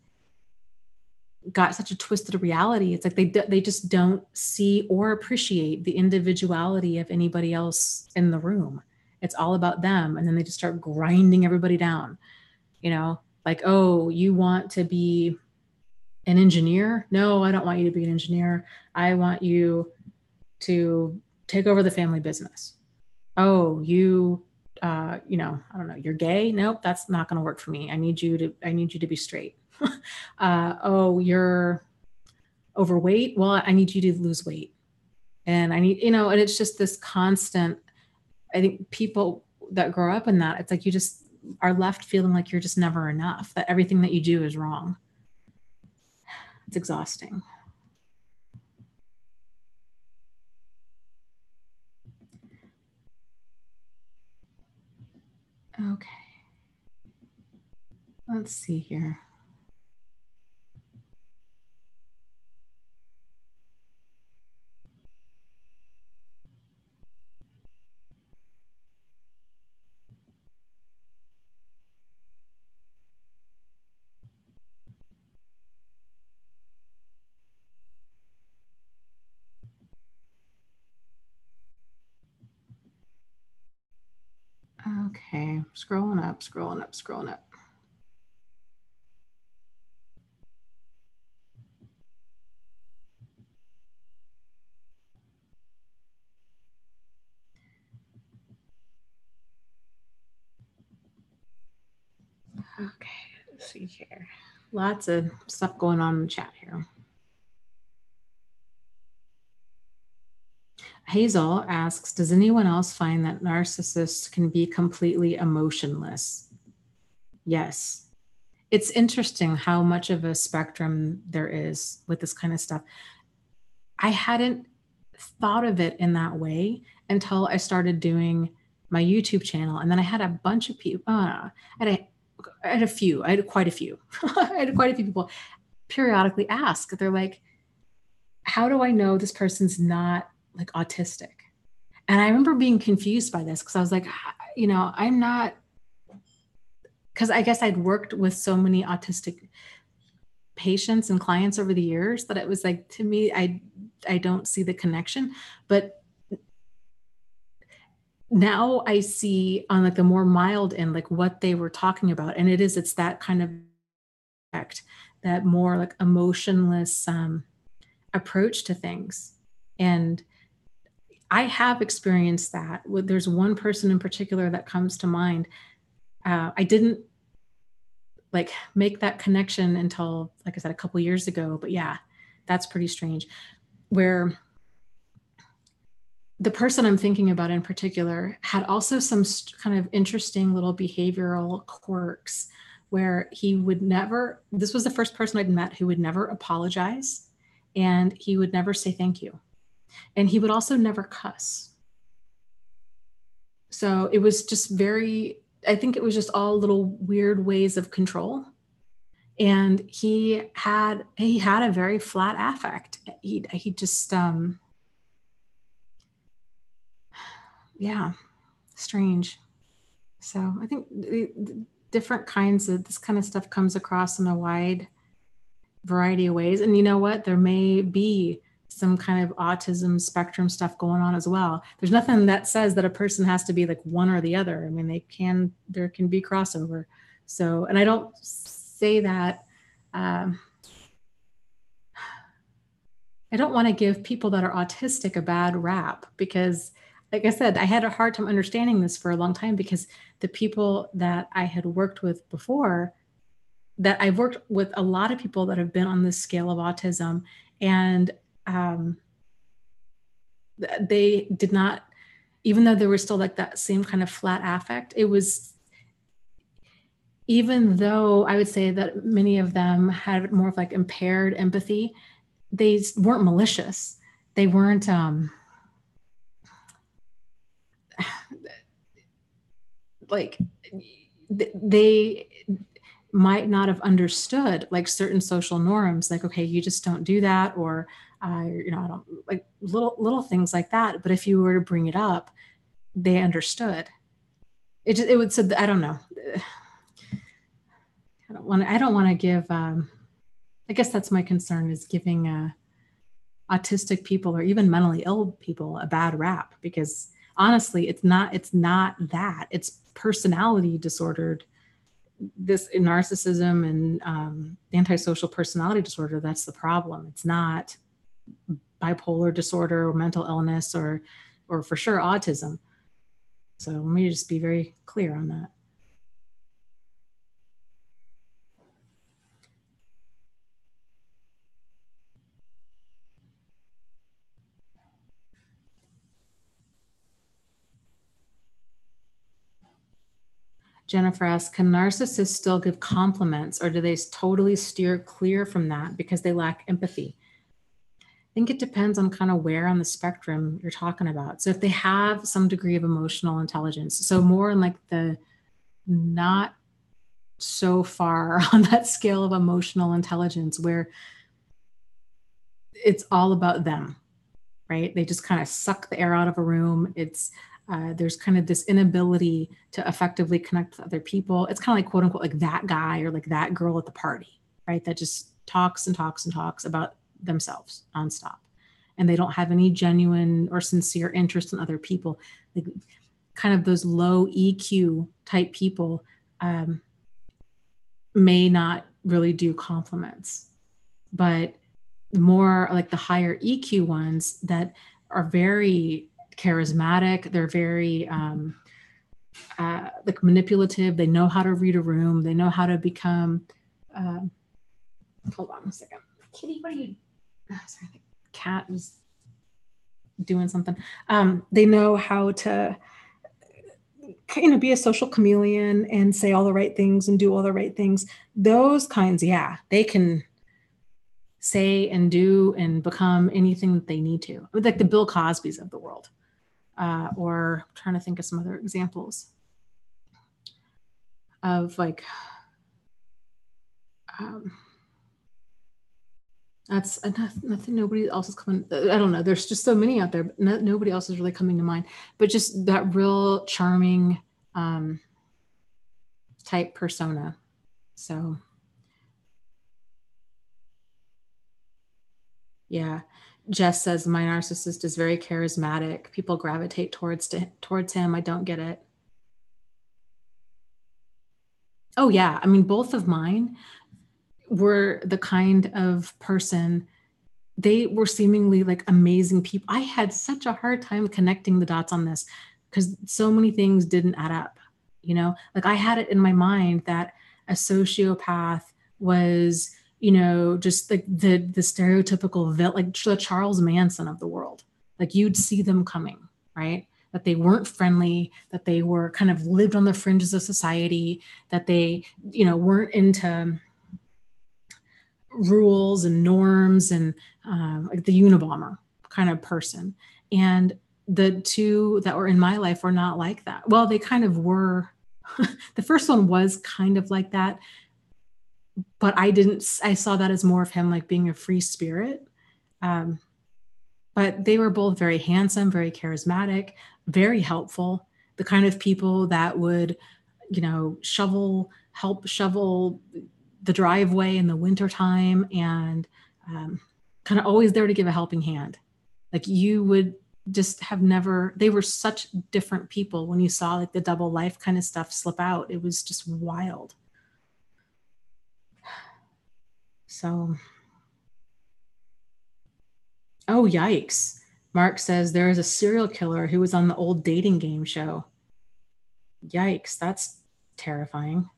got such a twisted reality. It's like they just don't see or appreciate the individuality of anybody else in the room. It's all about them, and then they just start grinding everybody down. Like, oh, you want to be an engineer? No, I don't want you to be an engineer. I want you to take over the family business. Oh, I don't know, you're gay? Nope, that's not going to work for me. I need you to be straight. Oh, you're overweight? Well, I need you to lose weight. And I need, and it's just this constant, I think people that grow up in that, it's like you just are left feeling like you're just never enough, that everything that you do is wrong. It's exhausting. Okay. Let's see here. Okay, scrolling up. Okay, let's see here. Lots of stuff going on in the chat here. Hazel asks, does anyone else find that narcissists can be completely emotionless? Yes. It's interesting how much of a spectrum there is with this kind of stuff. I hadn't thought of it in that way until I started doing my YouTube channel. And then I had a bunch of people, I had quite a few people periodically ask. They're like, how do I know this person's not like autistic? And I remember being confused by this because I was like, I'm not, because I guess I'd worked with so many autistic patients and clients over the years that it was like, to me, I don't see the connection. But now I see on like the more mild end, like what they were talking about. And it's that kind of effect, that more like emotionless approach to things. And I have experienced that. There's one person in particular that comes to mind. I didn't like make that connection until, like I said, a couple of years ago. But yeah, that's pretty strange. Where the person I'm thinking about in particular had also some kind of interesting little behavioral quirks where he would never, this was the first person I'd met who would never apologize, and he would never say thank you. And he would also never cuss. So it was just I think it was just all little weird ways of control. And he had a very flat affect. He just, yeah, strange. So I think the different kinds of this kind of stuff comes across in a wide variety of ways. And you know what? There may be some kind of autism spectrum stuff going on as well. There's nothing that says that a person has to be like one or the other. I mean, there can be crossover. So, and I don't say that, I don't want to give people that are autistic a bad rap, because like I said, I had a hard time understanding this for a long time, because the people that I had worked with before, that I've worked with a lot of people that have been on this scale of autism, and they did not, even though there was still like that same kind of flat affect, it was, even though I would say that many of them had more of like impaired empathy, they weren't malicious. They weren't, like they might not have understood like certain social norms, like, okay, you just don't do that, or you know, I don't like little things like that. But if you were to bring it up, they understood. It would, so I don't know. I don't want to give, I guess that's my concern, is giving autistic people or even mentally ill people a bad rap, because honestly, it's not that. It's personality disordered, this narcissism and antisocial personality disorder. That's the problem. It's not bipolar disorder or mental illness or for sure autism. So let me just be very clear on that. Jennifer asks, can narcissists still give compliments, or do they totally steer clear from that because they lack empathy? I think it depends on kind of where on the spectrum you're talking about. So if they have some degree of emotional intelligence, so more in like the not so far on that scale of emotional intelligence where it's all about them, right? They just kind of suck the air out of a room. There's kind of this inability to effectively connect with other people. It's kind of like, quote unquote, like that guy or like that girl at the party, right? That just talks and talks and talks about themselves nonstop. And they don't have any genuine or sincere interest in other people. Like kind of those low EQ type people may not really do compliments, but more like the higher EQ ones that are very charismatic. They're very like manipulative. They know how to read a room. They know how to become. Hold on a second, Kitty. What are you? Oh, sorry, the cat is doing something. They know how to, be a social chameleon and say all the right things and do all the right things. Those kinds, yeah, they can say and do and become anything that they need to, like the Bill Cosbys of the world. Or I'm trying to think of some other examples of like, that's nothing. Nobody else is coming. I don't know. There's just so many out there, but nobody else is really coming to mind. But just that real charming type persona. So, yeah. Jess says, my narcissist is very charismatic. People gravitate towards him. I don't get it. Oh, yeah. I mean, both of mine were the kind of person, they were seemingly like amazing people. I had such a hard time connecting the dots on this because so many things didn't add up. Like I had it in my mind that a sociopath was, just like the stereotypical like the Charles Manson of the world. Like you'd see them coming, right? That they weren't friendly, that they were kind of lived on the fringes of society, that they, weren't into rules and norms and like the Unabomber kind of person. And the two that were in my life were not like that. Well, they kind of were. The first one was kind of like that, but I saw that as more of him like being a free spirit. But they were both very handsome, very charismatic, very helpful, the kind of people that would, help shovel the driveway in the wintertime and kind of always there to give a helping hand. Like you would just have never, they were such different people when you saw like the double life kind of stuff slip out. It was just wild. So, oh, yikes. Mark says there is a serial killer who was on the old dating game show. Yikes, that's terrifying.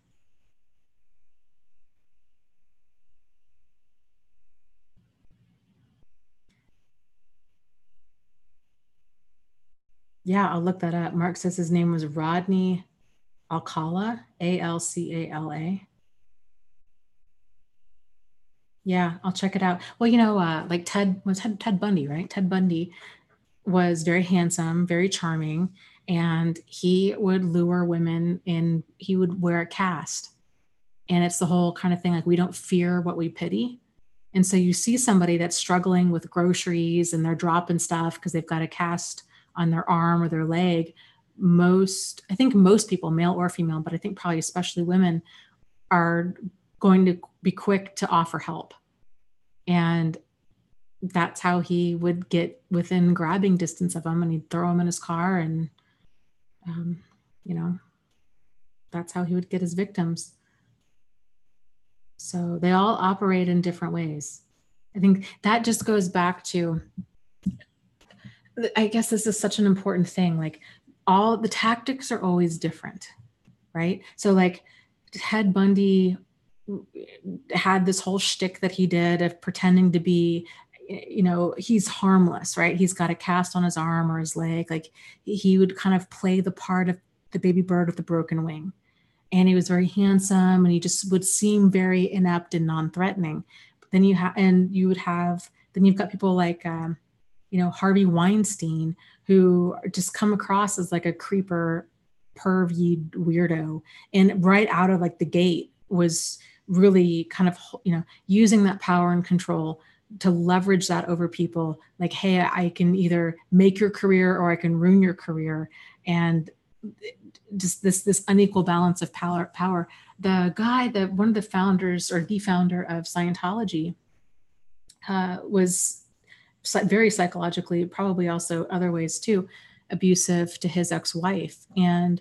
Yeah, I'll look that up. Mark says his name was Rodney Alcala, Alcala. Yeah, I'll check it out. Well, like Ted Bundy, right? Ted Bundy was very handsome, very charming, and he would lure women and he would wear a cast. And it's the whole kind of thing, like we don't fear what we pity. And so you see somebody that's struggling with groceries and they're dropping stuff because they've got a cast on their arm or their leg. I think most people, male or female, but I think probably especially women, are going to be quick to offer help. And that's how he would get within grabbing distance of him, and he'd throw him in his car, and that's how he would get his victims. So they all operate in different ways. I think that just goes back to, I guess this is such an important thing. Like, all the tactics are always different, right? So like Ted Bundy had this whole shtick that he did of pretending to be, he's harmless, right? He's got a cast on his arm or his leg. Like, he would kind of play the part of the baby bird with the broken wing. And he was very handsome, and he just would seem very inept and non-threatening. But then you've got people like, Harvey Weinstein, who just come across as like a creeper, pervy weirdo. And right out of like the gate was really kind of, using that power and control to leverage that over people. Like, hey, I can either make your career or I can ruin your career. And just this unequal balance of power. The guy that one of the founders, or the founder of Scientology, was very psychologically, probably also other ways too, abusive to his ex-wife, and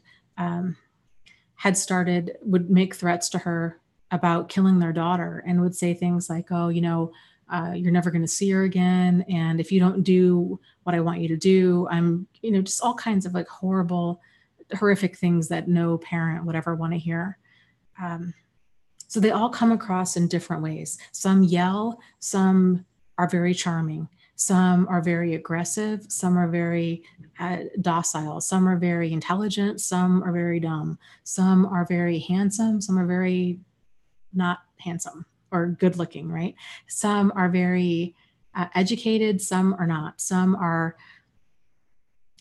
would make threats to her about killing their daughter, and would say things like, oh, you're never going to see her again. And if you don't do what I want you to do, I'm, just all kinds of like horrific things that no parent would ever want to hear. So they all come across in different ways. Some yell, some are very charming, some are very aggressive, some are very docile, some are very intelligent, some are very dumb, some are very handsome, some are very not handsome or good looking, right? Some are very educated, some are not. Some are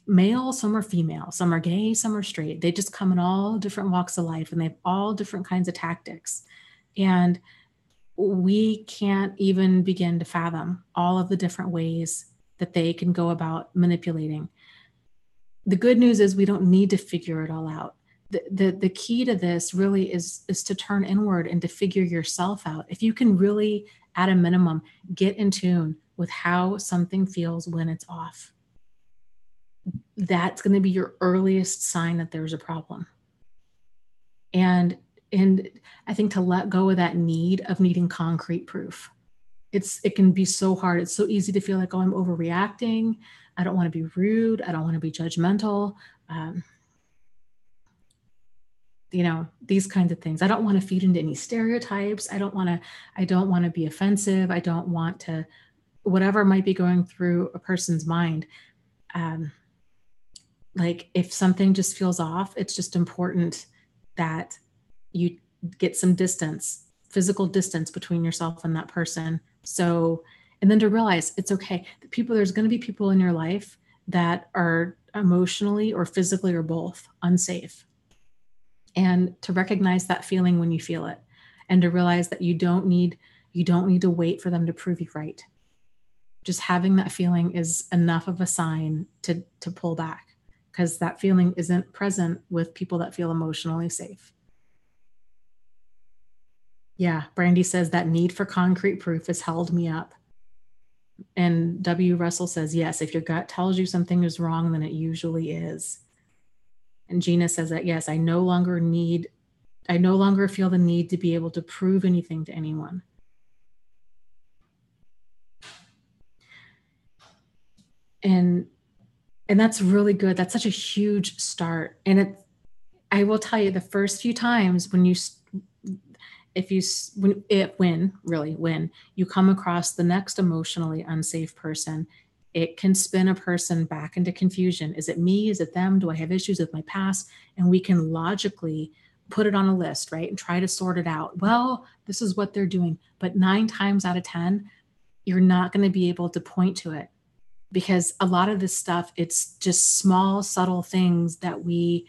male, some are female, some are gay, some are straight. They just come in all different walks of life, and they have all different kinds of tactics. And we can't even begin to fathom all of the different ways that they can go about manipulating. The good news is we don't need to figure it all out. The key to this really is to turn inward and to figure yourself out. If you can really, at a minimum, get in tune with how something feels when it's off, that's going to be your earliest sign that there's a problem. And I think to let go of that need of needing concrete proof. It can be so hard. It's so easy to feel like, oh, I'm overreacting. I don't want to be rude. I don't want to be judgmental. These kinds of things. I don't want to feed into any stereotypes. I don't want to be offensive. I don't want to, whatever might be going through a person's mind. Like, if something just feels off, it's just important that you get some distance, physical distance between yourself and that person. So, and then to realize it's okay. There's going to be people in your life that are emotionally or physically or both unsafe. And to recognize that feeling when you feel it, and to realize that you don't need to wait for them to prove you right. Just having that feeling is enough of a sign to pull back, because that feeling isn't present with people that feel emotionally safe. Yeah, Brandy says that need for concrete proof has held me up. And W. Russell says, yes, if your gut tells you something is wrong, then it usually is. And Gina says that, yes, I no longer feel the need to be able to prove anything to anyone. And that's really good. That's such a huge start. And I will tell you, the first few times when you come across the next emotionally unsafe person, it can spin a person back into confusion. Is it me? Is it them? Do I have issues with my past? And we can logically put it on a list, right? And try to sort it out. Well, this is what they're doing. But 9 times out of 10, you're not going to be able to point to it, because a lot of this stuff, it's just small, subtle things that we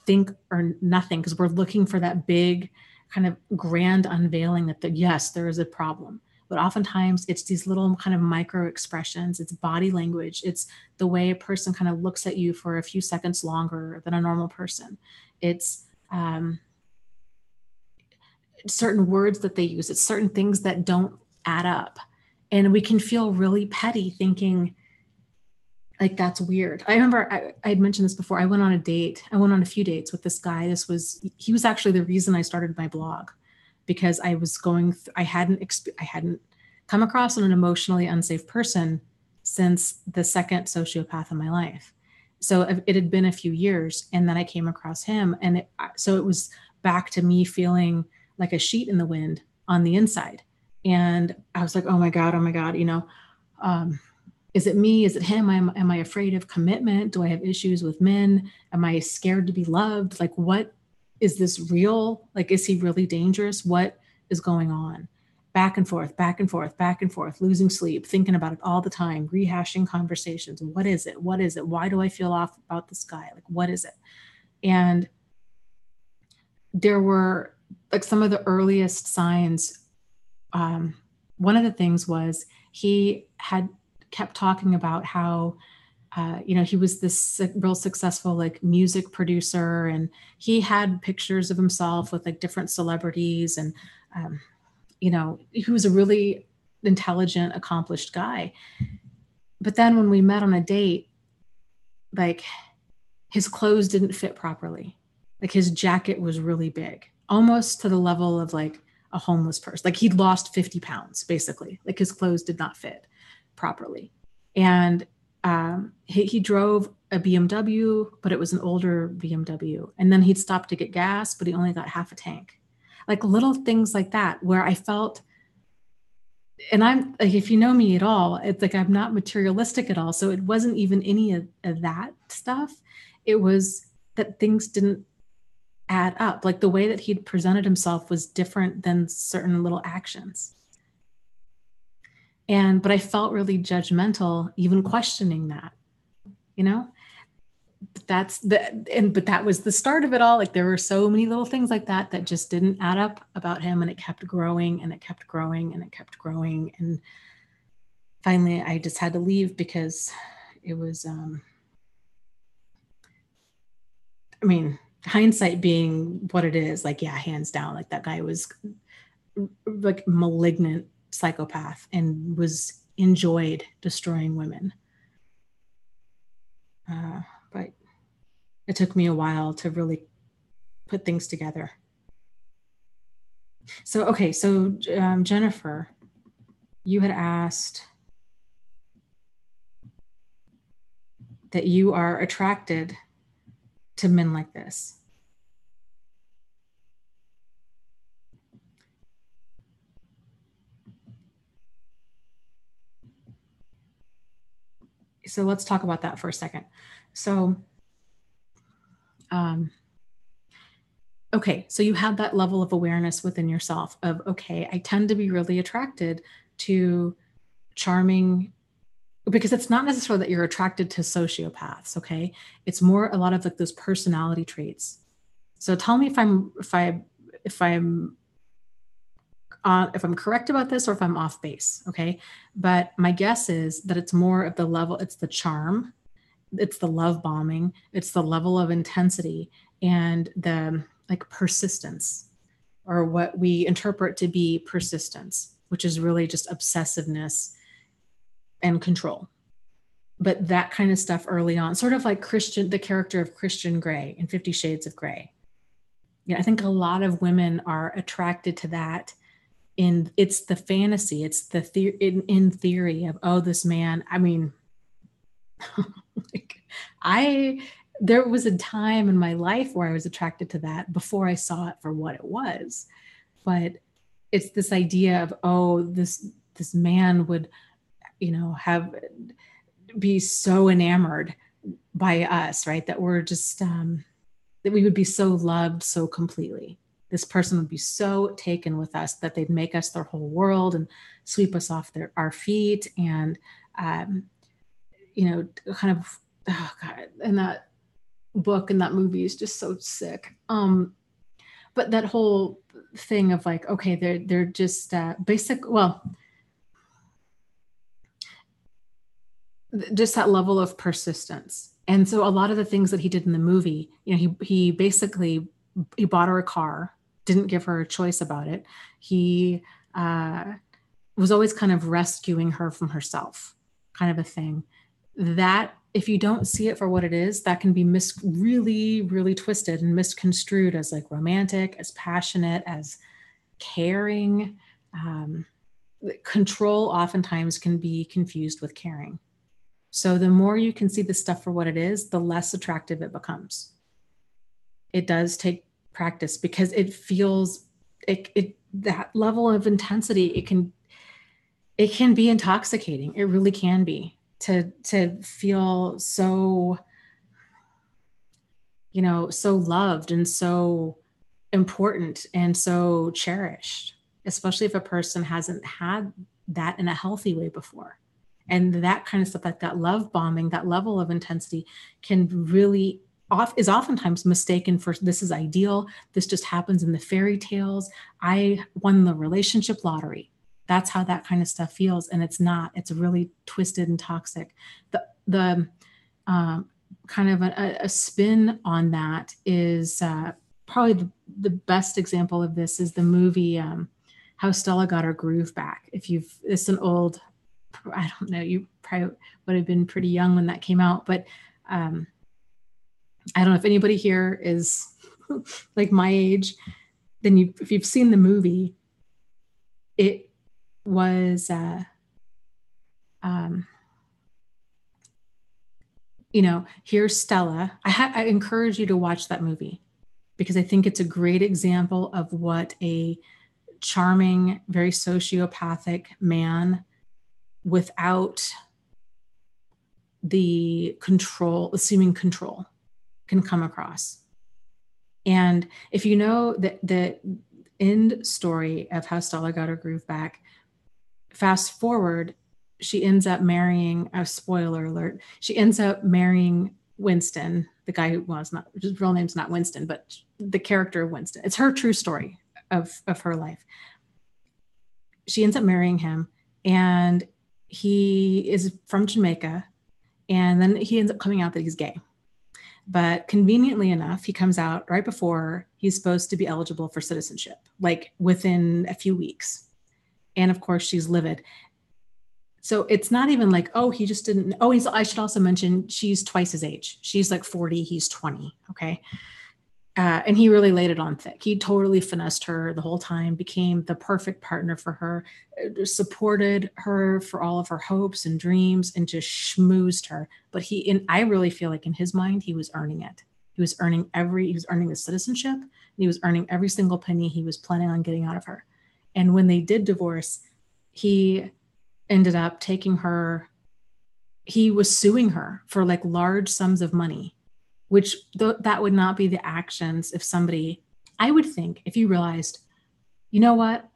think are nothing, because we're looking for that big kind of grand unveiling that yes, there is a problem. But oftentimes it's these little kind of micro expressions. It's body language. It's the way a person kind of looks at you for a few seconds longer than a normal person. It's certain words that they use. It's certain things that don't add up. And we can feel really petty thinking like that's weird. I remember I had mentioned this before. I went on a date. I went on a few dates with this guy. He was actually the reason I started my blog, because I was I hadn't come across an emotionally unsafe person since the second sociopath in my life. So it had been a few years, and then I came across him, and so it was back to me feeling like a sheet in the wind on the inside. And I was like, oh my God, is it me? Is it him? Am I afraid of commitment? Do I have issues with men? Am I scared to be loved? Like, what is this real? Like, is he really dangerous? What is going on? Back and forth, back and forth, back and forth, losing sleep, thinking about it all the time, rehashing conversations. What is it? What is it? Why do I feel off about this guy? Like, what is it? And there were like some of the earliest signs. One of the things was he had kept talking about how, he was this real successful like music producer, and he had pictures of himself with like different celebrities, and, he was a really intelligent, accomplished guy. But then when we met on a date, like his clothes didn't fit properly. Like his jacket was really big, almost to the level of like a homeless person. Like he'd lost 50 pounds, basically. Like his clothes did not fit properly. And he drove a BMW, but it was an older BMW. And then he'd stop to get gas, but he only got half a tank. Like little things like that, where I felt, and I'm like, if you know me at all, it's like I'm not materialistic at all. So it wasn't even any of that stuff. It was that things didn't add up. Like the way that he'd presented himself was different than certain little actions. But I felt really judgmental, even questioning that, but that was the start of it all. Like there were so many little things like that just didn't add up about him. And it kept growing and it kept growing and it kept growing. And finally I just had to leave because it was, hindsight being what it is, like, yeah, hands down, like that guy was like malignant psychopath and enjoyed destroying women. But it took me a while to really put things together. So, okay. So, Jennifer, you had asked that you are attracted to men like this. So let's talk about that for a second. So, okay, so you have that level of awareness within yourself of, okay, I tend to be really attracted to charming, because it's not necessarily that you're attracted to sociopaths, okay? It's more a lot of like those personality traits. So tell me if I'm correct about this or if I'm off base, okay? But my guess is that it's more of the level, it's the charm, it's the love bombing, it's the level of intensity and the like persistence, or what we interpret to be persistence, which is really just obsessiveness and control. But that kind of stuff early on, sort of like the character of Christian Grey in 50 Shades of Grey. I think a lot of women are attracted to that. It's the fantasy, it's the in theory of, oh, this man, there was a time in my life where I was attracted to that before I saw it for what it was. But it's this idea of, oh, this man would, be so enamored by us, right? That we're just, that we would be so loved so completely. This person would be so taken with us that they'd make us their whole world and sweep us off our feet. And, kind of, oh God, and that book and that movie is just so sick. But that whole thing of like, okay, they're just basic, well, just that level of persistence. And so a lot of the things that he did in the movie, you know, he basically, he bought her a car, didn't give her a choice about it. He was always kind of rescuing her from herself, kind of a thing. That, if you don't see it for what it is, that can be really, really twisted and misconstrued as like romantic, as passionate, as caring. Control oftentimes can be confused with caring. So the more you can see the stuff for what it is, the less attractive it becomes. It does take practice because it feels that level of intensity, it can be intoxicating. It really can be, to feel so, you know, so loved and so important and so cherished, especially if a person hasn't had that in a healthy way before. And that kind of stuff, like that love bombing, that level of intensity can really is oftentimes mistaken for, this is ideal. This just happens in the fairy tales. I won the relationship lottery. That's how that kind of stuff feels. And it's not, it's really twisted and toxic. The kind of a spin on that is probably the best example of this is the movie How Stella Got Her Groove Back. It's an old, I don't know, you probably would have been pretty young when that came out, but I don't know if anybody here is like my age, then if you've seen the movie, it was, you know, here's Stella. I encourage you to watch that movie because I think it's a great example of what a charming, very sociopathic man without the control, assuming control, can come across. And if you know the end story of How Stella Got Her Groove Back, fast forward, she ends up marrying, a spoiler alert, she ends up marrying Winston, the guy who was not, his real name's not Winston, but the character of Winston. It's her true story of her life. She ends up marrying him, and he is from Jamaica, and then he ends up coming out that he's gay. But conveniently enough, he comes out right before he's supposed to be eligible for citizenship, like within a few weeks. And of course, she's livid. So it's not even like, oh, he just didn't. Oh, I should also mention she's twice his age. She's like 40, he's 20. Okay. And he really laid it on thick. He totally finessed her the whole time, became the perfect partner for her, supported her for all of her hopes and dreams, and just schmoozed her. But I really feel like in his mind, he was earning it. He was earning the citizenship. And he was earning every single penny he was planning on getting out of her. And when they did divorce, he ended up taking her. He was suing her for like large sums of money, which that would not be the actions if somebody, I would think, if you realized, you know what,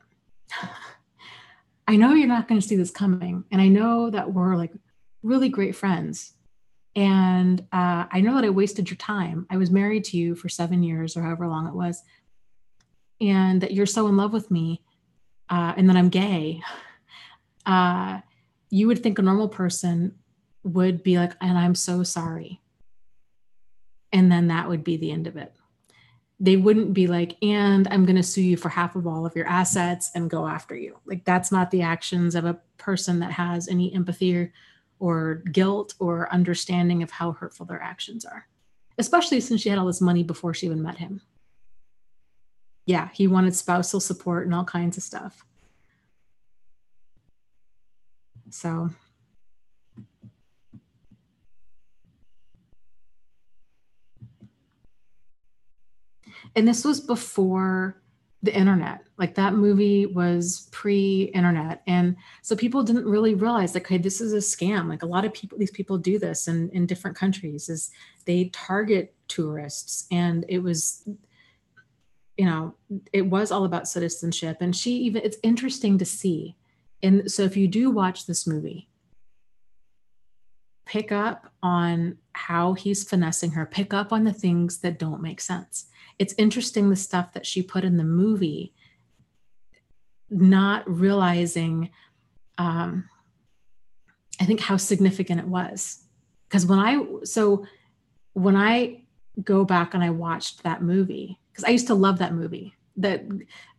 I know you're not going to see this coming. And I know that we're like really great friends. And I know that I wasted your time. I was married to you for 7 years or however long it was. And that you're so in love with me and that I'm gay. You would think a normal person would be like, and I'm so sorry. And then that would be the end of it. They wouldn't be like, and I'm going to sue you for half of all of your assets and go after you. Like, that's not the actions of a person that has any empathy or guilt or understanding of how hurtful their actions are, especially since she had all this money before she even met him. Yeah, he wanted spousal support and all kinds of stuff. So... And this was before the internet. Like, that movie was pre-internet. And so people didn't really realize, like, hey, this is a scam. Like, a lot of people, these people do this in different countries, is they target tourists. And it was, you know, it was all about citizenship. And it's interesting to see. And so if you do watch this movie, pick up on how he's finessing her, pick up on the things that don't make sense. it's interesting the stuff that she put in the movie, not realizing, I think, how significant it was. Because when I go back and I watched that movie, because I used to love that movie, that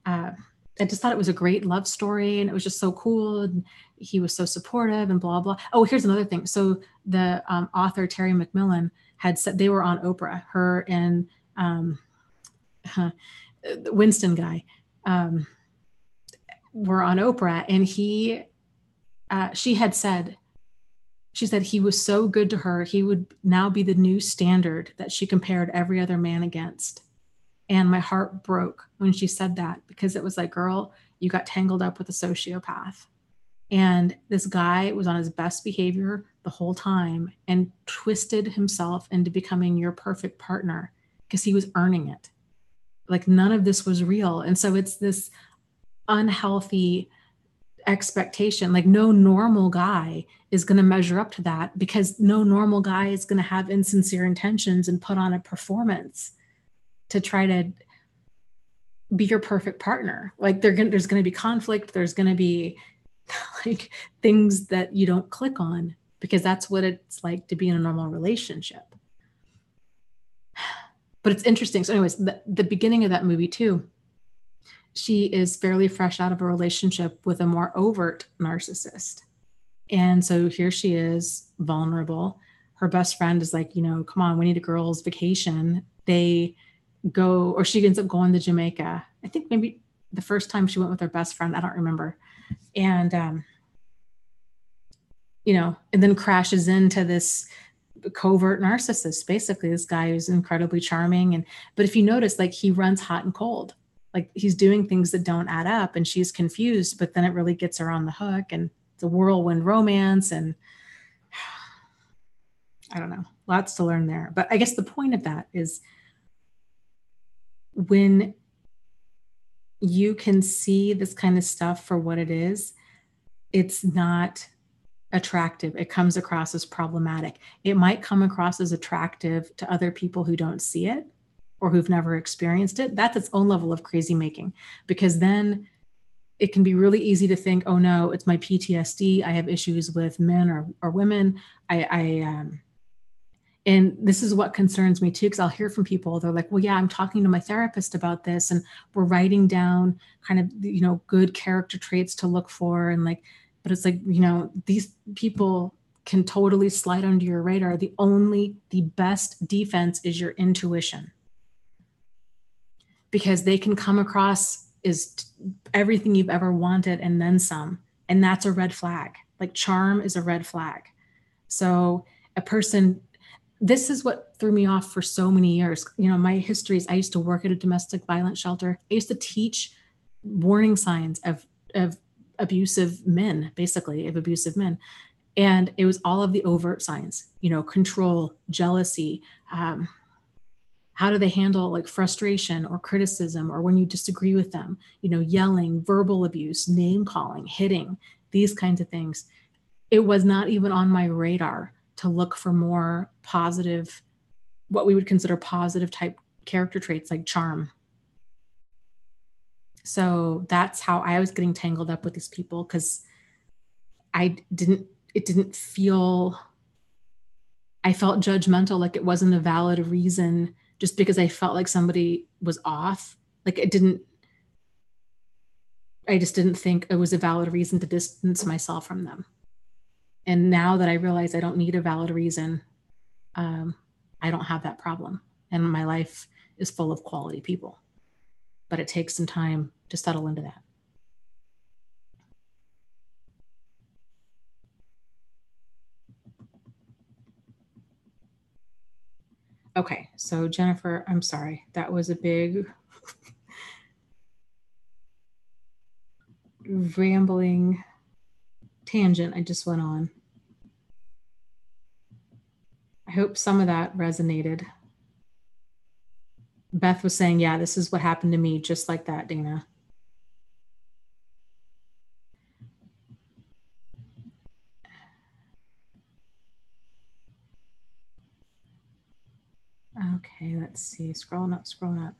I just thought it was a great love story, and it was just so cool. And he was so supportive and blah, blah. Oh, here's another thing. So the author, Terry McMillan, had said, they were on Oprah, her and the Winston guy were on Oprah, and she said he was so good to her, he would now be the new standard that she compared every other man against. And my heart broke when she said that, because it was like, girl, you got tangled up with a sociopath. And this guy was on his best behavior the whole time and twisted himself into becoming your perfect partner because he was earning it. Like, none of this was real. And so it's this unhealthy expectation. Like, no normal guy is going to measure up to that, because no normal guy is going to have insincere intentions and put on a performance to try to be your perfect partner. Like, there's going to be conflict. There's going to be like things that you don't click on, because that's what it's like to be in a normal relationship. But it's interesting. So anyways, the beginning of that movie too, she is fairly fresh out of a relationship with a more overt narcissist. And so here she is, vulnerable. Her best friend is like, come on, we need a girls' vacation. They go, or she ends up going to Jamaica. I think maybe the first time she went with her best friend, I don't remember. And, and then crashes into this covert narcissist, basically this guy who's incredibly charming. But if you notice, like, he runs hot and cold, like he's doing things that don't add up, and she's confused, but then it really gets her on the hook, and it's a whirlwind romance. And I don't know, lots to learn there. But I guess the point of that is, when you can see this kind of stuff for what it is, it's not attractive. It comes across as problematic. It might come across as attractive to other people who don't see it or who've never experienced it. That's its own level of crazy making, because then it can be really easy to think, oh no, it's my PTSD. I have issues with men or women. And this is what concerns me too, because I'll hear from people, they're like, well, yeah, I'm talking to my therapist about this, and we're writing down kind of, good character traits to look for. And like, but it's like, these people can totally slide under your radar. The best defense is your intuition, because they can come across as everything you've ever wanted and then some. And that's a red flag. Like, charm is a red flag. So a person, this is what threw me off for so many years. My history is, I used to work at a domestic violence shelter. I used to teach warning signs of abusive men, basically, of abusive men. And it was all of the overt signs, control, jealousy, how do they handle like frustration or criticism, or when you disagree with them, yelling, verbal abuse, name calling, hitting, these kinds of things. It was not even on my radar to look for more positive, what we would consider positive type character traits like charm. So that's how I was getting tangled up with these people, because I felt judgmental, like it wasn't a valid reason just because I felt like somebody was off. Like, I just didn't think it was a valid reason to distance myself from them. And now that I realize I don't need a valid reason, I don't have that problem. And my life is full of quality people. But it takes some time to settle into that. Okay, so Jennifer, I'm sorry. That was a big rambling tangent I just went on. I hope some of that resonated. Beth was saying, yeah, this is what happened to me, just like that, Dana. Okay, let's see. Scrolling up.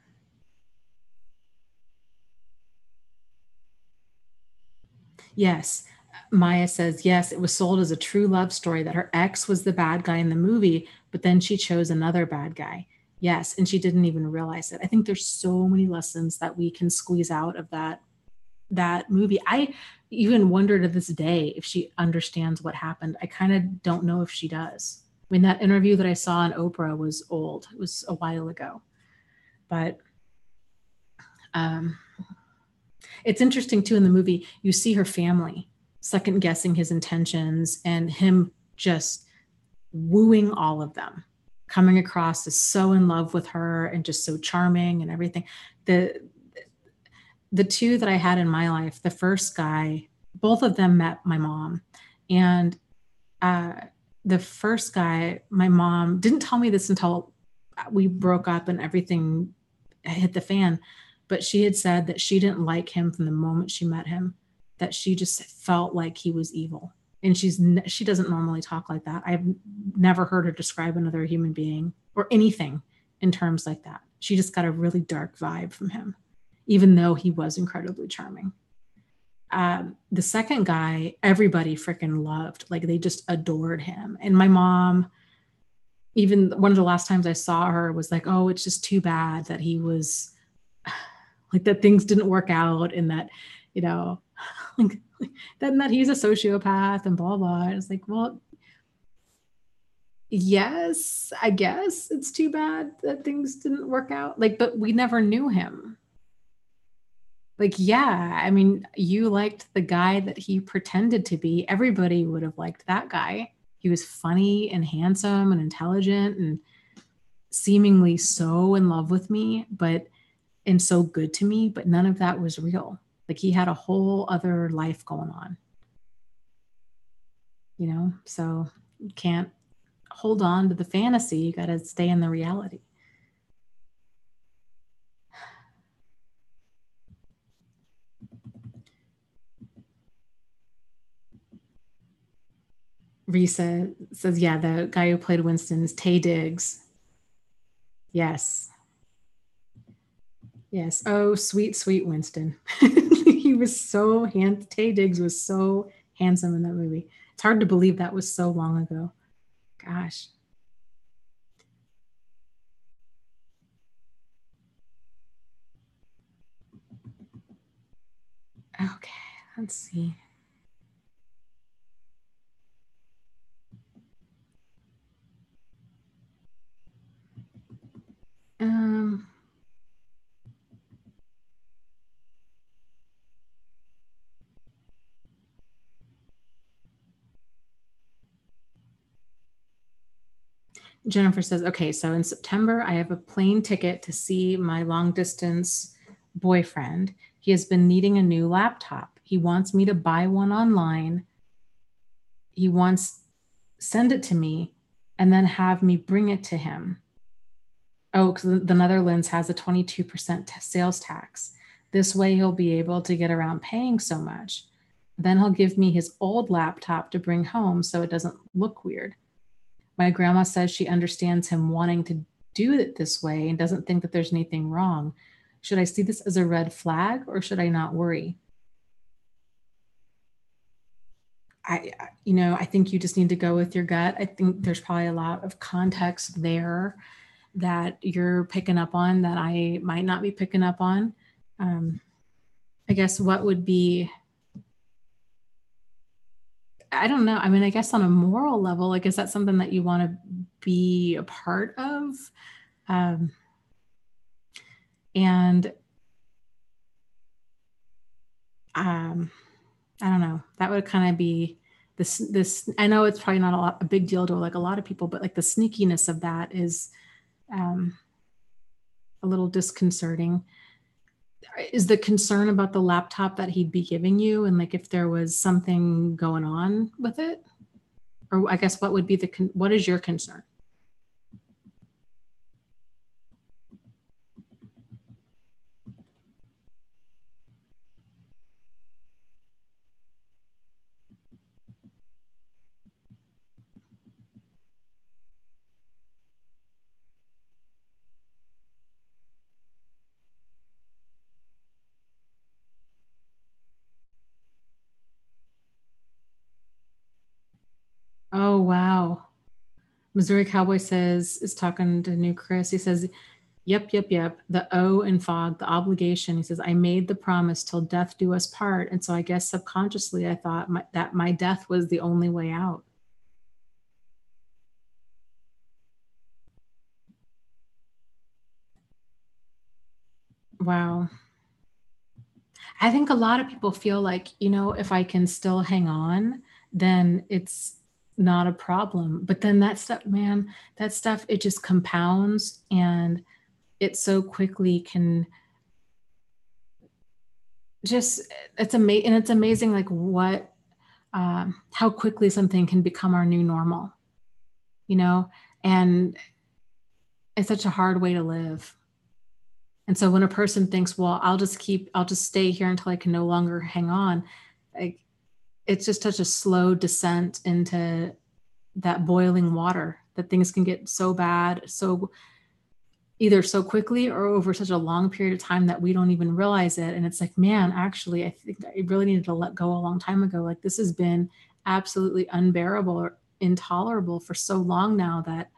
Yes. Maya says, yes, it was sold as a true love story that her ex was the bad guy in the movie, but then she chose another bad guy. Yes. And she didn't even realize it. I think there's so many lessons that we can squeeze out of that movie. I even wonder to this day if she understands what happened. I kind of don't know if she does. I mean, that interview that I saw on Oprah was old. It was a while ago. But um, it's interesting too in the movie, you see her family second guessing his intentions and him just wooing all of them, coming across as so in love with her and just so charming and everything. The two that I had in my life, the first guy, both of them met my mom. And uh, the first guy, my mom didn't tell me this until we broke up and everything hit the fan. But she had said that she didn't like him from the moment she met him, that she just felt like he was evil. And she doesn't normally talk like that. I've never heard her describe another human being or anything in terms like that. She just got a really dark vibe from him, even though he was incredibly charming. The second guy, everybody freaking loved. Like they just adored him. And my mom, even one of the last times I saw her, was like, oh, it's just too bad that he was like that things didn't work out and that, you know, like that he's a sociopath and blah, blah. And it's like, well, yes, I guess it's too bad that things didn't work out. Like, but we never knew him. Like, yeah, I mean, you liked the guy that he pretended to be. Everybody would have liked that guy. He was funny and handsome and intelligent and seemingly so in love with me, but and so good to me, but none of that was real. Like he had a whole other life going on, so you can't hold on to the fantasy. You got to stay in the reality. Risa says, yeah, the guy who played Winston is Taye Diggs. Yes. Yes. Oh, sweet, sweet Winston. He was so Taye Diggs was so handsome in that movie. It's hard to believe that was so long ago. Gosh. Okay, let's see. Um, Jennifer says, okay, so in September, I have a plane ticket to see my long distance boyfriend. He has been needing a new laptop. He wants me to buy one online. He wants send it to me and then have me bring it to him. Oh, because the Netherlands has a 22% sales tax. This way he'll be able to get around paying so much. Then he'll give me his old laptop to bring home so it doesn't look weird. My grandma says she understands him wanting to do it this way and doesn't think that there's anything wrong. Should I see this as a red flag or should I not worry? I think you just need to go with your gut. I think there's probably a lot of context there that you're picking up on that I might not be picking up on. I guess what would be, I don't know. I mean, I guess on a moral level, like, is that something that you want to be a part of? Um, and um, I don't know. That would kind of be this. I know it's probably not a big deal to like a lot of people, but like the sneakiness of that is um, a little disconcerting. Is the concern about the laptop that he'd be giving you, and like if there was something going on with it, or I guess what would be what is your concern? Oh, wow. Missouri Cowboy is talking to new Chris. He says, yep. The O in fog, the obligation. He says, I made the promise till death do us part. And so I guess subconsciously I thought that my death was the only way out. Wow. I think a lot of people feel like, if I can still hang on, then it's not a problem. But then that stuff, man, it just compounds, and it so quickly can just, it's amazing. And it's amazing, like how quickly something can become our new normal, and it's such a hard way to live. And so when a person thinks, well, I'll just stay here until I can no longer hang on, like, it's just such a slow descent into that boiling water, that things can get so bad, so either so quickly or over such a long period of time that we don't even realize it. And it's like, man, actually, I think I really needed to let go a long time ago. Like, this has been absolutely unbearable or intolerable for so long now that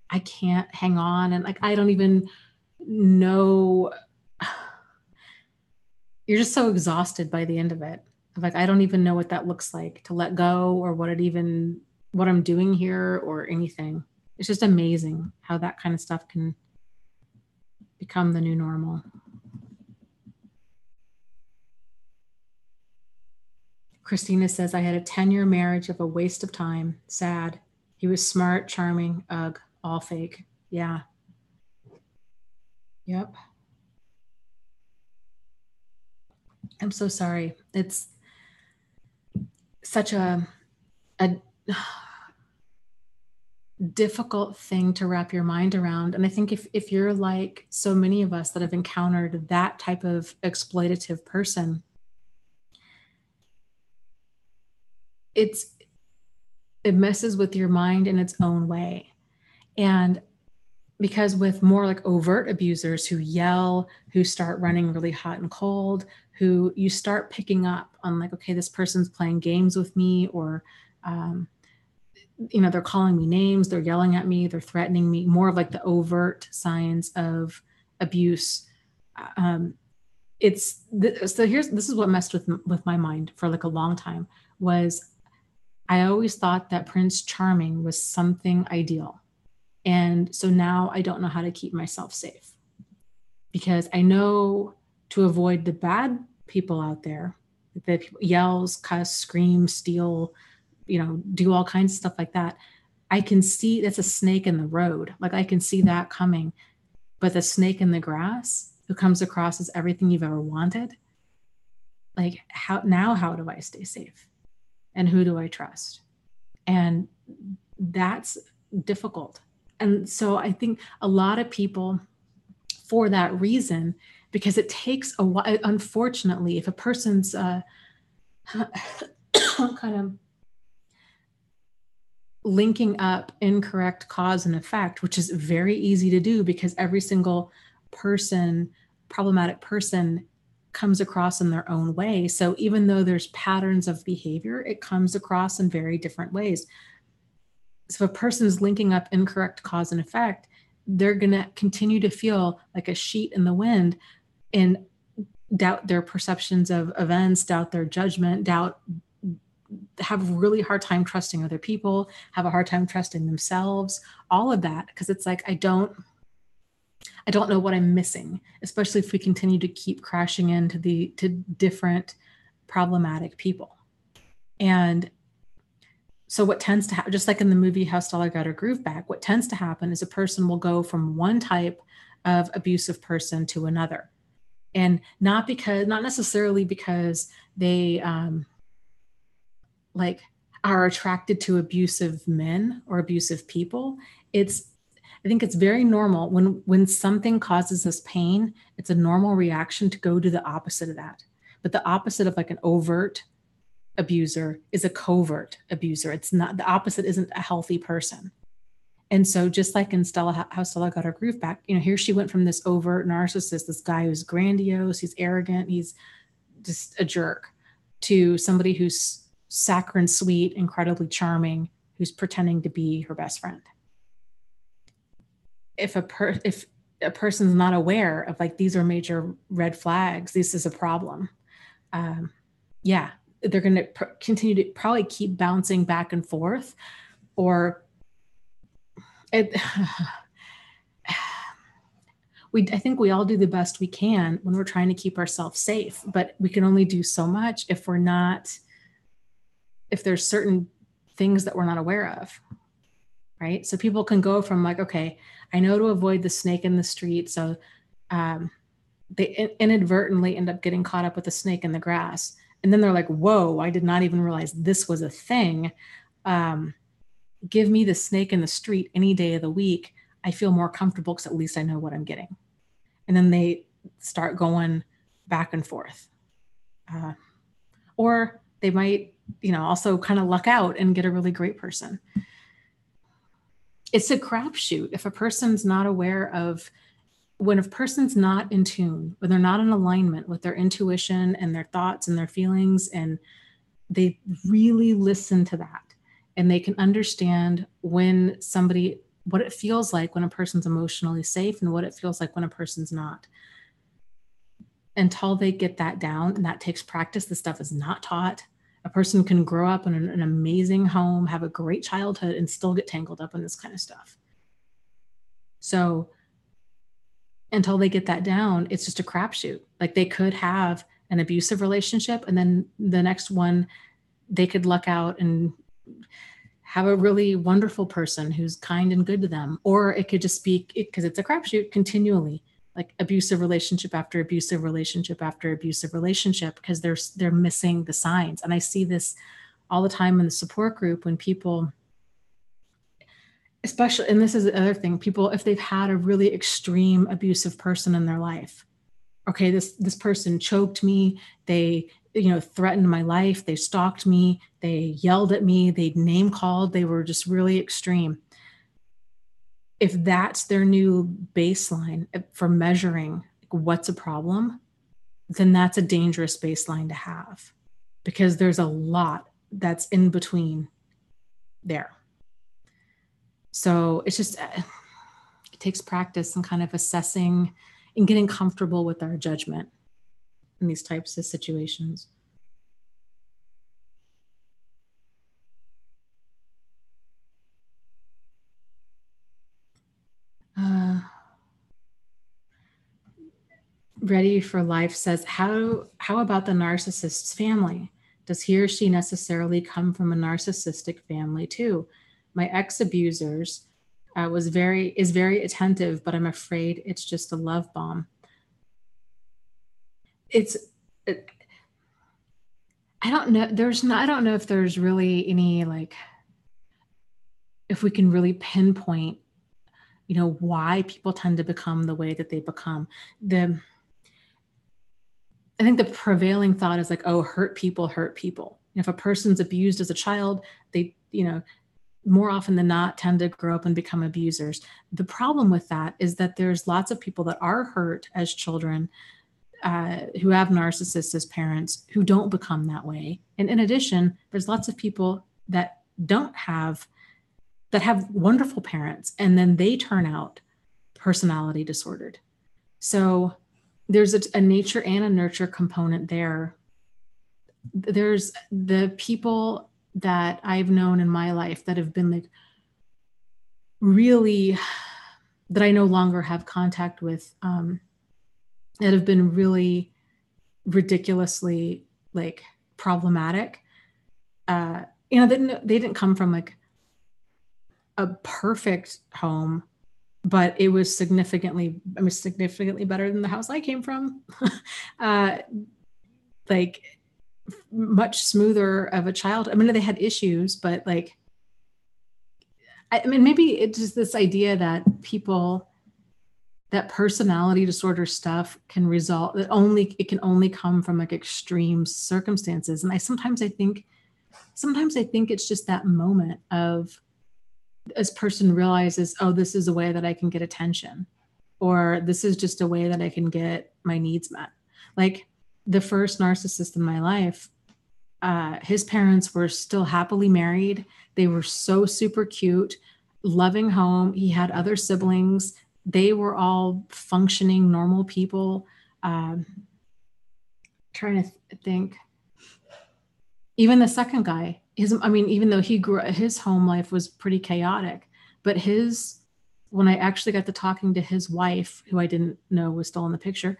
I can't hang on. And like, I don't even know. You're just so exhausted by the end of it. Like, I don't even know what that looks like to let go, or what I'm doing here or anything. It's just amazing how that kind of stuff can become the new normal. Christina says, I had a 10-year marriage of a waste of time. Sad. He was smart, charming, ugh, all fake. Yeah. Yep. I'm so sorry. It's such a difficult thing to wrap your mind around. And I think if you're like so many of us that have encountered that type of exploitative person, it messes with your mind in its own way. And because with more like overt abusers who yell, who start running really hot and cold, who you start picking up on, like, okay, this person's playing games with me, or they're calling me names, they're yelling at me, they're threatening me, more of like the overt signs of abuse. This is what messed with my mind for like a long time. Was I always thought that Prince Charming was something ideal. And so now I don't know how to keep myself safe, because I know to avoid the bad people out there that yells, cuss, scream, steal, do all kinds of stuff like that. I can see that's a snake in the road. Like, I can see that coming. But the snake in the grass who comes across as everything you've ever wanted, like, how do I stay safe? And who do I trust? And that's difficult. And so I think a lot of people, for that reason, because it takes a while, unfortunately, if a person's kind of linking up incorrect cause and effect, which is very easy to do because every single problematic person comes across in their own way. So even though there's patterns of behavior, it comes across in very different ways. So if a person's linking up incorrect cause and effect, they're going to continue to feel like a sheet in the wind and doubt their perceptions of events, doubt their judgment, have a really hard time trusting other people, have a hard time trusting themselves, all of that. Because it's like, I don't know what I'm missing, especially if we continue to keep crashing into to different problematic people. And so what tends to happen, just like in the movie How Stella Got Her Groove Back, what tends to happen is a person will go from one type of abusive person to another. And not necessarily because they like are attracted to abusive men or abusive people. I think it's very normal when something causes us pain, it's a normal reaction to go to the opposite of that. But the opposite of like an overt abuser is a covert abuser. It's not, the opposite isn't a healthy person. And so just like in How Stella Got Her Groove Back, here she went from this overt narcissist, this guy who's grandiose, he's arrogant, he's just a jerk, to somebody who's saccharine sweet, incredibly charming, who's pretending to be her best friend. If a person's not aware of like, these are major red flags, this is a problem, yeah, they're going to continue to probably keep bouncing back and forth, or it, I think we all do the best we can when we're trying to keep ourselves safe, but we can only do so much if there's certain things that we're not aware of, right? So people can go from like, okay, I know to avoid the snake in the street. So they inadvertently end up getting caught up with a snake in the grass. And then they're like, whoa, I did not even realize this was a thing. Give me the snake in the street any day of the week. I feel more comfortable because at least I know what I'm getting. And then they start going back and forth. Or they might, also kind of luck out and get a really great person. It's a crapshoot. If a person's not aware of, when a person's not in tune, when they're not in alignment with their intuition and their thoughts and their feelings, and they really listen to that, and they can understand when what it feels like when a person's emotionally safe and what it feels like when a person's not. Until they get that down, and that takes practice, this stuff is not taught. A person can grow up in an amazing home, have a great childhood, and still get tangled up in this kind of stuff. So until they get that down, it's just a crapshoot. Like, they could have an abusive relationship, and then the next one, they could luck out and have a really wonderful person who's kind and good to them. Or it could just be, because it's a crapshoot, continually, like abusive relationship after abusive relationship after abusive relationship, because they're missing the signs. And I see this all the time in the support group when people, especially, and this is the other thing, people, if they've had a really extreme abusive person in their life, okay, this person choked me, they threatened my life, they stalked me, they yelled at me, they name called, they were just really extreme. If that's their new baseline for measuring what's a problem, then that's a dangerous baseline to have, because there's a lot that's in between there. So it's just, it takes practice and kind of assessing and getting comfortable with our judgment in these types of situations. Ready for Life says, how about the narcissist's family? Does he or she necessarily come from a narcissistic family too? My ex-abusers is very attentive, but I'm afraid it's just a love bomb. I don't know. I don't know if there's really any, like, if we can really pinpoint, why people tend to become the way that they become. I think the prevailing thought is like, oh, hurt people hurt people. If a person's abused as a child, they, more often than not tend to grow up and become abusers. The problem with that is that there's lots of people that are hurt as children who have narcissists as parents who don't become that way. And in addition, there's lots of people that have wonderful parents, and then they turn out personality disordered. So there's a nature and a nurture component there. There's the people that I've known in my life that have been like really, that I no longer have contact with, that have been really ridiculously like problematic. They didn't come from like a perfect home, but it was significantly better than the house I came from. Like much smoother of a child. I mean, they had issues, but like, maybe it's just this idea that that personality disorder stuff can result, it can only come from like extreme circumstances. And sometimes I think it's just that moment of, this person realizes, oh, this is a way that I can get attention, or this is just a way that I can get my needs met. Like the first narcissist in my life, his parents were still happily married. They were so super cute, loving home. He had other siblings. They were all functioning, normal people. Trying to think. Even the second guy, even though his home life was pretty chaotic, but when I actually got to talking to his wife, who I didn't know was still in the picture,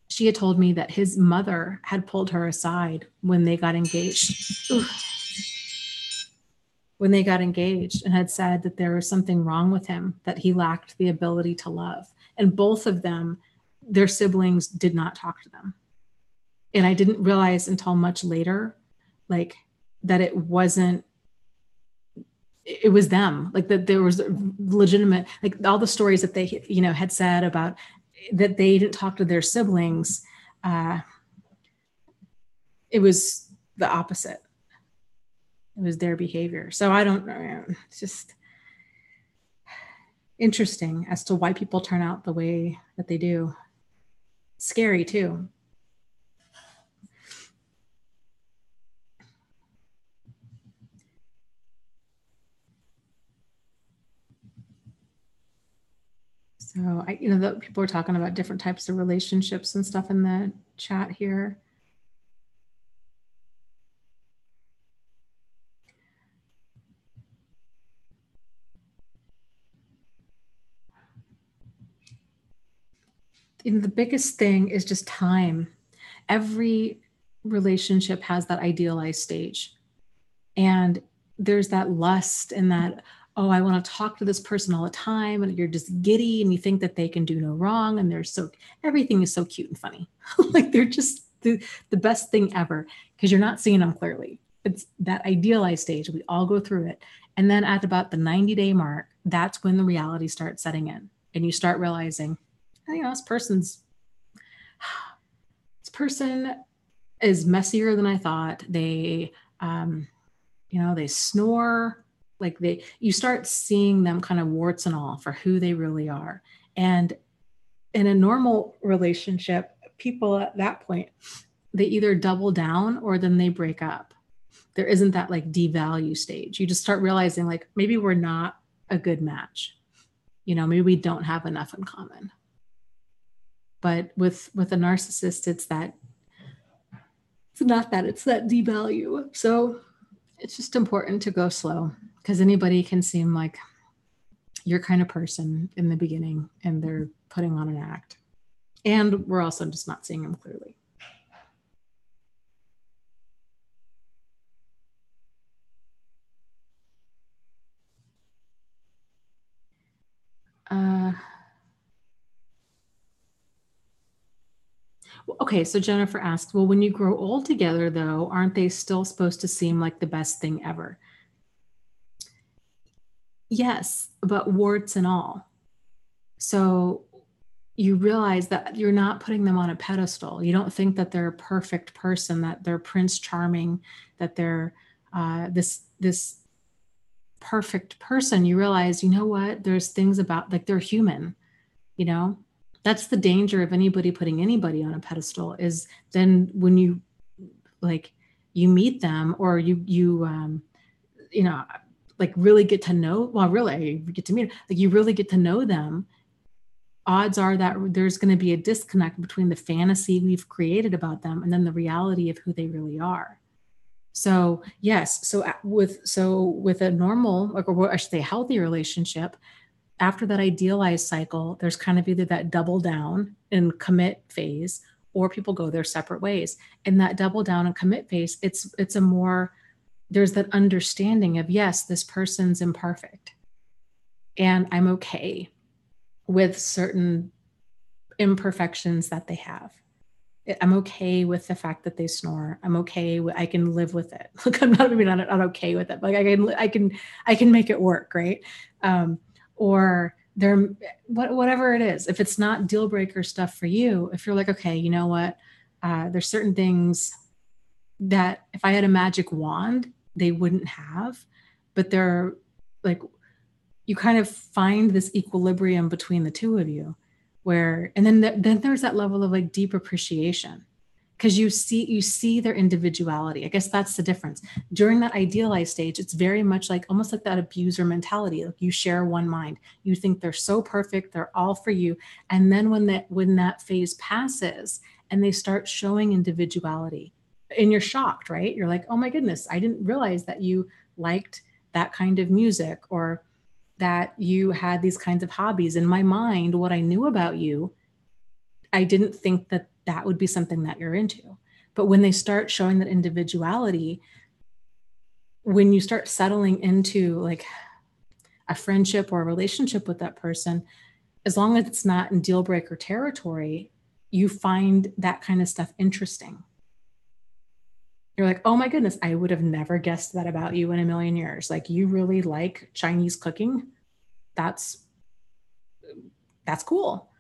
she had told me that his mother had pulled her aside when they got engaged. When they got engaged, and had said that there was something wrong with him, that he lacked the ability to love. And both of them, their siblings, did not talk to them. And I didn't realize until much later, like, that it was them, like, that there was legitimate, like, all the stories that they, had said about that they didn't talk to their siblings. It was the opposite. It was their behavior. So I don't know. It's just interesting as to why people turn out the way that they do. Scary too. So people are talking about different types of relationships and stuff in the chat here. The biggest thing is just time. Every relationship has that idealized stage. And there's that lust and that, oh, I want to talk to this person all the time. And you're just giddy and you think that they can do no wrong. And everything is so cute and funny. Like, they're just the best thing ever, because you're not seeing them clearly. It's that idealized stage. We all go through it. And then at about the 90-day mark, that's when the reality starts setting in. And you start realizing, this person is messier than I thought. They, they snore, like you start seeing them kind of warts and all for who they really are. And in a normal relationship, people at that point, they either double down or then they break up. There isn't that like devalue stage. You just start realizing, like, maybe we're not a good match. Maybe we don't have enough in common. But with a narcissist, it's not that, it's that devalue. So it's just important to go slow, because anybody can seem like your kind of person in the beginning and they're putting on an act. And we're also just not seeing them clearly. Okay, so Jennifer asks, well, when you grow old together, though, aren't they still supposed to seem like the best thing ever? Yes, but warts and all. So you realize that you're not putting them on a pedestal. You don't think that they're a perfect person, that they're Prince Charming, that they're this perfect person. You realize, what? There's things about, like, they're human, That's the danger of anybody putting anybody on a pedestal, is then when you meet them, or really get to know, well, really you get to meet, like, you really get to know them. Odds are that there's going to be a disconnect between the fantasy we've created about them and then the reality of who they really are. So yes, so with a normal, or I should say healthy relationship, after that idealized cycle, there's kind of either that double down and commit phase, or people go their separate ways. In that double down and commit phase, there's that understanding of, yes, this person's imperfect, and I'm okay with certain imperfections that they have. I'm okay with the fact that they snore. I'm okay I can live with it. Look, I'm not okay with it. Like, I can make it work, right? Or whatever it is. If it's not deal breaker stuff for you, if you're like, okay, you know what? There's certain things that if I had a magic wand, they wouldn't have, but they're like, you kind of find this equilibrium between the two of you, and then there's that level of like deep appreciation. because you see their individuality. I guess that's the difference. During that idealized stage, it's very much like almost like that abuser mentality. Like you share one mind. You think they're so perfect, they're all for you. And then when that phase passes and they start showing individuality, and you're shocked, right? You're like, oh my goodness, I didn't realize that you liked that kind of music, or that you had these kinds of hobbies. In my mind, what I knew about you, I didn't think that that would be something that you're into. But when they start showing that individuality, when you start settling into like a friendship or a relationship with that person, as long as it's not in deal breaker territory, you find that kind of stuff interesting. You're like, oh my goodness, I would have never guessed that about you in a million years. Like, you really like Chinese cooking. That's cool.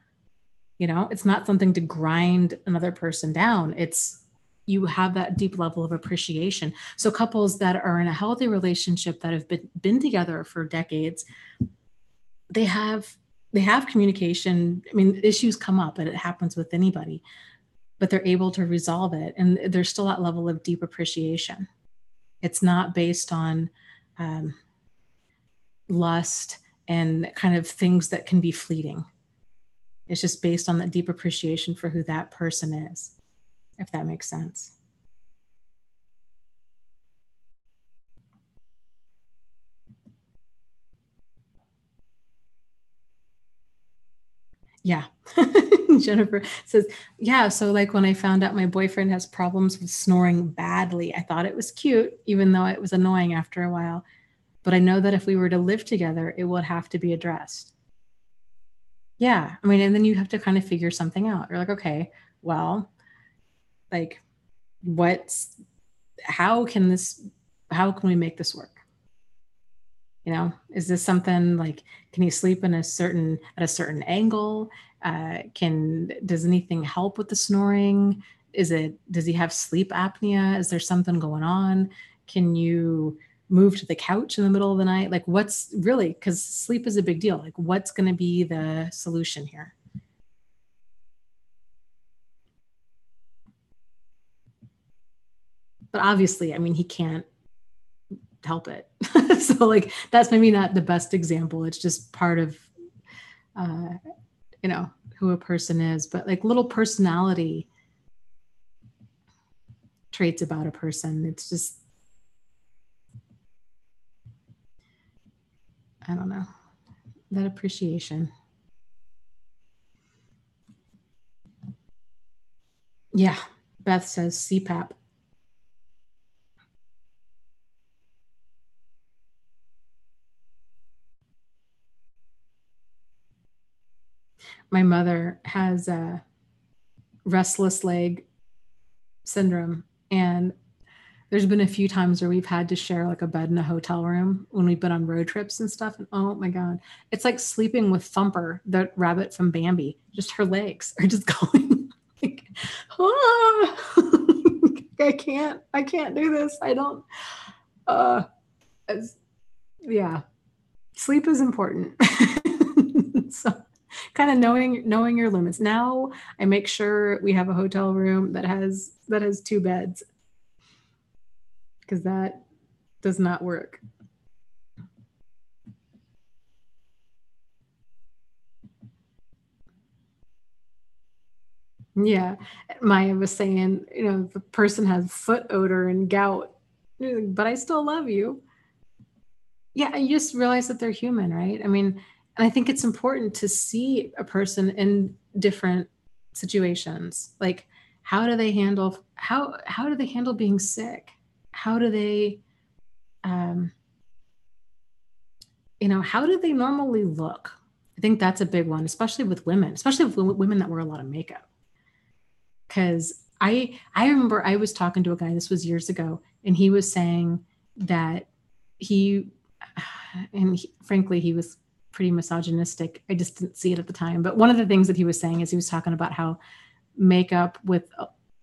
You know, it's not something to grind another person down. It's, you have that deep level of appreciation. So couples that are in a healthy relationship that have been together for decades, they have communication. I mean, issues come up, and it happens with anybody, but they're able to resolve it. And there's still that level of deep appreciation. It's not based on lust and kind of things that can be fleeting. It's just based on that deep appreciation for who that person is, if that makes sense. Yeah. Jennifer says, yeah, so like when I found out my boyfriend has problems with snoring badly, I thought it was cute, even though it was annoying after a while. But I know that if we were to live together, it would have to be addressed. Yeah. I mean, and then you have to kind of figure something out. You're like, okay, well, like, how can we make this work? You know, is this something like, can he sleep at a certain angle? Does anything help with the snoring? Does he have sleep apnea? Is there something going on? Can you move to the couch in the middle of the night? Like, what's really, because sleep is a big deal. Like, what's going to be the solution here? But obviously, I mean, he can't help it. So like, that's maybe not the best example. It's just part of, you know, who a person is, but like little personality traits about a person. It's just, I don't know, that appreciation. Yeah. Beth says CPAP. My mother has a restless leg syndrome, and there's been a few times where we've had to share like a bed in a hotel room when we've been on road trips and stuff. And oh my God, it's like sleeping with Thumper, the rabbit from Bambi. Just her legs are just going like, ah! I can't do this. I don't, yeah, sleep is important. So kind of knowing your limits. Now I make sure we have a hotel room that has two beds, because that does not work. Yeah. Maya was saying, you know, the person has foot odor and gout, but I still love you. Yeah, you just realize that they're human, right? I mean, and I think it's important to see a person in different situations. Like, how do they handle being sick? How do they um, how do they normally look? I think that's a big one, especially with women, especially with women that wear a lot of makeup. Because I remember I was talking to a guy, this was years ago, and he was saying that he, frankly, he was pretty misogynistic. I just didn't see it at the time. But one of the things that he was saying is he was talking about how makeup with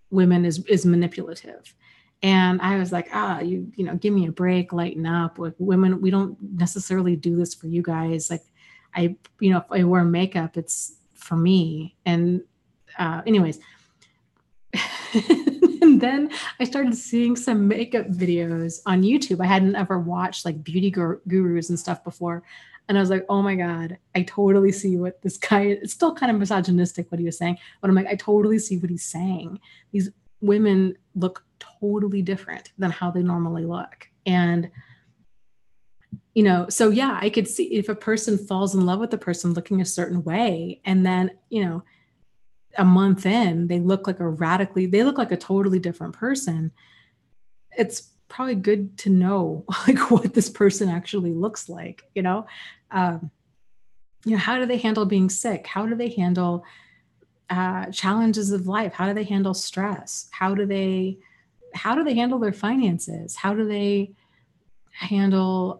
women is manipulative. And I was like, give me a break, lighten up. With women, we don't necessarily do this for you guys. Like, if I wear makeup, it's for me. And anyways, And then I started seeing some makeup videos on YouTube. I hadn't ever watched like beauty gurus and stuff before. And I was like, oh my God, I totally see what this guy, it's still kind of misogynistic what he was saying, but I'm like, I totally see what he's saying. These women look totally different than how they normally look. And, you know, so yeah, I could see if a person falls in love with a person looking a certain way, and then, you know, a month in, they look like a totally different person. It's probably good to know like what this person actually looks like, you know? How do they handle being sick? How do they handle challenges of life? How do they handle stress? How do they handle their finances? How do they handle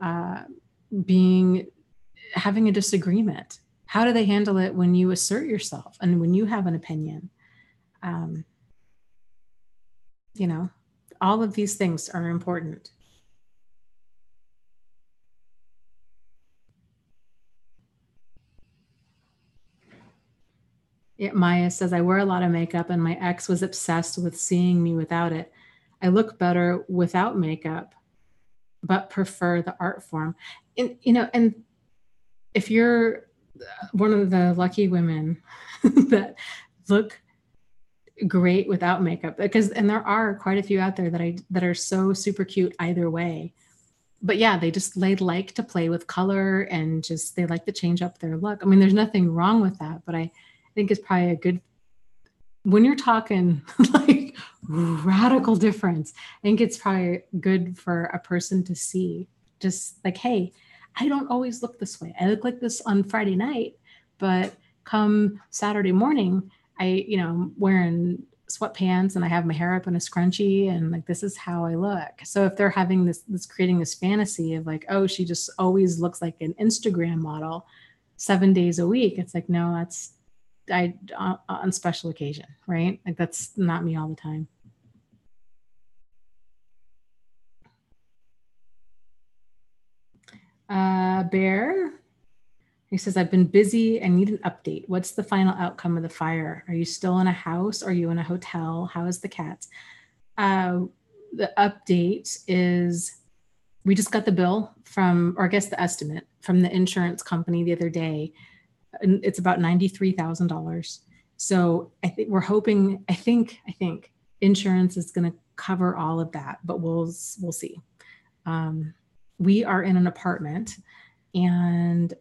having a disagreement? How do they handle it when you assert yourself and when you have an opinion? All of these things are important. Maya says, I wear a lot of makeup and my ex was obsessed with seeing me without it. I look better without makeup, but prefer the art form. And if you're one of the lucky women that look great without makeup, and there are quite a few out there that are so super cute either way. But yeah, they like to play with color and they like to change up their look. I mean, there's nothing wrong with that, but I think it's probably a good, when you're talking like radical difference, I think it's probably good for a person to see, just like, hey, I don't always look this way. I look like this on Friday night, but come Saturday morning, I'm wearing sweatpants and I have my hair up in a scrunchie and like, this is how I look. So if they're having this creating this fantasy of like, oh, she just always looks like an Instagram model 7 days a week. It's like, no, that's on special occasion, right? Like that's not me all the time. Bear, he says, I've been busy. I need an update. What's the final outcome of the fire? Are you still in a house? Are you in a hotel? How is the cats? The update is we just got the bill or I guess the estimate from the insurance company the other day. And it's about $93,000. So I think we're hoping, I think insurance is going to cover all of that, but we'll see. We are in an apartment and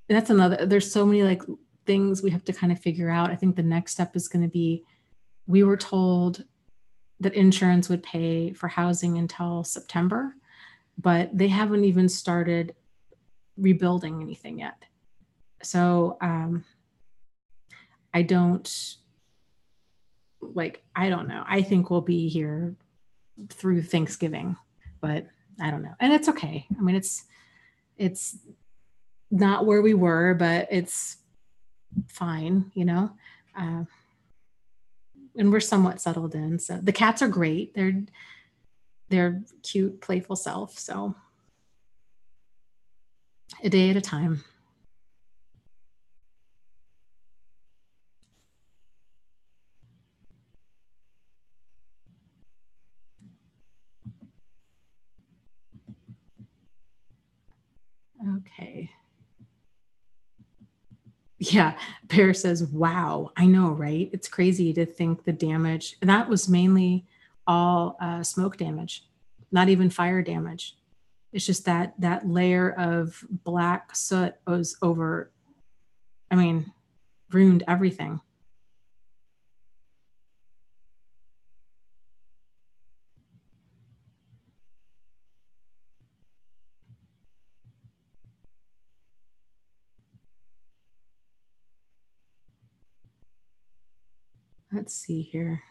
there's so many like things we have to kind of figure out. I think the next step is going to be, we were told that insurance would pay for housing until September, but they haven't even started rebuilding anything yet. So I don't know. I think we'll be here through Thanksgiving, but I don't know. And it's okay. I mean, it's not where we were, but it's fine, and we're somewhat settled in. So the cats are great. They're cute, playful self. So a day at a time. Okay. Yeah, Bear says, wow, I know, right? It's crazy to think the damage, and that was mainly all smoke damage, not even fire damage. It's just that layer of black soot was ruined everything. Let's see here.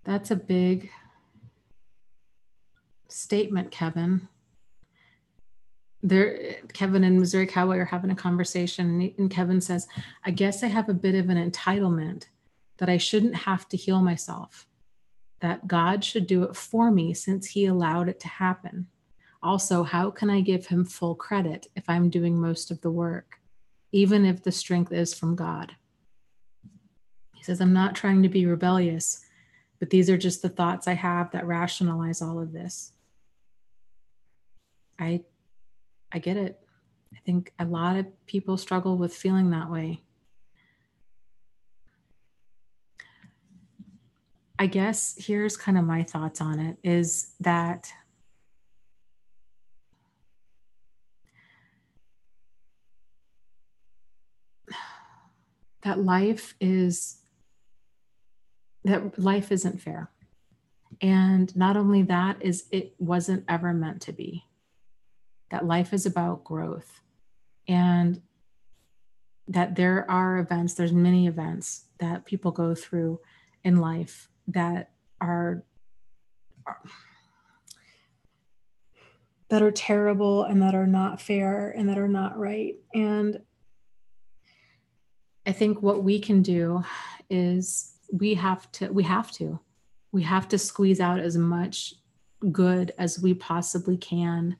That's a big statement, Kevin. Kevin and Missouri Cowboy are having a conversation, and Kevin says, I guess I have a bit of an entitlement that I shouldn't have to heal myself, that God should do it for me since he allowed it to happen. Also, how can I give him full credit if I'm doing most of the work, even if the strength is from God? He says, I'm not trying to be rebellious, but these are just the thoughts I have that rationalize all of this. I get it. I think a lot of people struggle with feeling that way. I guess here's kind of my thoughts on it, is that life isn't fair. And not only that, is it wasn't ever meant to be. That life is about growth, and that there are events, there's many events that people go through in life that are terrible and that are not fair and that are not right. And I think what we can do is we have to squeeze out as much good as we possibly can.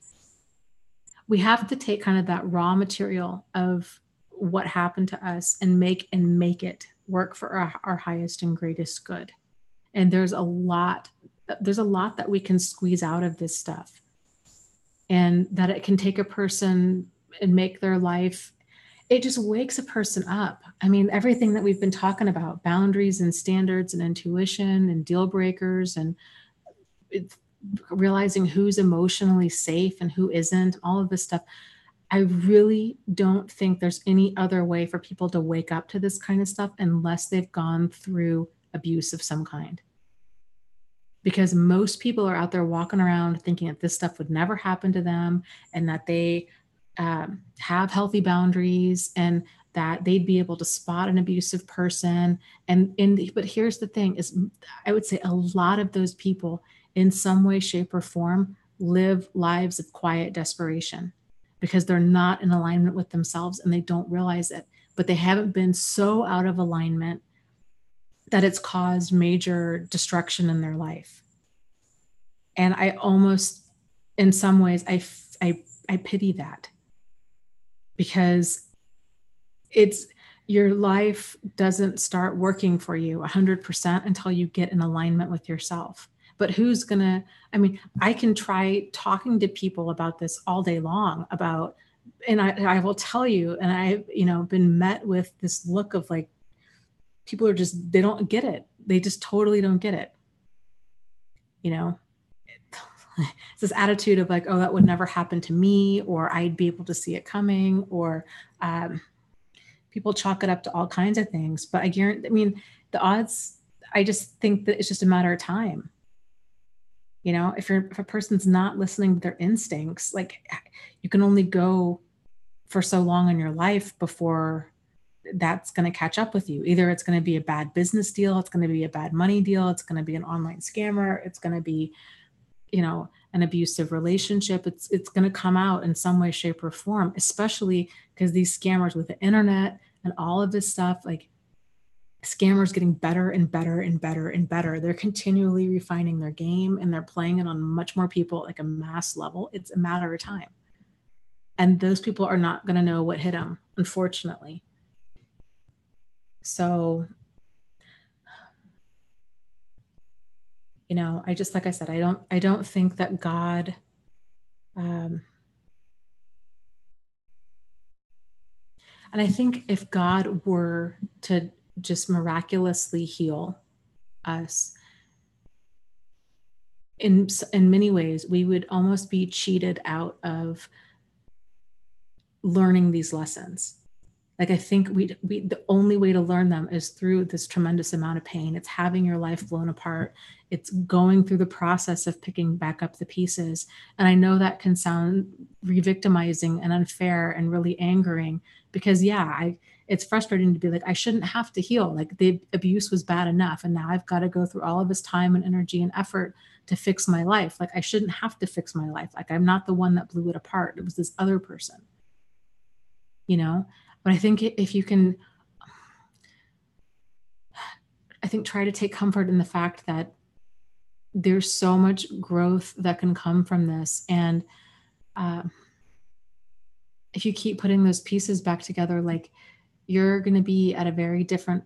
We have to take kind of that raw material of what happened to us and make it work for our highest and greatest good. And there's a lot that we can squeeze out of this stuff, and that it can take a person and make their life, it just wakes a person up. I mean, everything that we've been talking about, boundaries and standards and intuition and deal breakers, and realizing who's emotionally safe and who isn't, all of this stuff. I really don't think there's any other way for people to wake up to this kind of stuff unless they've gone through abuse of some kind. Because most people are out there walking around thinking that this stuff would never happen to them, and that they have healthy boundaries, and that they'd be able to spot an abusive person. But here's the thing is, I would say a lot of those people in some way, shape, or form live lives of quiet desperation, because they're not in alignment with themselves and they don't realize it, but they haven't been so out of alignment that it's caused major destruction in their life. And I almost, in some ways, I pity that, because your life doesn't start working for you 100% until you get in alignment with yourself. But who's gonna, I mean, I can try talking to people about this all day long and I will tell you, and I've, been met with this look of like, people are just, they don't get it. They just totally don't get it. It's this attitude of like, oh, that would never happen to me, or I'd be able to see it coming, or people chalk it up to all kinds of things. But the odds, I just think that it's just a matter of time. If a person's not listening to their instincts, like, you can only go for so long in your life before that's going to catch up with you. Either it's going to be a bad business deal, it's going to be a bad money deal, it's going to be an online scammer, it's going to be, an abusive relationship. It's going to come out in some way, shape, or form, especially because these scammers with the internet and all of this stuff, like, scammers getting better and better and better and better. They're continually refining their game, and they're playing it on much more people, like a mass level. It's a matter of time. And those people are not going to know what hit them, unfortunately. So, I just, like I said, I don't think that God, and I think if God were to just miraculously heal us, in many ways, we would almost be cheated out of learning these lessons. Like, I think the only way to learn them is through this tremendous amount of pain. It's having your life blown apart. It's going through the process of picking back up the pieces. And I know that can sound re-victimizing and unfair and really angering, because it's frustrating to be like, I shouldn't have to heal. Like, the abuse was bad enough, and now I've got to go through all of this time and energy and effort to fix my life. Like, I shouldn't have to fix my life. Like, I'm not the one that blew it apart. It was this other person, But I think if you can, try to take comfort in the fact that there's so much growth that can come from this. And if you keep putting those pieces back together, like you're going to be at a very different,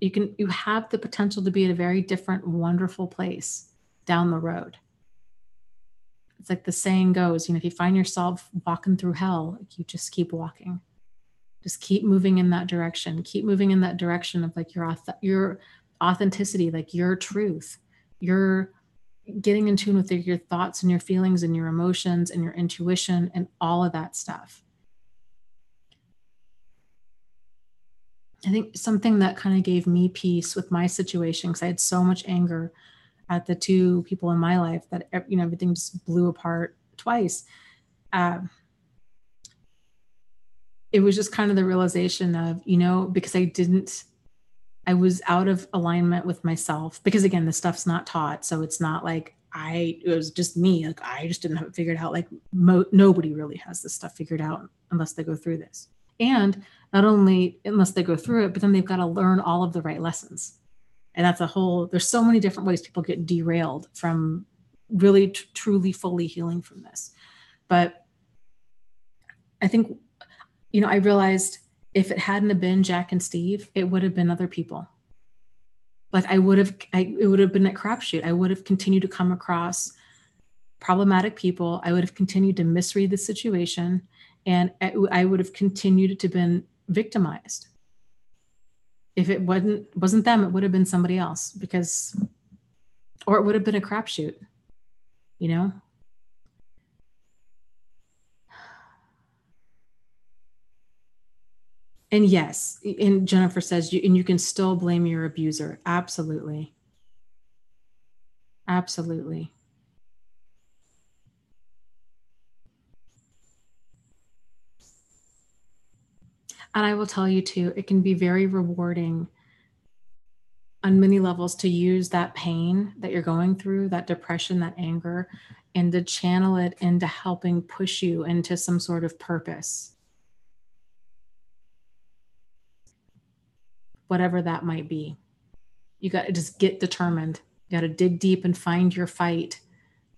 you have the potential to be at a very different, wonderful place down the road. It's like the saying goes, if you find yourself walking through hell, you just keep walking. Just keep moving in that direction. Keep moving in that direction of like your authenticity, like your truth. You're getting in tune with your thoughts and your feelings and your emotions and your intuition and all of that stuff. I think something that kind of gave me peace with my situation, because I had so much anger at the two people in my life that, everything just blew apart twice. It was just kind of the realization of, because I was out of alignment with myself, because again, this stuff's not taught. So it's not like it was just me. Like I just didn't have it figured out. Like nobody really has this stuff figured out unless they go through this. And not only unless they go through it, but then they've got to learn all of the right lessons. And that's there's so many different ways people get derailed from really truly fully healing from this. But I think, I realized if it hadn't have been Jack and Steve, it would have been other people. Like it would have been a crapshoot. I would have continued to come across problematic people. I would have continued to misread the situation, and I would have continued to been victimized. If it wasn't them, it would have been somebody else, or it would have been a crapshoot, And yes, and Jennifer says, and you can still blame your abuser. Absolutely. Absolutely. And I will tell you too, it can be very rewarding on many levels to use that pain that you're going through, that depression, that anger, and to channel it into helping push you into some sort of purpose. Whatever that might be. You got to just get determined. You got to dig deep and find your fight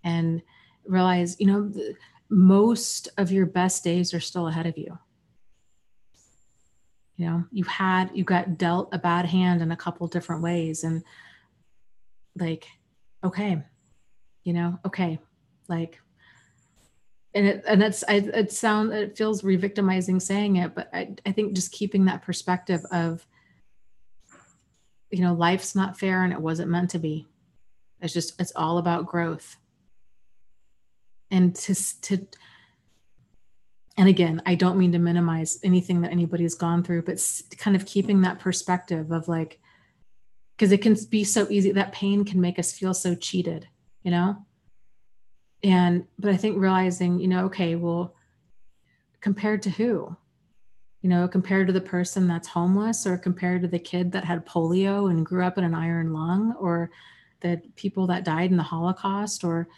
and realize, most of your best days are still ahead of you. You got dealt a bad hand in a couple different ways, and like, okay, okay, like, it feels re-victimizing saying it, but I think just keeping that perspective of, life's not fair and it wasn't meant to be. It's all about growth. And and again, I don't mean to minimize anything that anybody's gone through, but kind of keeping that perspective of like, because it can be so easy, that pain can make us feel so cheated, but I think realizing, okay, well, compared to who? Compared to the person that's homeless, or compared to the kid that had polio and grew up in an iron lung, or the people that died in the Holocaust, or,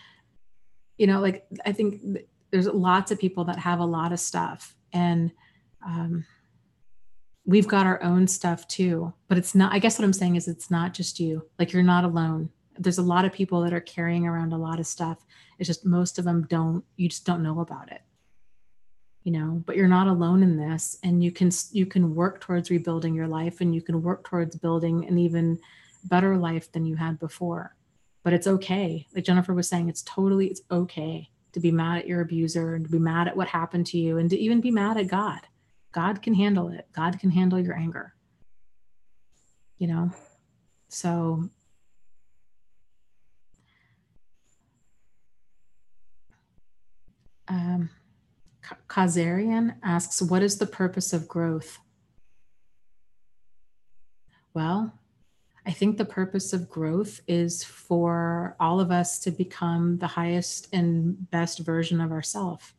like, I think there's lots of people that have a lot of stuff, and we've got our own stuff too, but it's not, I guess what I'm saying is it's not just you, like you're not alone. There's a lot of people that are carrying around a lot of stuff. It's just most of them you just don't know about it. But you're not alone in this, and you can work towards rebuilding your life, and you can work towards building an even better life than you had before. But it's okay. Like Jennifer was saying, it's okay to be mad at your abuser, and to be mad at what happened to you, and to even be mad at God. God can handle it. God can handle your anger. So Kazarian asks, what is the purpose of growth? Well, I think the purpose of growth is for all of us to become the highest and best version of ourselves.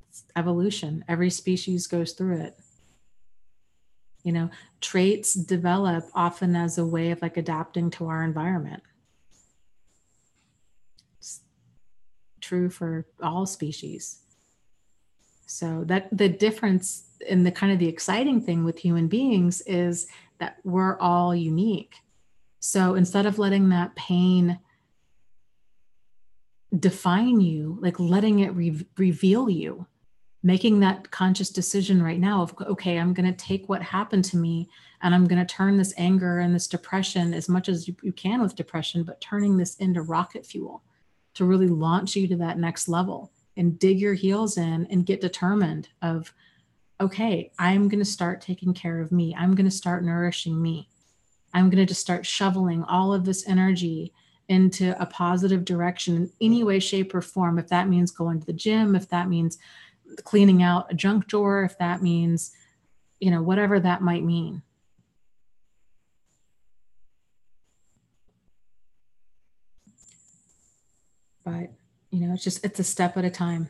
It's evolution. Every species goes through it. Traits develop often as a way of like adapting to our environment. It's true for all species. So that the difference and the kind of the exciting thing with human beings is that we're all unique. So instead of letting that pain define you, like letting it reveal you, making that conscious decision right now of, okay, I'm going to take what happened to me and I'm going to turn this anger and this depression, as much as you can with depression, but turning this into rocket fuel to really launch you to that next level, and dig your heels in and get determined of, okay, I'm going to start taking care of me. I'm going to start nourishing me. I'm going to just start shoveling all of this energy into a positive direction in any way, shape, or form. If that means going to the gym, if that means cleaning out a junk drawer, if that means, whatever that might mean. But, it's a step at a time.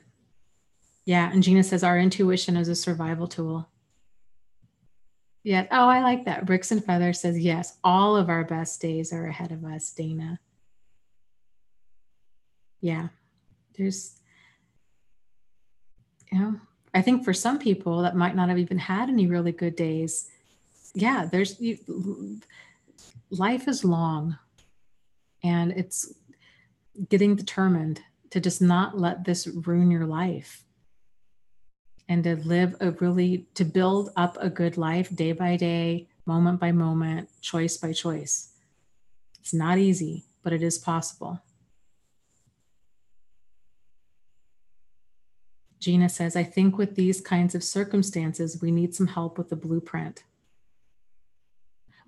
Yeah. And Gina says our intuition is a survival tool. Yeah. Oh, I like that. Bricks and Feathers says, yes, all of our best days are ahead of us, Dana. Yeah. There's, I think for some people that might not have even had any really good days. Yeah. Life is long, and it's getting determined to just not let this ruin your life, and to to build up a good life day by day, moment by moment, choice by choice. It's not easy, but it is possible. Gina says, I think with these kinds of circumstances, we need some help with the blueprint.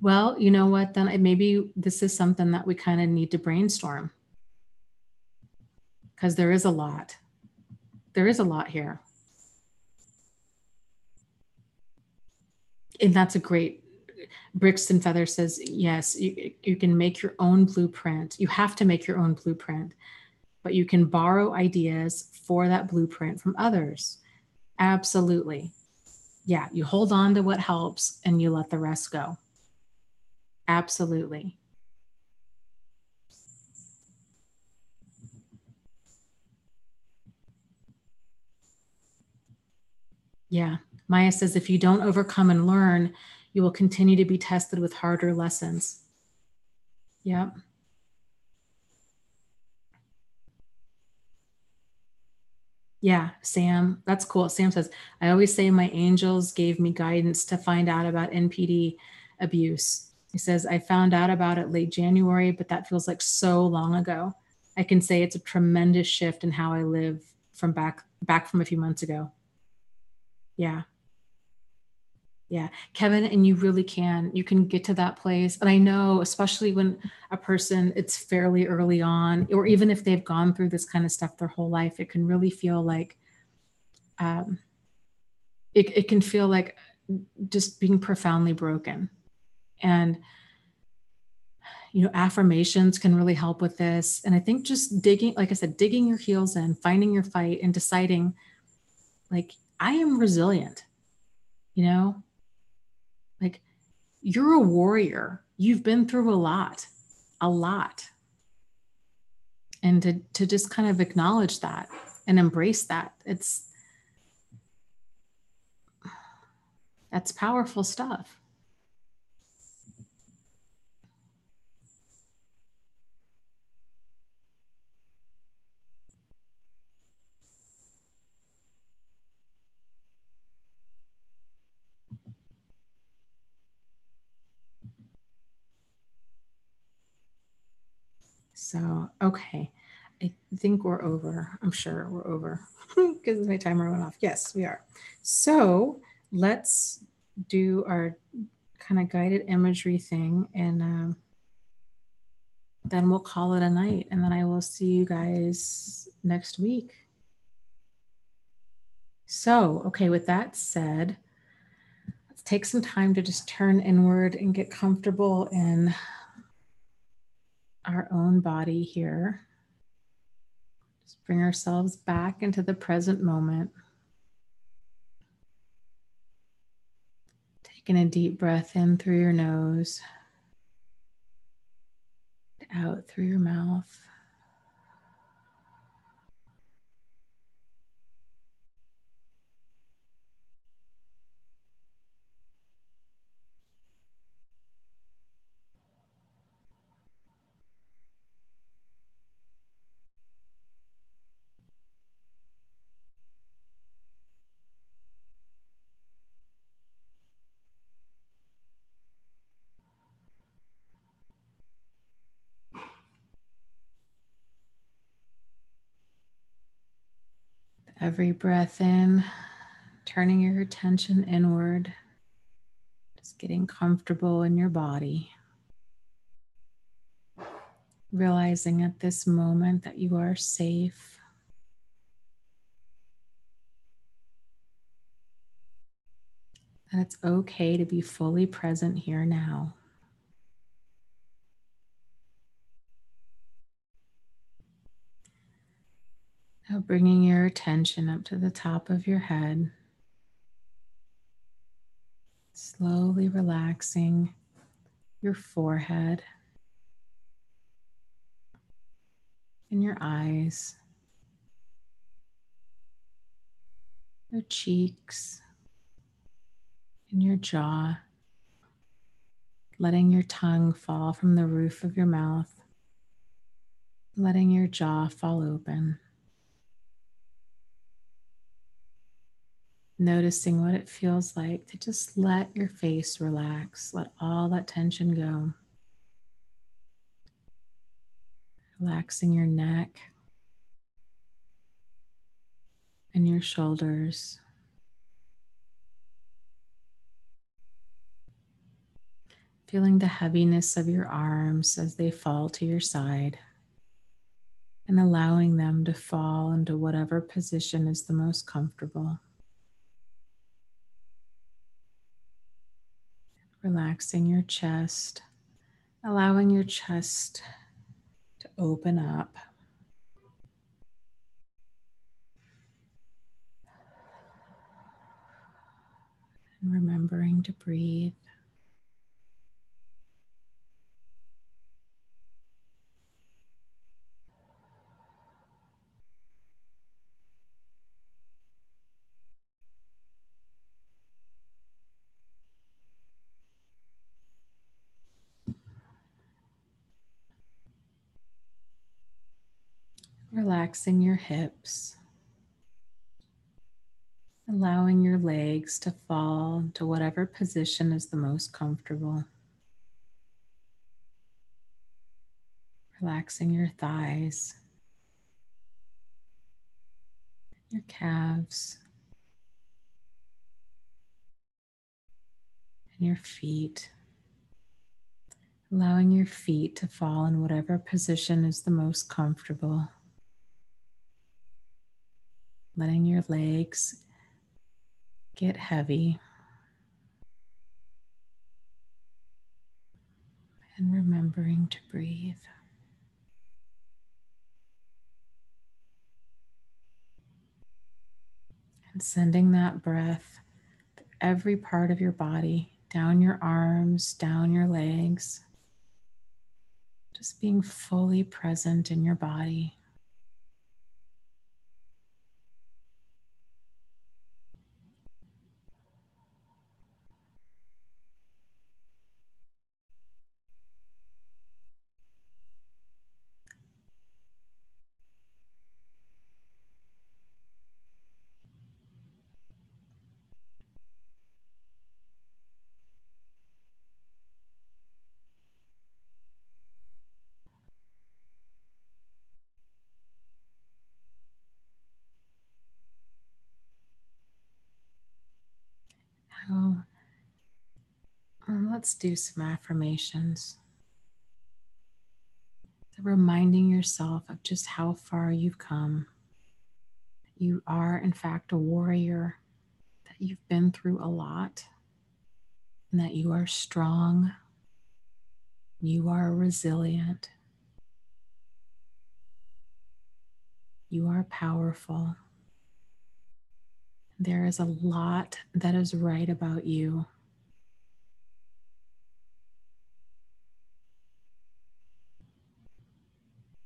Well, you know what, then maybe this is something that we kind of need to brainstorm, because there is a lot. There is a lot here. And that's a great, Bricks and Feather says, yes, you can make your own blueprint. You have to make your own blueprint, but you can borrow ideas for that blueprint from others. Absolutely. Yeah, you hold on to what helps and you let the rest go. Absolutely. Yeah. Maya says, if you don't overcome and learn, you will continue to be tested with harder lessons. Yep. Yeah, Sam, that's cool. Sam says, I always say my angels gave me guidance to find out about NPD abuse. He says, I found out about it late January, but that feels like so long ago. I can say it's a tremendous shift in how I live from back from a few months ago. Yeah. Yeah, Kevin, and you can get to that place. And I know, especially when a person, it's fairly early on, or even if they've gone through this kind of stuff their whole life, it can really feel like, um, it can feel like just being profoundly broken. And, affirmations can really help with this. And I think just digging, like I said, digging your heels in, finding your fight, and deciding, like, I am resilient, like, you're a warrior. You've been through a lot. And to just kind of acknowledge that and embrace that, that's powerful stuff. So, okay. I think we're over. I'm sure we're over because my timer went off. Yes, we are. So let's do our kind of guided imagery thing, and then we'll call it a night. And then I will see you guys next week. So, okay, with that said, let's take some time to just turn inward and get comfortable in our own body here. Just bring ourselves back into the present moment. Taking a deep breath in through your nose, out through your mouth. Every breath in, turning your attention inward, just getting comfortable in your body. Realizing at this moment that you are safe. That it's okay to be fully present here now. Now bringing your attention up to the top of your head. Slowly relaxing your forehead and your eyes, your cheeks, and your jaw. Letting your tongue fall from the roof of your mouth. Letting your jaw fall open. Noticing what it feels like to just let your face relax. Let all that tension go. Relaxing your neck and your shoulders. Feeling the heaviness of your arms as they fall to your side. And allowing them to fall into whatever position is the most comfortable. Relaxing your chest, allowing your chest to open up. And remembering to breathe. Relaxing your hips, allowing your legs to fall into whatever position is the most comfortable. Relaxing your thighs, your calves, and your feet. Allowing your feet to fall in whatever position is the most comfortable. Letting your legs get heavy. And remembering to breathe. And sending that breath to every part of your body, down your arms, down your legs. Just being fully present in your body. Now, let's do some affirmations. Reminding yourself of just how far you've come. You are, in fact, a warrior, that you've been through a lot, and that you are strong, you are resilient, you are powerful. There is a lot that is right about you.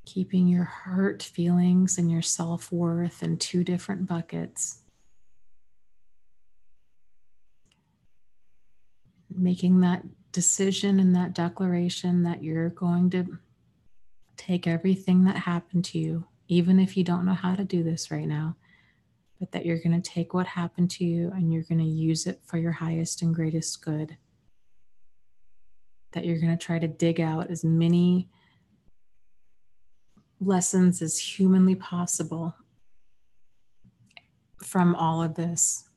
Keeping your hurt feelings and your self-worth in two different buckets. Making that decision and that declaration that you're going to take everything that happened to you, even if you don't know how to do this right now, but that you're going to take what happened to you and you're going to use it for your highest and greatest good. That you're going to try to dig out as many lessons as humanly possible from all of this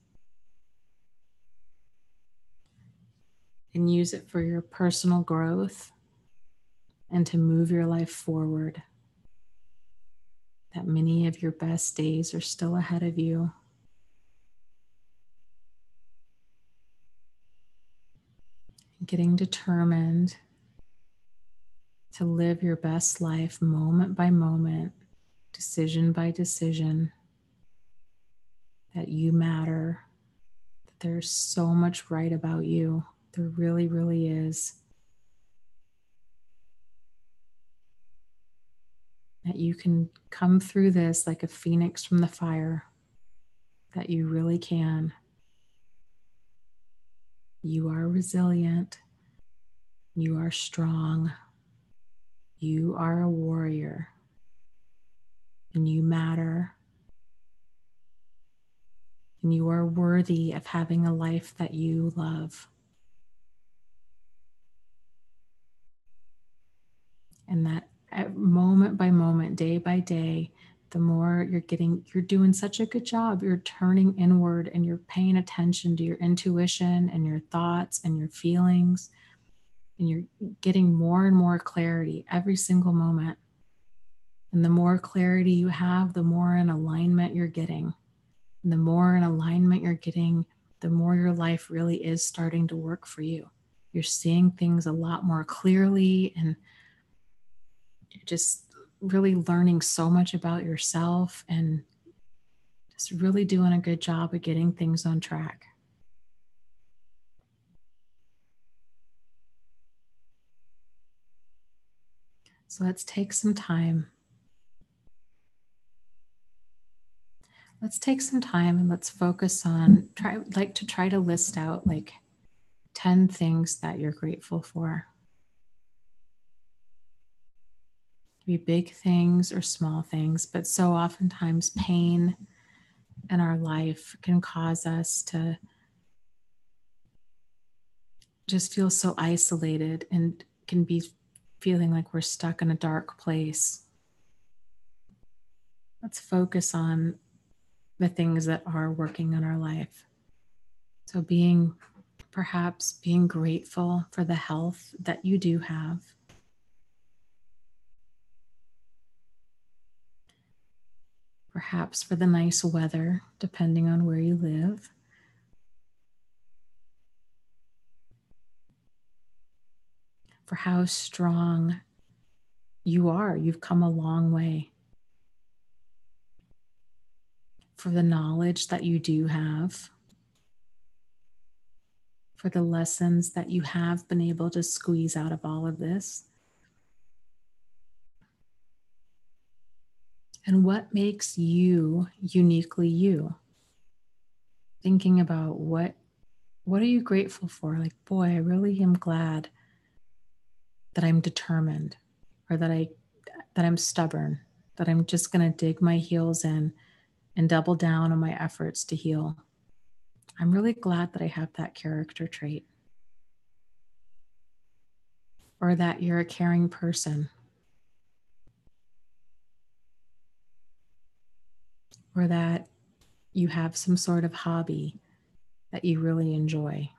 and use it for your personal growth and to move your life forward. That many of your best days are still ahead of you. Getting determined to live your best life moment by moment, decision by decision, that you matter, that there's so much right about you. There really, really is. That you can come through this like a phoenix from the fire, that you really can. You are resilient. You are strong. You are a warrior. And you matter. And you are worthy of having a life that you love. And that moment by moment, day by day, the more you're doing such a good job. You're turning inward and you're paying attention to your intuition and your thoughts and your feelings. And you're getting more and more clarity every single moment. And the more clarity you have, the more in alignment you're getting. And the more in alignment you're getting, the more your life really is starting to work for you. You're seeing things a lot more clearly, and you're just really learning so much about yourself and just really doing a good job of getting things on track. So let's take some time. Let's take some time and let's focus on, try to list out like 10 things that you're grateful for. Be big things or small things, but so oftentimes pain in our life can cause us to just feel so isolated and can be feeling like we're stuck in a dark place. Let's focus on the things that are working in our life. So perhaps being grateful for the health that you do have. Perhaps for the nice weather, depending on where you live. For how strong you are. You've come a long way. For the knowledge that you do have. For the lessons that you have been able to squeeze out of all of this. And what makes you uniquely you? Thinking about what are you grateful for? Like, boy, I really am glad that I'm determined, or that I'm stubborn, that I'm just going to dig my heels in and double down on my efforts to heal. I'm really glad that I have that character trait. Or that you're a caring person. Or that you have some sort of hobby that you really enjoy.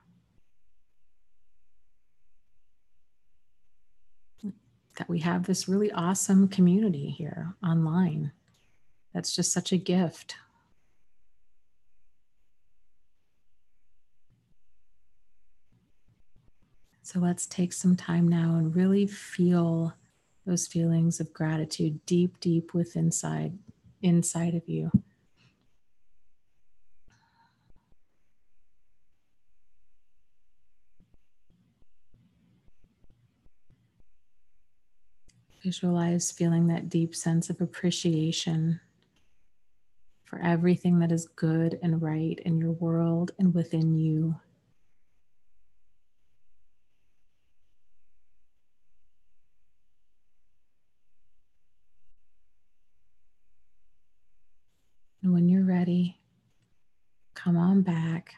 That we have this really awesome community here online. That's just such a gift. So let's take some time now and really feel those feelings of gratitude deep, deep within inside of you. Visualize feeling that deep sense of appreciation for everything that is good and right in your world and within you. And when you're ready, come on back.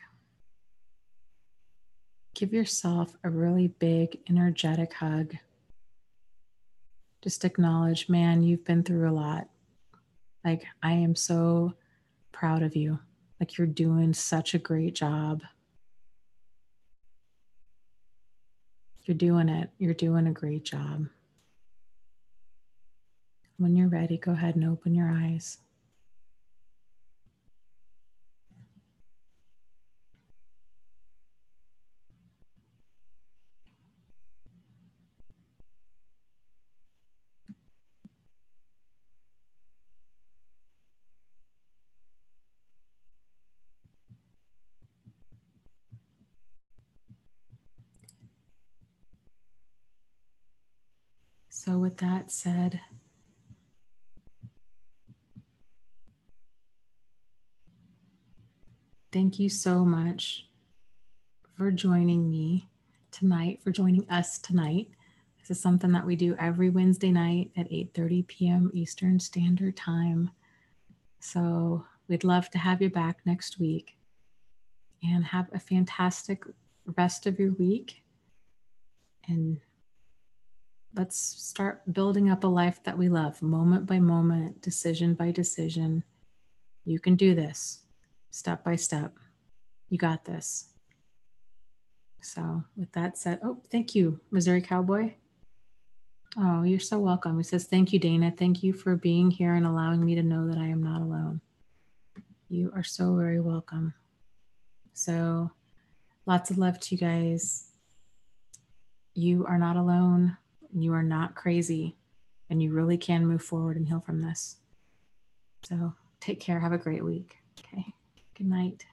Give yourself a really big, energetic hug. Just acknowledge, man, you've been through a lot. Like, I am so proud of you. like you're doing such a great job. You're doing it. You're doing a great job. When you're ready, go ahead and open your eyes. So with that said, thank you so much for joining me tonight, for joining us tonight. This is something that we do every Wednesday night at 8:30 p.m. Eastern Standard Time. So we'd love to have you back next week, and have a fantastic rest of your week. And let's start building up a life that we love, moment by moment, decision by decision. You can do this, step by step. You got this. So with that said, oh, thank you, Missouri Cowboy. Oh, you're so welcome. He says, thank you, Dana. Thank you for being here and allowing me to know that I am not alone. You are so very welcome. So lots of love to you guys. You are not alone. You are not crazy. And you really can move forward and heal from this. So take care. Have a great week. Okay. Good night.